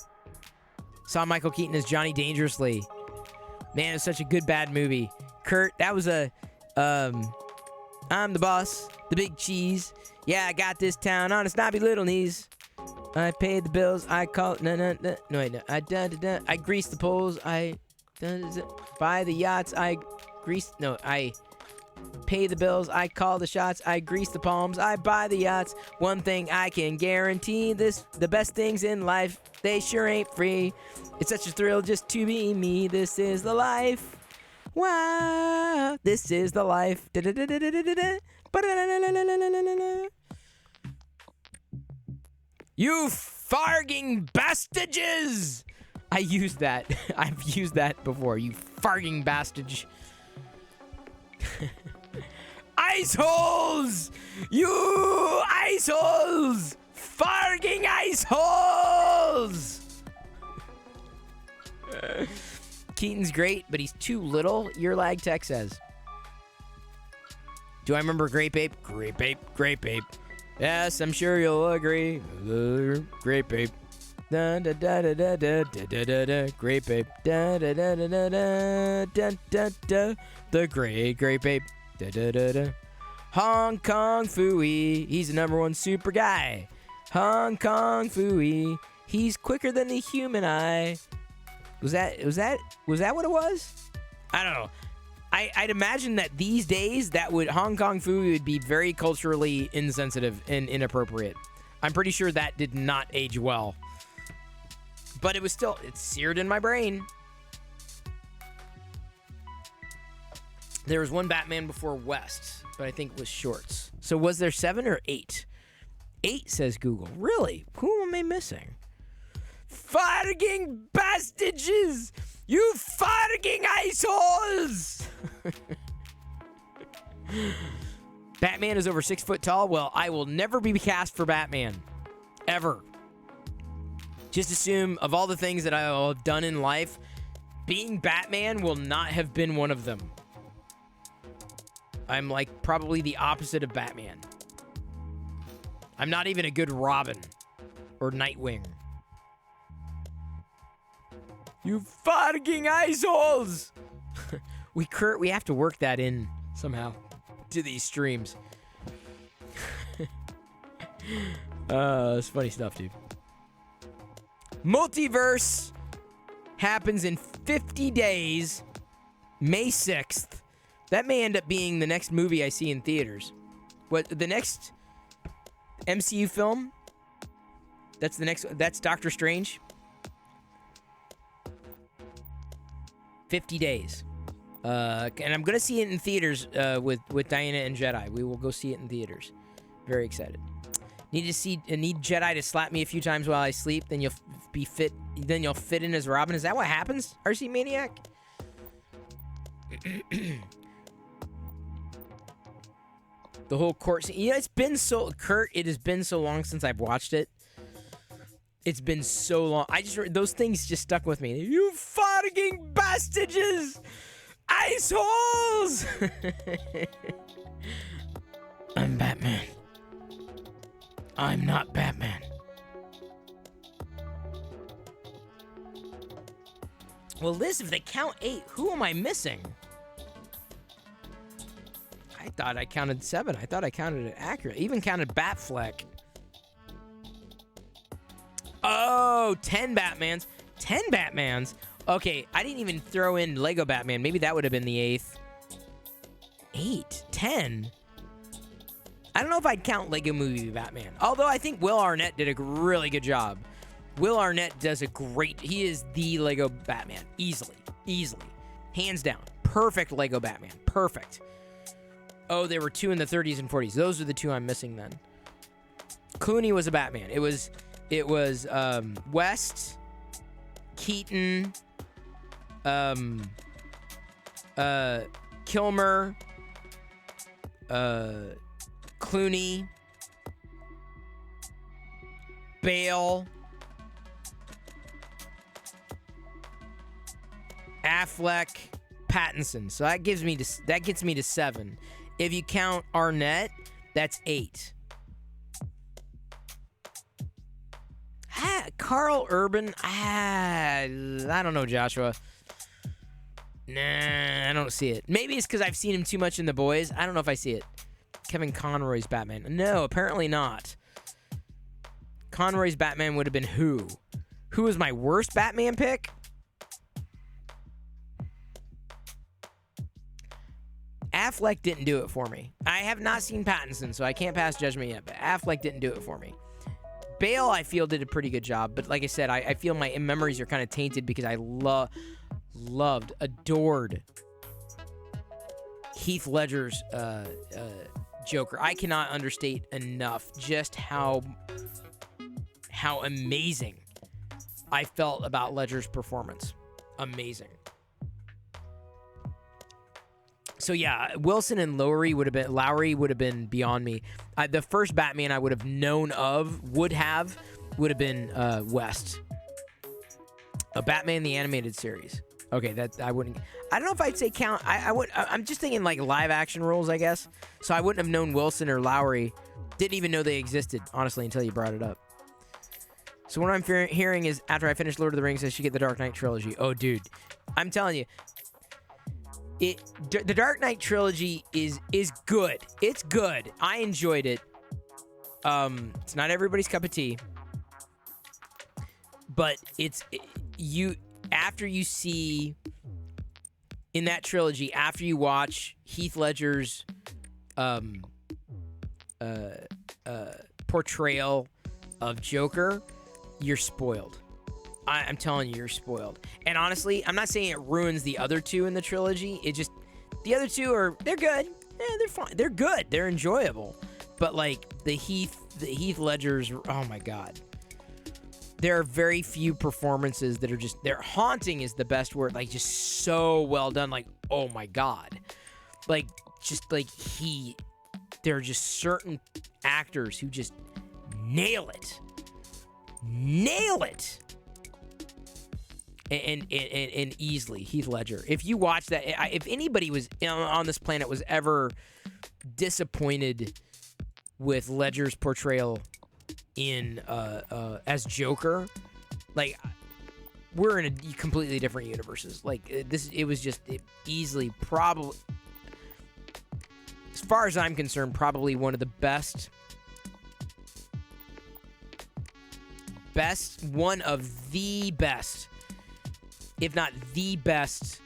Speaker 1: Saw Michael Keaton as Johnny Dangerously. Man, it's such a good bad movie. Kurt, that was a I'm the boss, the big cheese. Yeah, I got this town on its snobby little knees. I paid the bills. I called I greased the poles. I buy the yachts. I greased. No, I Pay the bills, I call the shots, I grease the palms, I buy the yachts. One thing I can guarantee, the best things in life, they sure ain't free. It's such a thrill just to be me. This is the life. Wow, this is the life. You farging bastages! I used that. I've used that before. You farging bastage. Ice holes! You ice holes! Farging ice holes! Keaton's great, but he's too little, your lag tech says. Do I remember Grape Ape? Grape Ape, Grape Ape. Yes, I'm sure you'll agree. Grape Ape. Da da da da da da da da da. Grape Ape. Da da da da da da da da da. The Grape Ape. Da da da da. Hong Kong Phooey. He's the #1 super guy. Hong Kong Phooey. He's quicker than the human eye. Was that what it was? I don't know. I'd imagine that these days Hong Kong Phooey would be very culturally insensitive and inappropriate. I'm pretty sure that did not age well. But it's seared in my brain. There was one Batman before West, but I think it was shorts. So was there 7 or 8? 8 says Google. Really? Who am I missing? Farging bastages! You farging ice holes! Batman is over 6 foot tall. Well, I will never be cast for Batman. Ever. Just assume of all the things that I've done in life, being Batman will not have been one of them. I'm like probably the opposite of Batman. I'm not even a good Robin or Nightwing. You farging ice holes! We have to work that in somehow to these streams. It's funny stuff, dude. Multiverse happens in 50 days, May 6th. That may end up being the next movie I see in theaters. What, the next MCU film? That's Doctor Strange. 50 days. And I'm going to see it in theaters with Diana and Jedi. We will go see it in theaters. Very excited. Need Jedi to slap me a few times while I sleep, then you'll be fit. Then you'll fit in as Robin. Is that what happens, RC Maniac? The whole court scene. You know, it has been so long since I've watched it. It's been so long. Those things just stuck with me. You farging bastages! Ice holes! I'm Batman. I'm not Batman. Well, Liz, if they count 8, who am I missing? I thought I counted 7. I thought I counted it accurate. I even counted Batfleck. Oh, 10 Batmans. 10 Batmans? Okay, I didn't even throw in Lego Batman. Maybe that would have been the 8th. 8? 10? I don't know if I'd count Lego Movie Batman. Although I think Will Arnett did a really good job. Will Arnett does he is the Lego Batman. Easily. Hands down. Perfect Lego Batman. Perfect. Oh, there were 2 in the 30s and 40s. Those are the 2 I'm missing then. Clooney was a Batman. It was West, Keaton, Kilmer, Clooney, Bale, Affleck, Pattinson. So that gets me to 7. If you count Arnett, that's 8. Carl Urban. I don't know, Joshua. Nah, I don't see it. Maybe it's because I've seen him too much in The Boys. I don't know if I see it. Kevin Conroy's Batman. No, apparently not. Conroy's Batman would have been who? Who was my worst Batman pick? Affleck didn't do it for me. I have not seen Pattinson, so I can't pass judgment yet, but Affleck didn't do it for me. Bale, I feel, did a pretty good job, but like I said, I feel my memories are kind of tainted because I adored Heath Ledger's Joker. I cannot understate enough just how amazing I felt about Ledger's performance. Amazing. So yeah, Wilson and Lowry would have been beyond me. The first Batman I would have known of would have been West. A Batman the Animated Series. Okay, that I wouldn't. I don't know if I'd say count. I'm just thinking like live action roles, I guess. So I wouldn't have known Wilson or Lowry. Didn't even know they existed, honestly, until you brought it up. So what I'm hearing is after I finish Lord of the Rings, I should get the Dark Knight trilogy. Oh, dude, I'm telling you. The Dark Knight trilogy is good. It's good. I enjoyed it. It's not everybody's cup of tea, but after you see in that trilogy, after you watch Heath Ledger's portrayal of Joker, you're spoiled. I'm telling you, you're spoiled. And honestly, I'm not saying it ruins the other two in the trilogy. It just, the other two they're good. Yeah, they're fine. They're good. They're enjoyable. But like the Heath Ledger's, oh my God. There are very few performances that are they're haunting is the best word. Like just so well done. Like, oh my God. Like, just like there are just certain actors who just nail it. Nail it. And easily, Heath Ledger. If you watch that, if anybody was on this planet was ever disappointed with Ledger's portrayal in as Joker, like we're in a completely different universes. Like it was just easily, probably, as far as I'm concerned, probably one of the best, one of the best, if not the best,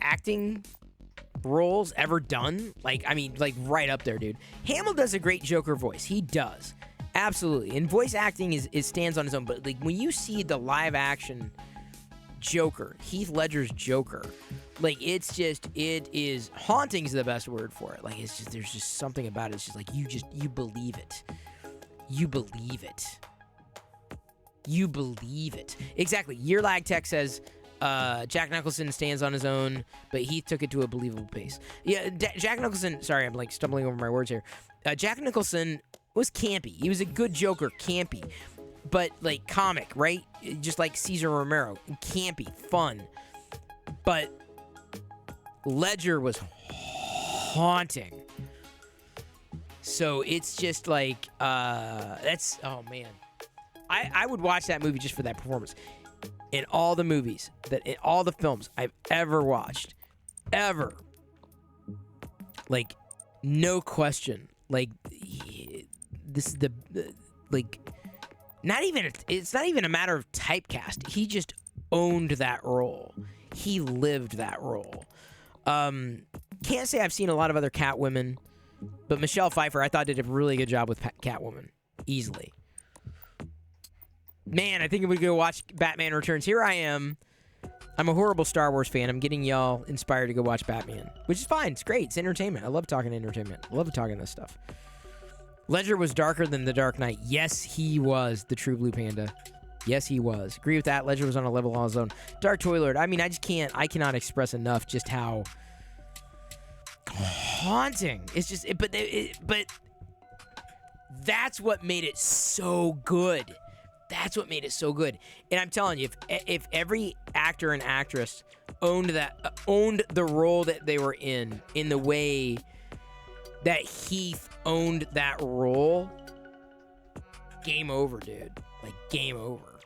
Speaker 1: acting roles ever done. Like, I mean, like right up there, dude. Hamill does a great Joker voice. He does. Absolutely. And voice acting stands on his own. But like when you see the live action Joker, Heath Ledger's Joker, like it is haunting is the best word for it. Like it's just, there's just something about it. It's just like you believe it. You believe it. You believe it. Exactly. Year Lag Tech says Jack Nicholson stands on his own, but Heath took it to a believable pace. Yeah, Jack Nicholson, sorry, I'm like stumbling over my words here. Jack Nicholson was campy. He was a good Joker, campy. But like comic, right? Just like Cesar Romero. Campy, fun. But Ledger was haunting. So it's just like, that's, oh man. I would watch that movie just for that performance. In all the movies, in all the films I've ever watched, ever, like, no question, like, this is like, it's not even a matter of typecast. He just owned that role. He lived that role. Can't say I've seen a lot of other Catwomen, but Michelle Pfeiffer, I thought, did a really good job with Catwoman. Easily. Man, I think I'm going to go watch Batman Returns. Here I am. I'm a horrible Star Wars fan. I'm getting y'all inspired to go watch Batman, which is fine. It's great. It's entertainment. I love talking entertainment. I love talking this stuff. Ledger was darker than The Dark Knight. Yes, he was, the True Blue Panda. Yes, he was. Agree with that. Ledger was on a level on his own. Dark Toy Lord. I mean, I cannot express enough just how haunting. It's just, but that's what made it so good. That's what made it so good. And I'm telling you, if every actor and actress owned the role that they were in the way that Heath owned that role, game over, dude. Like, game over.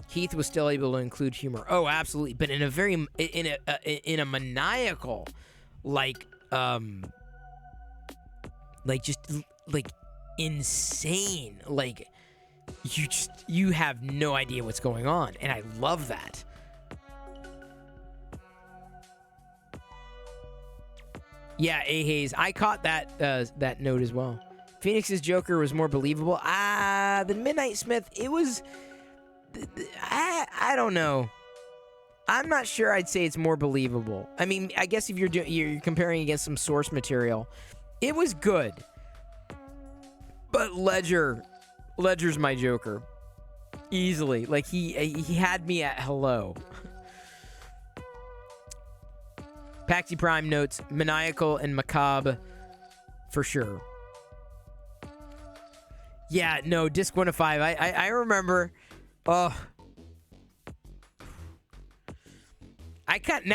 Speaker 1: Heath was still able to include humor. Oh, absolutely. But in a very, in a maniacal, like just, like, insane, like, you have no idea what's going on, and I love that. Yeah, A. Hayes. I caught that that note as well. Phoenix's Joker was more believable. The Midnight Smith, it was... I don't know. I'm not sure I'd say it's more believable. I mean, I guess if you're comparing against some source material, it was good. But Ledger's my Joker. Easily. Like, he had me at hello. Paxi Prime notes, maniacal and macabre for sure. Yeah, no, Disc 1 of 5. I remember. Oh. I kind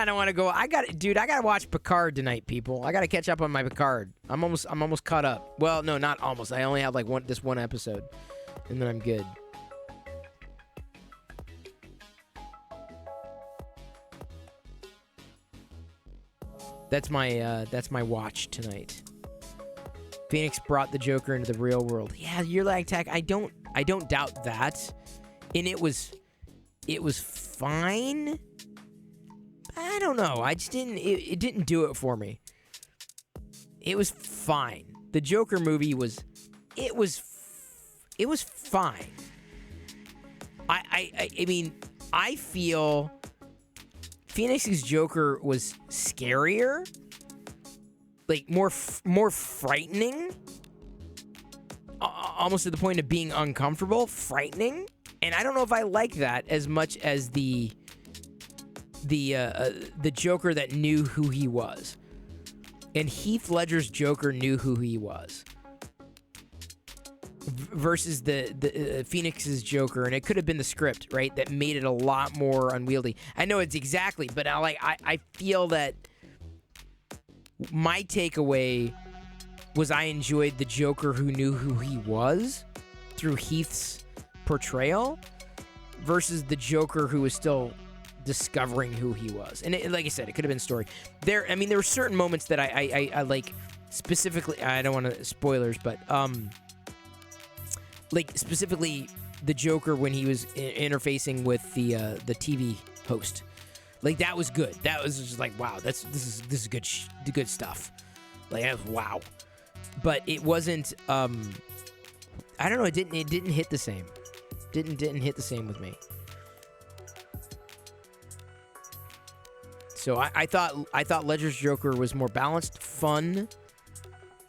Speaker 1: of want to go. I got to watch Picard tonight, people. I got to catch up on my Picard. I'm almost caught up. Well, no, not almost. I only have like this one episode, and then I'm good. That's my watch tonight. Phoenix brought the Joker into the real world. Yeah, Year Lag Tech. I don't doubt that. And it was fine. I don't know. I just didn't. It didn't do it for me. It was fine. The Joker movie was. It was fine. I mean, I feel Phoenix's Joker was scarier, like more frightening, almost to the point of being uncomfortable, frightening. And I don't know if I like that as much as the Joker that knew who he was. And Heath Ledger's Joker knew who he was. Versus the Phoenix's Joker, and it could have been the script, right, that made it a lot more unwieldy. I know it's exactly, but I feel that my takeaway was I enjoyed the Joker who knew who he was through Heath's portrayal versus the Joker who was still discovering who he was. And like I said, it could have been story. There were certain moments that I like specifically. I don't want to spoilers, but like specifically the Joker when he was interfacing with the TV host. Like that was good. That was just like, wow, this is good stuff. Like that was wow. But it wasn't I don't know, it didn't hit the same. Didn't hit the same with me. So I thought Ledger's Joker was more balanced, fun,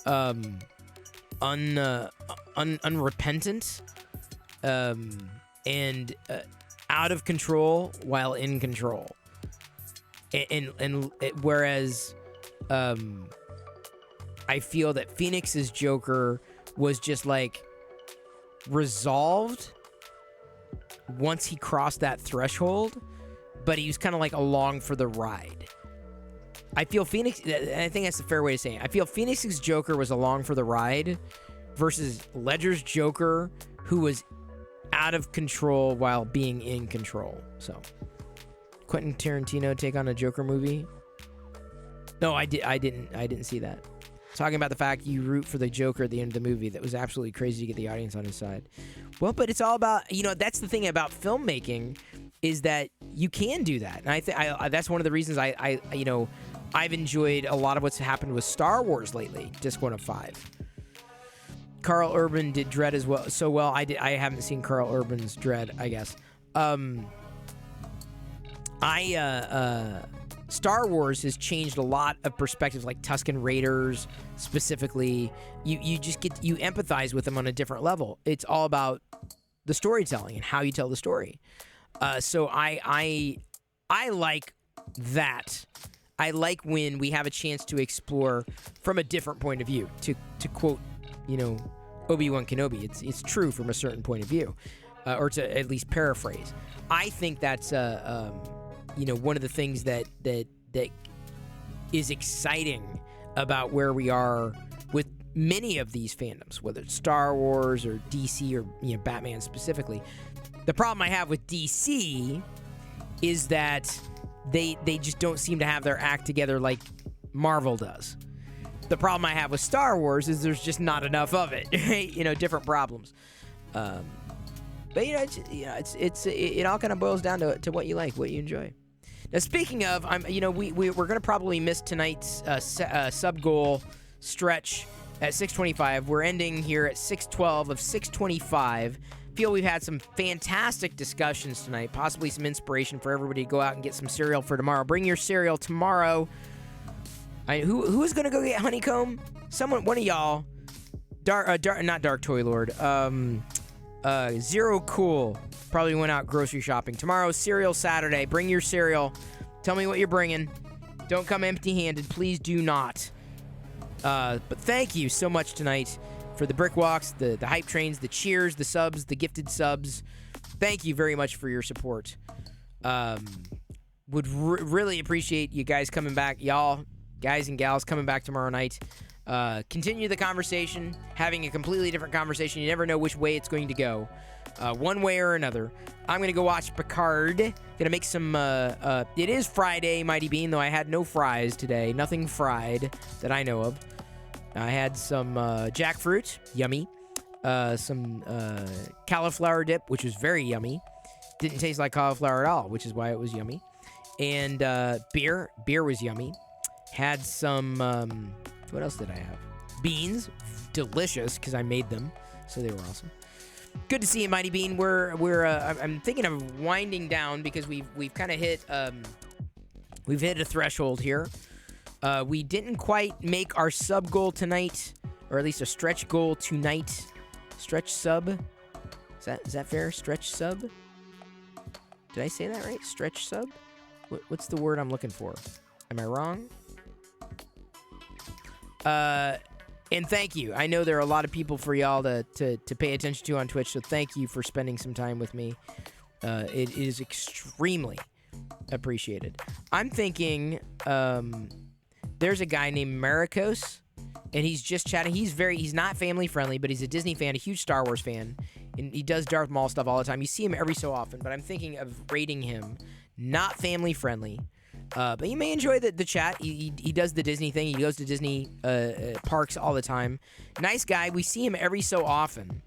Speaker 1: unrepentant, and out of control while in control. And whereas I feel that Phoenix's Joker was just like resolved once he crossed that threshold, but he was kind of like along for the ride. I feel Phoenix, and I think that's a fair way to say it. I feel Phoenix's Joker was along for the ride versus Ledger's Joker, who was out of control while being in control. So, Quentin Tarantino take on a Joker movie? No, I didn't see that. Talking about the fact you root for the Joker at the end of the movie. That was absolutely crazy to get the audience on his side. Well, but it's all about, that's the thing about filmmaking is that you can do that. And I think that's one of the reasons I've enjoyed a lot of what's happened with Star Wars lately. Disc 1 of 5. Carl Urban did Dredd as well. So well, I haven't seen Carl Urban's Dredd, I guess. Star Wars has changed a lot of perspectives, like Tusken Raiders specifically. You just you empathize with them on a different level. It's all about the storytelling and how you tell the story. So I like that. I like when we have a chance to explore from a different point of view. To quote, Obi-Wan Kenobi, it's true from a certain point of view, or to at least paraphrase. I think that's one of the things that is exciting about where we are with many of these fandoms, whether it's Star Wars or DC or Batman specifically. The problem I have with DC is that they just don't seem to have their act together like Marvel does. The problem I have with Star Wars is there's just not enough of it. Right? Different problems. But it all kind of boils down to what you like, what you enjoy. Now, speaking of, we're gonna probably miss tonight's sub goal stretch at 625. We're ending here at 612 of 625. Feel we've had some fantastic discussions tonight, possibly some inspiration for everybody to go out and get some cereal for tomorrow. Bring your cereal tomorrow. Who is gonna go get honeycomb? Someone, one of y'all. Not Dark Toy Lord. Zero Cool probably went out grocery shopping. Tomorrow's Cereal Saturday. Bring your cereal. Tell me what you're bringing. Don't come empty-handed. Please do not. But thank you so much tonight for the brick walks, the hype trains, the cheers, the subs, the gifted subs. Thank you very much for your support. Would really appreciate you guys coming back. Y'all, guys and gals, coming back tomorrow night. Continue the conversation, having a completely different conversation. You never know which way it's going to go, one way or another. I'm going to go watch Picard. Going to make some, it is Friday, Mighty Bean, though I had no fries today. Nothing fried that I know of. I had some jackfruit, yummy. Some cauliflower dip, which was very yummy. Didn't taste like cauliflower at all, which is why it was yummy. And beer. Beer was yummy. Had some, what else did I have? Beans. Delicious, because I made them. So they were awesome. Good to see you, Mighty Bean. I'm thinking of winding down because we've kind of hit we've hit a threshold here. We didn't quite make our sub goal tonight, or at least a stretch goal tonight. Stretch sub. Is that fair? Stretch sub? Did I say that right? Stretch sub? What's the word I'm looking for? Am I wrong? And thank you. I know there are a lot of people for y'all to pay attention to on Twitch, so thank you for spending some time with me. It is extremely appreciated. I'm thinking there's a guy named Maricos, and he's just chatting. He's not family friendly, but he's a Disney fan, a huge Star Wars fan, and he does Darth Maul stuff all the time. You see him every so often, but I'm thinking of rating him not family friendly. But you may enjoy the chat. He does the Disney thing. He goes to Disney parks all the time. Nice guy. We see him every so often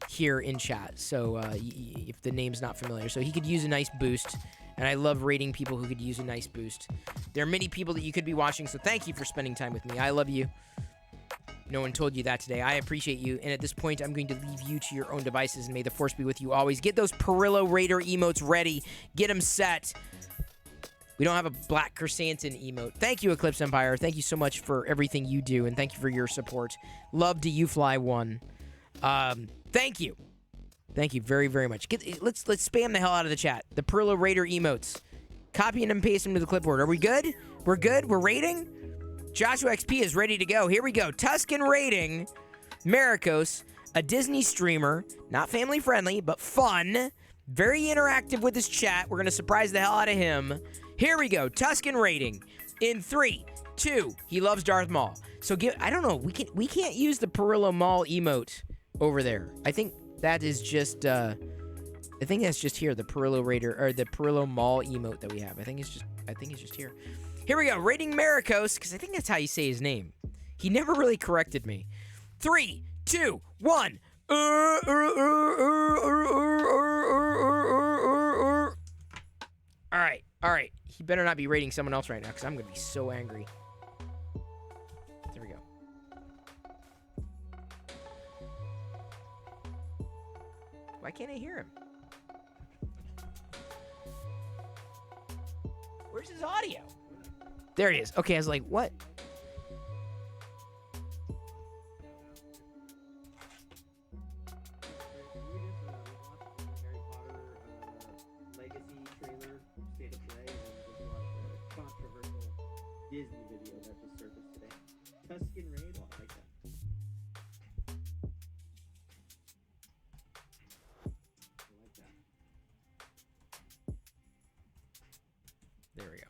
Speaker 1: here in chat. So if the name's not familiar. So he could use a nice boost. And I love rating people who could use a nice boost. There are many people that you could be watching. So thank you for spending time with me. I love you. No one told you that today. I appreciate you. And at this point, I'm going to leave you to your own devices. And may the Force be with you always. Get those Perillo Raider emotes ready. Get them set. We don't have a Black Chrysanthemum emote. Thank you, Eclipse Empire. Thank you so much for everything you do, and thank you for your support. Love to you, Fly One. Thank you. Thank you very, very much. Let's spam the hell out of the chat. The Perillo Raider emotes. Copy and paste them to the clipboard. Are we good? We're good? We're rating? Joshua XP is ready to go. Here we go. Tuscan rating. Maricos, a Disney streamer. Not family friendly, but fun. Very interactive with his chat. We're going to surprise the hell out of him. Here we go. Tuscan rating. In 3, 2. He loves Darth Maul. So I don't know. We can't use the Perillo Maul emote over there. I think that is just I think that's just here, the Perillo Raider or the Perillo Maul emote that we have. I think it's just here. Here we go. Rating Maricos, because I think that's how you say his name. He never really corrected me. 3, 2, 1. All right. He better not be rating someone else right now, because I'm going to be so angry. There we go. Why can't I hear him? Where's his audio? There he is. Okay, I was like, what?
Speaker 6: Disney video that just surfaced today. Tuscan Raid, oh, I like that.
Speaker 1: There we go.